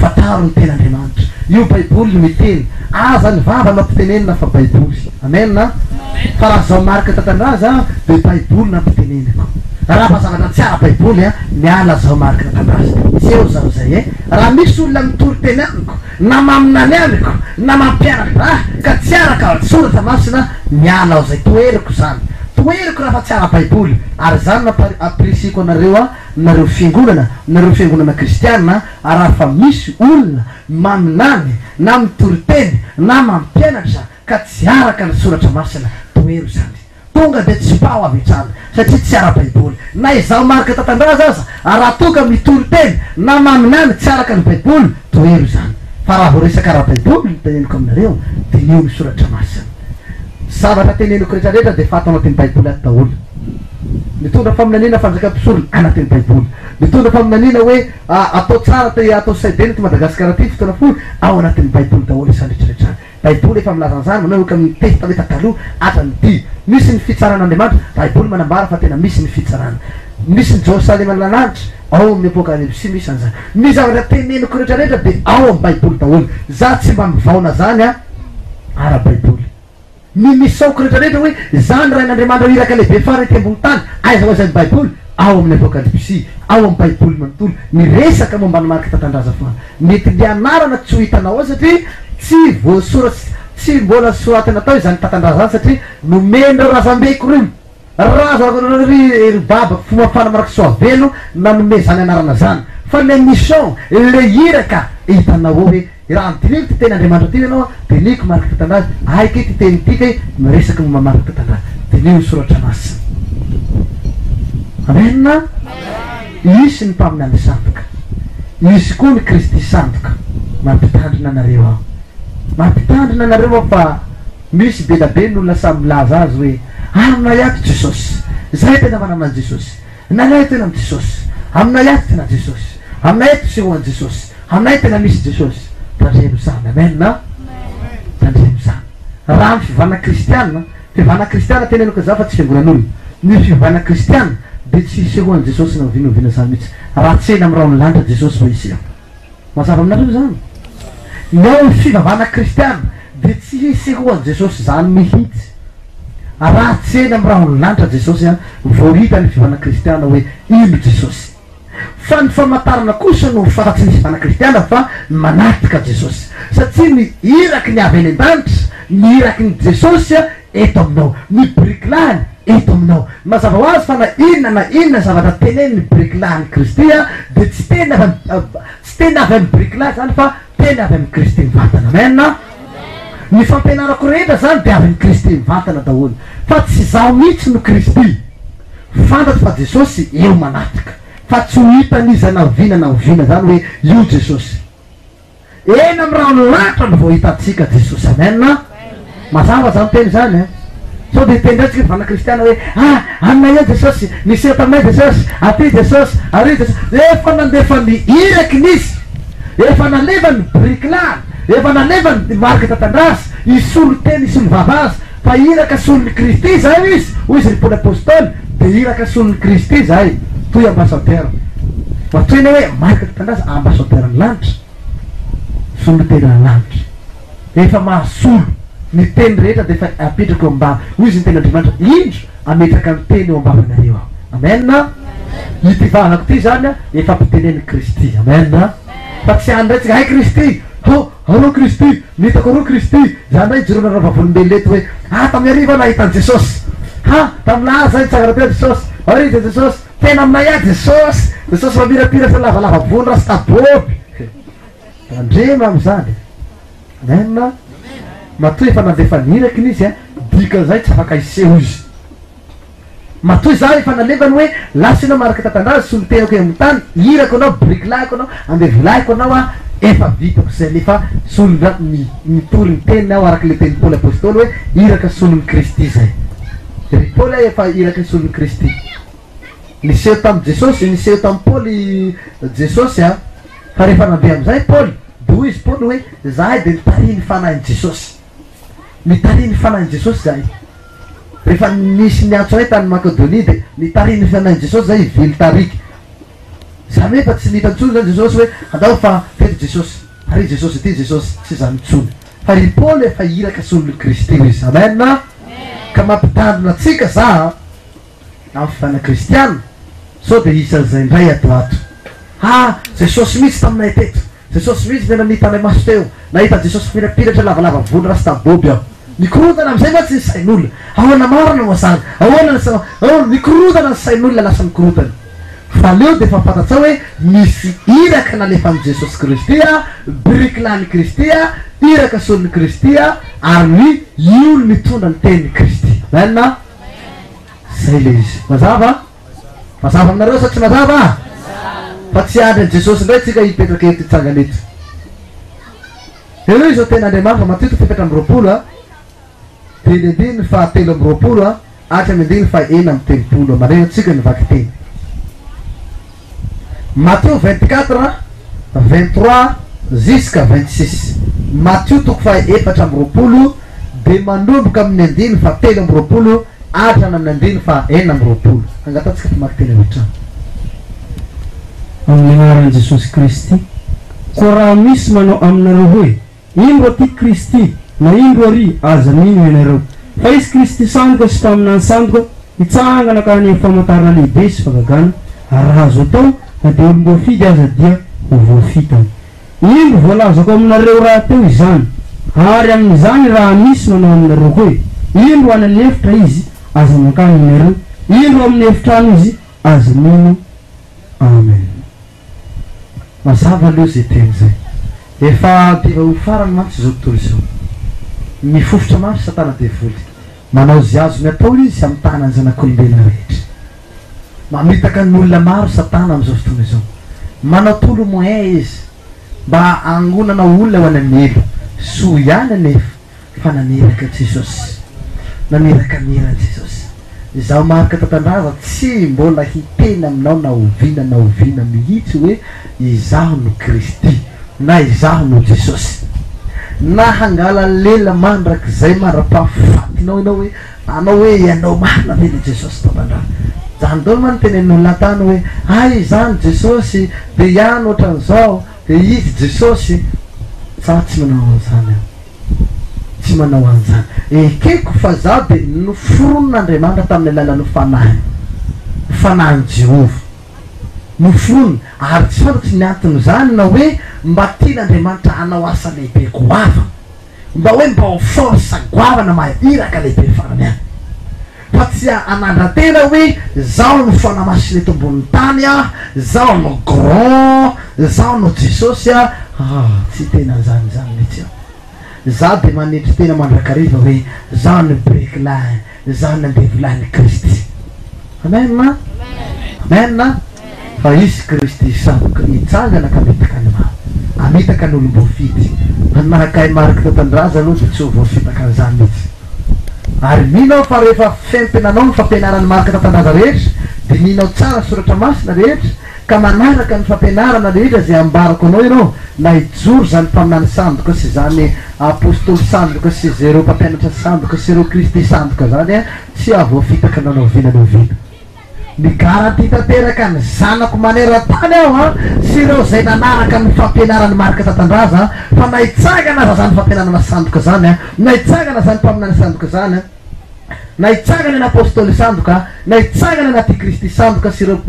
fataro ny ten'Andriamanitra io baiboly no miteny aza ny vava nampitenenina fa baiboly amena fa raha zao marika tatandraza de baiboly nampiteneniko raha fa zavatra tsy ara baiboly miala zao marika tatandraza tsy eo zao zay raha misy olona mitory teny amiko na maminany amiko na mampianatra ka tsy araka soratra masina miala ao zay toeriko zany toeriko raha fa tsy ara baiboly ary zany aprisiko nareo fiangonana kristiana raha fa misy olona maminany na mitory teny na mampianatra ka tsy araka ny soratra masina toero zany tonga de tsy pao avetrany satria tsy ara baiboly na izao marika tatandraza aza raha tonga mitory teny na maminany tsy araka ny baiboly toero zany fa raha vo resaka ara baiboly niteneniko aminareo de neo ny soratra masina zavatra teneniko rehetrarehetra de fatao anatin'ny baiboly ato daholo mitondra faminanina fanjakam-pisorona anatin'ny baiboly mitondra faminanina hoe atao tsara atao saidena ty Madagasikara ty fotoana folo ao anatin'ny baiboly daholo isany rehetrarehetrany baiboly efa milazan'zany manao oka amin'ny tety taveta taloha hatrany ty misy ny fitsaran'Andriamanitra baiboly manambara fa tena misy ny fitsarana misy ny Jerosalema lananitra ao amin'ny apokalypsy misy an'zany misy zavatra teneniko rehetrarehetra de ao amin'ny baiboly daholo za tsy mba mivaona zany ara baiboly ny misaoko rehetrarehetra hoe zany rain'Andriamanitra iraka lehibe farany ty ambony tany aiza ho aizany baiboly ao amin'ny apokalypsy ao amin'ny baiboly manontolo miresaka momba ny marika tatandraza fa mety lianarana tsy ho hitanao ao satria tsy voasoratsy tsy mbola soratana atao izany tatandraza any satria nomendreo razambeko reny raza ry baba fomafana maraka soavelo nanome zany anarana zany fa le mission le iraka hitanao hoe raha nytiniko ty teny Andriamanitra ty ianao teniko marika tandrazy aiky ty teny tiky miresaky ny mamarika tandrazy tenio soratra masina amena isy ny mpaminy any sandoka isy koa ny Kristy sandoka mampitandrina anareo ao mampitandrina anareo ao fa misy be labe n'olona samy milaza azy hoe aminay ato Jesosy zay tena manana an Jesosy nanay tena am Jesosy aminay ato tena Jesosy aminay ato seho an Jesosy aminay tena misy Jesosy tandremo zany amena tandremo zany raha ny fivana kristiana fivana kristiana tenenoko za fa tsy fiangonan'olona ny fivana kristiana de tsy seho an Jesosy na ovinovina zany mihitsy raha tsena amy raha lanitra Jesosy va isy mazava aminareo zany no fivavana kristiana de tsy seho an Jesosy zany mihitsy raha tsena amy raha lanitra Jesosy vao hita ny fivana kristiana hoe ino Jesosy fa ny famantarana kosa no fatatsy ny fivana kristiana fa manatika Jesosy satria ny iraky ny avy any an-danitra ny iraky ny Jesosy eto aminao ny briklany eto aminao mazava ho azy fa na inona zavatra teneny ny briklany Kristy de tsy tena avy amin'ny briklany zany fa tena avy amin'ny Kristy mivantana amena ny fampianarako rehetra zany de avy amin'ny Kristy mivantana daholo fa tsy zaho mihitsy no Kristy fantatro fa Jesosy eo manatika fa tsy ho hitan'iza na ovina zany hoe io Jesosy eny amy raha lanitra no vao hitatsika Jesosy amena mazava zany teny zany so de tendratsika fivana kristiana hoe aminay Jesosy niseho taminay Jesosy aty Jesosy ary Jesosy efa nandefa ny iraky nisy efa naleva ny briklany efa naleva ny marika tatandrasy isolo teny isolo vavazy fa iraka solon'ny Kristy zay izy hoy izy Paoly apôstôly de iraka solon'ny Kristy zay toy ambassadeur matoina hoe marika tatandrasy ambassadeur ny lanitra solo tena ny lanitra efa mahasolo ny teny rehetra de efa apetraka eo ambava hoy izy ny teny Andriamanitra indro ametraka ny teny eo ambavanareo ao amena itivahako ty zany efa ampitenen'ny Kristy amena fa tsy andraitsika hay Kristy arô Kristy mitako arô Kristy zany ray jirona raha vavolombely leto hoe tamin'ny ariva nahitan Jesosy tamin'laha zay tsagaratea Jesosy arita Jesosy tena aminay a Jesosy Jesosy mamirapira fa lavalava volo rastaboby andrema am'zany amena matoy efa nandefa niraky n'izy dika zay tsy afaka iseho izy matoy zany efa nalevany hoe lasina marika tatandrazy solo tenako amy tany irako anao briklako anao andevolaiko anao efa vitako zay lefa solona mitory ny teniny ao araky le teny Paoly apôstôly hoe iraka solon'ny Kristy zay ry Paoly efa iraka solon'ny Kristy niseho tamy Jesosy niseho tamy Paoly Jesosy fa rehefa nandeha amizay Paoly de hoy izy Paoly hoe zahay de nitariny fanahin Jesosy nitariny fanahin Jesosy zay rehefa nisy niantso hoe tany Makedonia de nitariny fanahin Jesosy zay ivily tariky zany hoe fa tsy nitantsony zany Jesosy hoe andao fa feto Jesosy ary Jesosy ity Jesosy tsy zany tsony fa ry Paoly efa iraka solon'ny Kristy izy amena ka mampitandrina atsika za amy fivana kristiana so de isan'izay ndray atoato Jesosy mihitsy taminay teto Jesosy mihitsy tena nitanay maso teo nahita Jesosy firapiratra lavalava volo rastaboby aho nikorotana amizay fa tsy ny sain'olona ahoana marana moa zany ahoana nikorotana ny sain'olona lasa mikorotany fa leo de fa fantatsa hoe misy iraka nalefa amy Jesosy Kristy briklany Kristy iraka solon'ny Kristy ary ny olo mitondra ny tenin'ny Kristy mena zay le izy mazava aminareo sa tsy mazava fa tsy adry an Jesosy ndray tsika hipetraka eto itsangana eto elo izy o tena Andriamanitra matito fepatra amy roapolo teny andiny fa telo amy roapolo atra amy andiny fa ena amy telopolo mareo tsika nivaky teny Matthieu 24 23 jusqu'à 26 Matthieu toko fa efatra amy roapolo de manomboka amin'ny andiny fa telo amy roapolo atra amin'ny andiny fa ena amy roapolo angatatsika famaky teny ohatrano amin'ny agnaran'i Jesosy Kristy ko raha misy manao aminareo hoe indro aty Kristy na indro ary aza mino ianareo fa izy Kristy sandoka sy taminany sandoka hitsangana ka ny famantarana lehibe sy fagagana ary raha azo atao na de olo voafidy aza dia ho voafitany indro voalazako aminareo raha teo izany ary amin'izany raha misy manao aminareo hoe indro any amin'ny efitra izy aza mankany ianareo indro amin'ny efitrano izy aza mino amen mazava aloha zay teny zay efa tiva ho farany mantsy zao tontolo izao mifofotra mafy satana devoly manao zy azo ny atao izy amin'ny tanany zanak'olombelona rehetra mamitaka ny olona maro satana amin'izao fotoana izao manao tolo moyen izy mba angonana olona ho any amin'ny elo so ihany anefa fa naneraka jesosy naneraka nirany jesosy izaho marika tatandraza tsy mbola hitena aminao na oviana mihitsy hoe izaho no Kristy na izaho no Jesosy na hangala lela mandrak'izay mara-pahafatinao ianao hoe anao hoe ianao marina vely Jesosy tatandraza zany dolo manotenen'olona tany hoe ay izany Jesosy de ihany ohatran'izao de izy Jesosy za tsy manao an'izany tsy manao an'izany ekeko fa za de noforon'Andriamanitra tamin'ny alalan'ny fanahiny Jehova noforonina ary tsy fantatsy ny antony zany na hoe mba tian'Andriamanitra hanao asa lehibe goava mba hoe mba ho force goavana mahiraka lehibe farany any fa tsy anandratena hoe zaho no fanamasina eto ambon'ny tany a zaho no grand zaho no Jesosy a tsy tena zany mihitsy za de manetry tena mandrakariva hoe zaho no breaklin zaho no andevolahin'ny Kristy amen amen fa izy Kristy saboka hitsangana ka mitaka ny maro amitaka ny olom-boafidy anahakay marika tatandraza aloha de tsy ho voafitaka an'izany mihitsy ary minao fa rehefa fempenanao ny fampianarany marika tatandraza rehetra de minao tsara soratra masina rehetra ka manaraka ny fampianarana rehetra zay ambarako anao ianao na hijoro zany mpaminany sandoka sy zany apôstôly sandoka sy zay reo mpampianatra sandoka sy reo Kristy sandoka zany a tsy avoafitaka anao novina ny garanty tanteraka ny zanako maneran-tany aho a sy ireo zay nanaraka ny fampianarany marika tatandraza fa nahitsangana aza zany fampianarana sandoka zany a nahitsangana zany mpaminany sandoka zany a nahitsangana ny apôstôly sandoka nahitsangana anaty Kristy sandoka sy ireo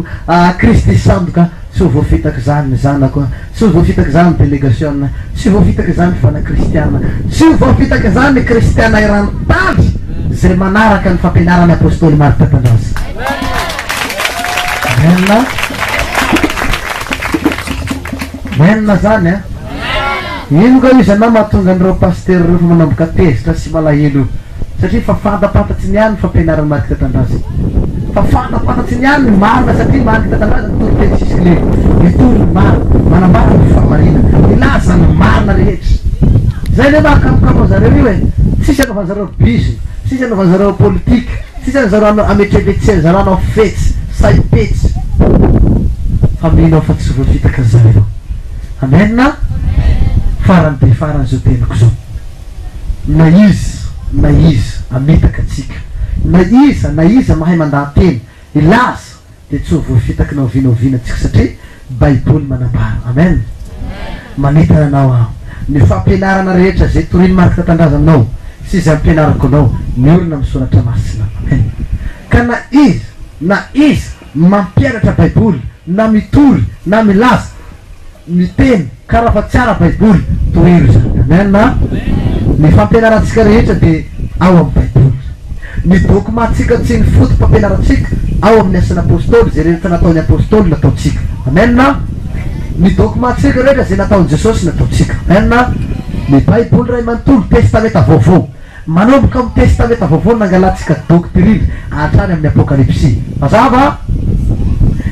Kristy sandoka tsy ho voafitaka zany ny zanako tsy ho voafitaka zany ny délégation tsy ho voafitaka zany ny fana kristiana tsy ho voafitaka zany ny kristiana iran-tany zay manaraka ny fampianarany apôstôly marika tatandraza menina zany a ino ka izy anao mahatonga an'ireo paster rehefa manamboka tezitra sy malahelo satria fa fantapantatsy ny any ny fampianarany marika tatandraza fa fantapantatsy ny any ny marina satria marika tatandraza mitory teny sisy le mitory ny marina manambara ny famarina ilaza ny marina rehetra zay le mahakamokamo zareo io e tsisy anaovan'zareo bizy tsisy anaovan'zareo politika tsisy an'zareo ametrevetsy zareo anao fetsy saipetsy fa minao fa tsy voafitaka zareo amen farany de farany zao teniko zao na izy ametaka atsika na iza mahay mandahateny ilaza de tsy ho voafitaka na ovinaovina atsika satria baiboly manambara amen manetana anao aho ny fampianarana rehetra zay toriny marika tatandraza aminao sy zay ampianarako anao miorina misoratra masina amen ka na izy mampianatra baiboly na mitory na milaza miteny karaha fa tsara baiboly toery zany amen na ny fampianarantsika rehetra de ao amin'ny baiboly ny dokumentsika tsy ny foto fampianarantsika ao amin'ny asan'ny apôstôly zay rehetra nataon'ny apôstôly nataontsika amen na ny dokumentsika rehetra zay nataon'i Jesosy nataontsika amen na ny baiboly ray manontolo testamenta vaovao manomboka amin'ny testamenta vaovao nangalantsika doctrine hatrany amin'ny apokalypsy mazava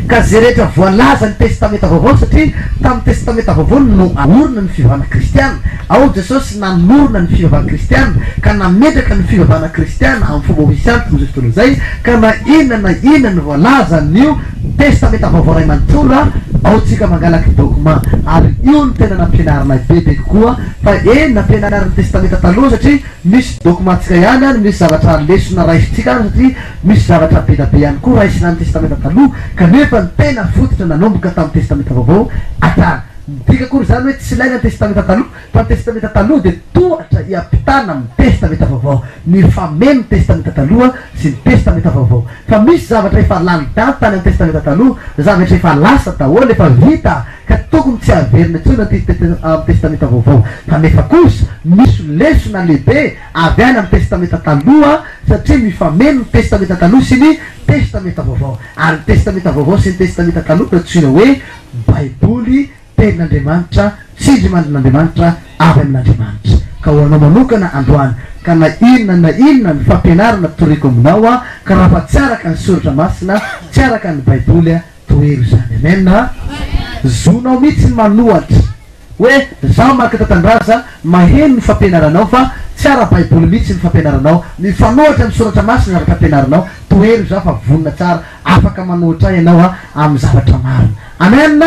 ka zay rehetra voalaza ny testamenta vaovao satria tamin'ny testamenta vaovao no aorina ny fivavahana kristiana ao Jesosy nanorina ny fivavahana kristiana ka nametraka ny fivavahana kristiana amin'ny fomba ofisanty mizay fotoana zay ka na inona ny voalaza nio testamenta vaovao ray manontolo ao tsika mangalaky document ary io ny tena nampianarana bebe kokoa fa nampianarana testamenta taloha satria misy dokumentsika ihany any misy zavatra lesona raisitsika any satria misy zavatra bedabe ihany koa raisina ny testamenta taloha kanefa ny tena fototra nanomboka tamin'ny testamenta vaovao atany dika kory zany hoe tsy ilaina ny testamenta taloha fa ny testamenta taloha de tohatra hiampitana amin'ny testamenta vaovao ny fameno testamenta taloha sy ny testamenta vaovao fa misy zavatra efa lany data tany amin'ny testamenta taloha zavatra efa lasa daholo efa vita ka tokony tsy averina tsona amin'ny testamenta vaovao fa nefa kosa misy lesona lehibe avy any amin'ny testamenta taloha satria mifameno ny testamenta taloha sy ny testamenta vaovao ary ny testamenta vaovao sy ny testamenta taloha ratsina hoe baiboly tenin'Andriamanitra sindry mandrin'Andriamanitra avy amin'Andriamanitra ka hoanao manokana androany ka na inona ny fampianarana toriko aminao a ka raha fa tsy araka ny soratra masina tsy araka ny baiboly a toero zany amen. Zonao mihitsy ny manohatra hoe zaho marika tatandraza maheno ny fampianaranao fa tsy ara baiboly mihitsy ny fampianaranao ny fanohatra ny soratra masina araka fampianaranao toero za fa vonona tsara afaka manohatra ianao a amin'ny zavatra maro amen.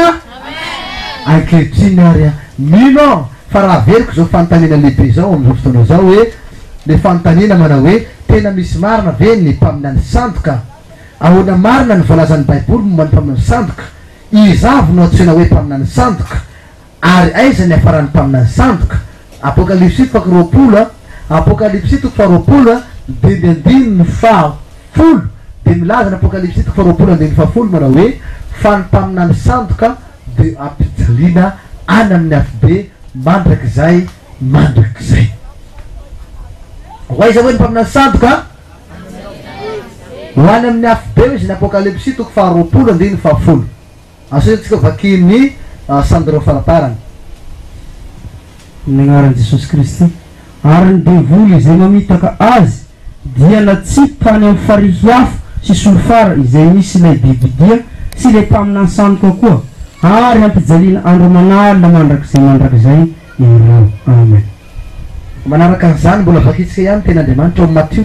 Ankehitriny ary a mino fa raha veriko zao fanontaniana lehibe zao amin'izao fotoana zao hoe le fanontaniana manao hoe tena misy marina ve ny mpaminany sandoka ahoana marina ny voalazan'ny baiboly momba ny mpaminany sandoka izavy no antsoina hoe mpaminany sandoka ary aiza ny afaran'ny mpaminany sandoka apokalipsy 20 apokalipsy 20 de ny 10 de milaza ny apokalipsy 20 manao hoe fa ny mpaminany sandoka de ampijaliana any amin'ny afibe mandrakizay hoaiza hoe ny mpaminany sandoka hoany amin'ny afibe izy ny apokalipsy 20 asotsika vakiny sandreo faraparany amin'ny agnaran'i Jesosy Kristy ary ny devoly izay mamitaka azy dia natsipy tany amin'ny farihy hafa sy solofara izay misy ilay bibidia sy ilay mpaminany sandoka koa ary ampijaliana andro manalina mandrakizay ireo amen. Manaraka an'izany mbola vakitsika ihany ten'Andriamanitra ao Matio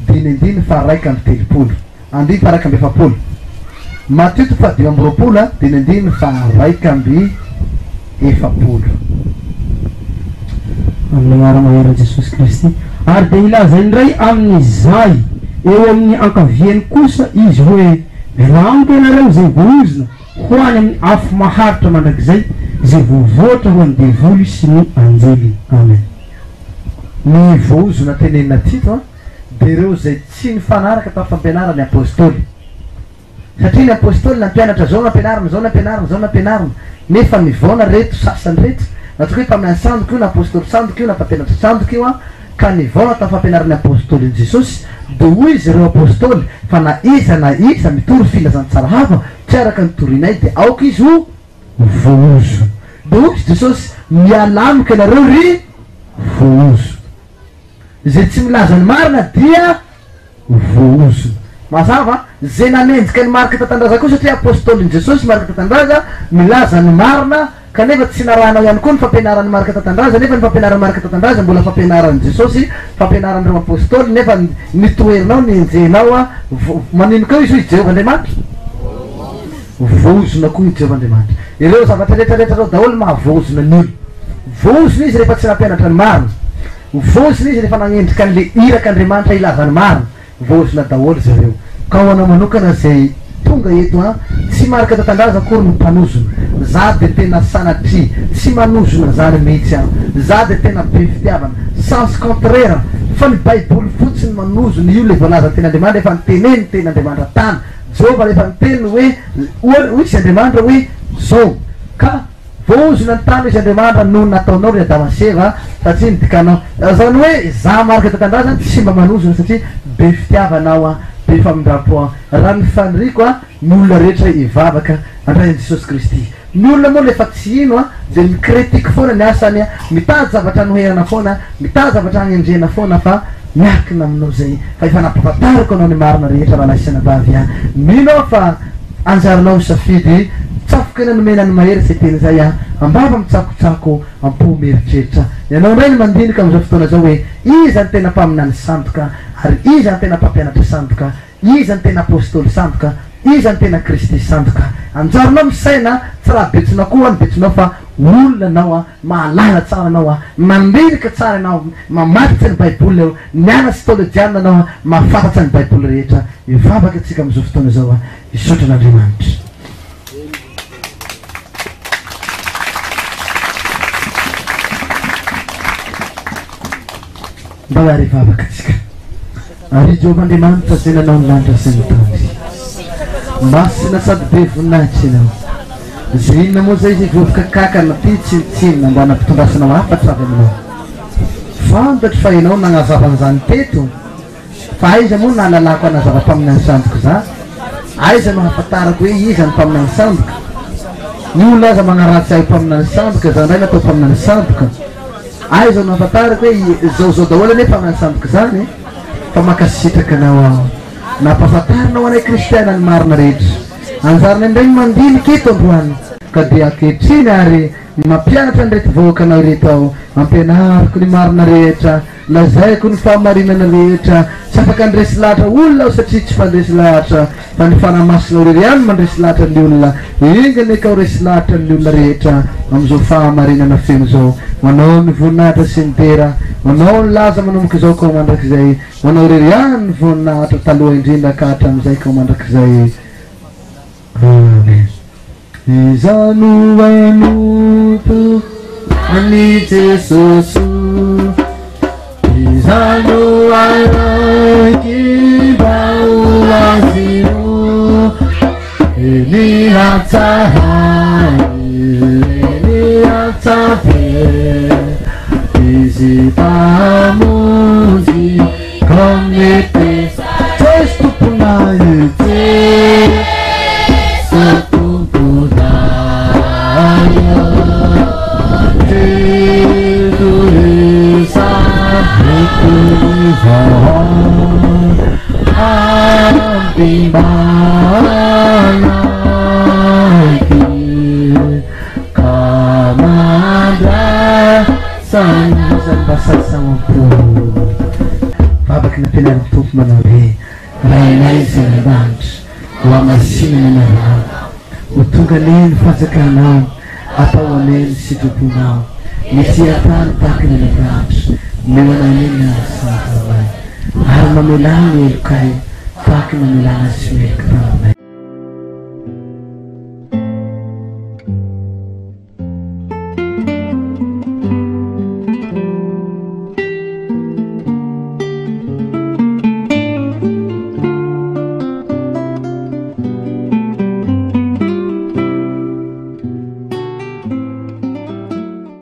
20 diny fa raika amby telopolo andiny fa raika amby efapolo Matio 20 diny fa raika amby efapolo amin'ny anarana maheran'i Jesosy Kristy ary dia ilazany indray amin'izay eo amin'ny ankaviany kosa izy hoe milamiko ianareo zay voozona ho any amin'ny afo maharitra mandrakizay zay voavoatra ho an'ny devoly sy ny anjely amen. Ny voozona tenenina tito dia ireo zay tsy nifanaraka tamin'ny fampianarany apôstôly satria ny apôstôly nampianatra zao nampianarina nefa nivaona reto sasany reto natoko hoe mpaminany sandoka io na apôstôly sandoka io na mpampianatra sandoka io a ka nivaona tamin'ny fampianarany apôstôly ny Jesosy de hoy izy ireo apôstôly fa na iza mitory filazantsara hafa tsy araka nitorinay de aoka izy ho vozo de hoy izy Jesosy mialamika ianareo ry vozo zay tsy milaza ny marina dia vozo mazava zay nanenjika ny marika tatandraza koa satria apôstôly ny Jesosy marika tatandraza milaza ny marina kanefa tsy narahanao ihany koa ny fampianarany marika tatandraza nefa ny fampianarany marika tatandraza mbola fampianarany Jesosy fampianaran'ireo apôstôly nefa nitoherinao nienjenao a manino kao izy ho Jehovahandriamanitra vozona koa i Jehovahandriamanitra ireo zavatra rehetrarehetra zao daholo mahavozona ny olo vozona izy rehefa tsy nampianatra ny marina vozona izy rehefa nagnendrika an'le iraka Andriamanitra ilazany marina vozona daholo zareo ka hoanao manokana zay tonga eto a tsy marika tatandraza akory ny mpanozona za de tena sanatry tsy manozona zany mihitsy aho za de tena be fitiavana sens contraire fa ny baiboly fotsiny manozona io le voalaza ten'Andriamanitra efa niteneny ten'Andriamanitra tany Jehova rehefa niteny hoe izy Andriamanitra hoe zao ka vozona ny tany izy Andriamanitra noho nataonao ry Adama sy Eva satria nidikanao zany hoe za marika tatandraza tsy mba manozona satria be fitiavanao a be famindrapo raha mifaniriko a ny olona rehetra ivavaka andrain'i Jesosy Kristy ny olona moa lefa tsy ino a de mikritika foana ny asany a mitady zavatra noherana foana mitady zavatra agnendrena foana fa miakina aminao zay fa efa nampahafantariko anao ny marina rehetra raha naisana bavy a mino fa anjaranao misafidy tsafoka ena nomena ny mahery zay teny zay a ambava mitsakotsako ampo meritreritra ianao indray ny mandinika am'izao fotoana zao hoe iza ny tena mpaminany sandoka ary iza ny tena mpampianatra sandoka iza ny tena apôstôly sandoka iza ny tena Kristy sandoka anjaronao misaina tsy raha betsinao koa ny betsinao fa olona anao a mahalala tsara anao a mandirika tsara anao mamatitra ny baiboly eo nianatsy teolojiana anao a mahafantatsa ny baiboly rehetra ivavaka atsika am'izao fotoana zao a isotra n'Andriamanitra mba ary ivavaka atsika ary Jehovahandriamanitra zay nanao ny lanitra sy ny tany masina sady be voninahitra ianao zay inona moa zay izy vovoka kakana ty tsinitsinina mba nampitondrasanao afatra avy aminao fantatry fa ianao nagnazavan'izany teto fa aiza moa nahalalako anazava-paminany sandoko za aiza mahafantarako hoe izy ny mpaminany samboka ny olona aza magnaratsy ahy mpaminany samboka zany ray natao mpaminany samboka aiza mahafantarako hoe zaozao daholo ane mpaminany samboka zany fa makasitraka anao aho nampahafantarinao anay kristiana ny marina rehetra anjarany amindregny mandinika eto androany ka dia ankehitriny ary mampianatra ndraiky vahoaka anao reto aho mampianariko ny marina rehetra lazaiko ny fahamarinana rehetra tsy afaka andresy lahatra olona aho satria tsy fandresy lahatra fa ny fanamasinao rery ihany mandresy lahatra ny olona ingany ka ho resy lahatra ny olona rehetra am'izao fahamarinana feno zao manao ny voninahitra sy ny tera manao ny laza manomboka izao kao mandrakizay manao rery ihany ny voninahitra taloha indrindra ka hatram'izay kao mandrakizay amen izano ainoto ani Jesús izano airaki bauazino ini hatsahe izi pamuzi komete testu punaite Babak na pinagtup manawi lainay sa nabanch wamasin na naman utunganin fazakanam atawanin situpunam nisiyatan takin na nabanch niwananin na sa kamay harmamilang ilkay takin na nilang aswik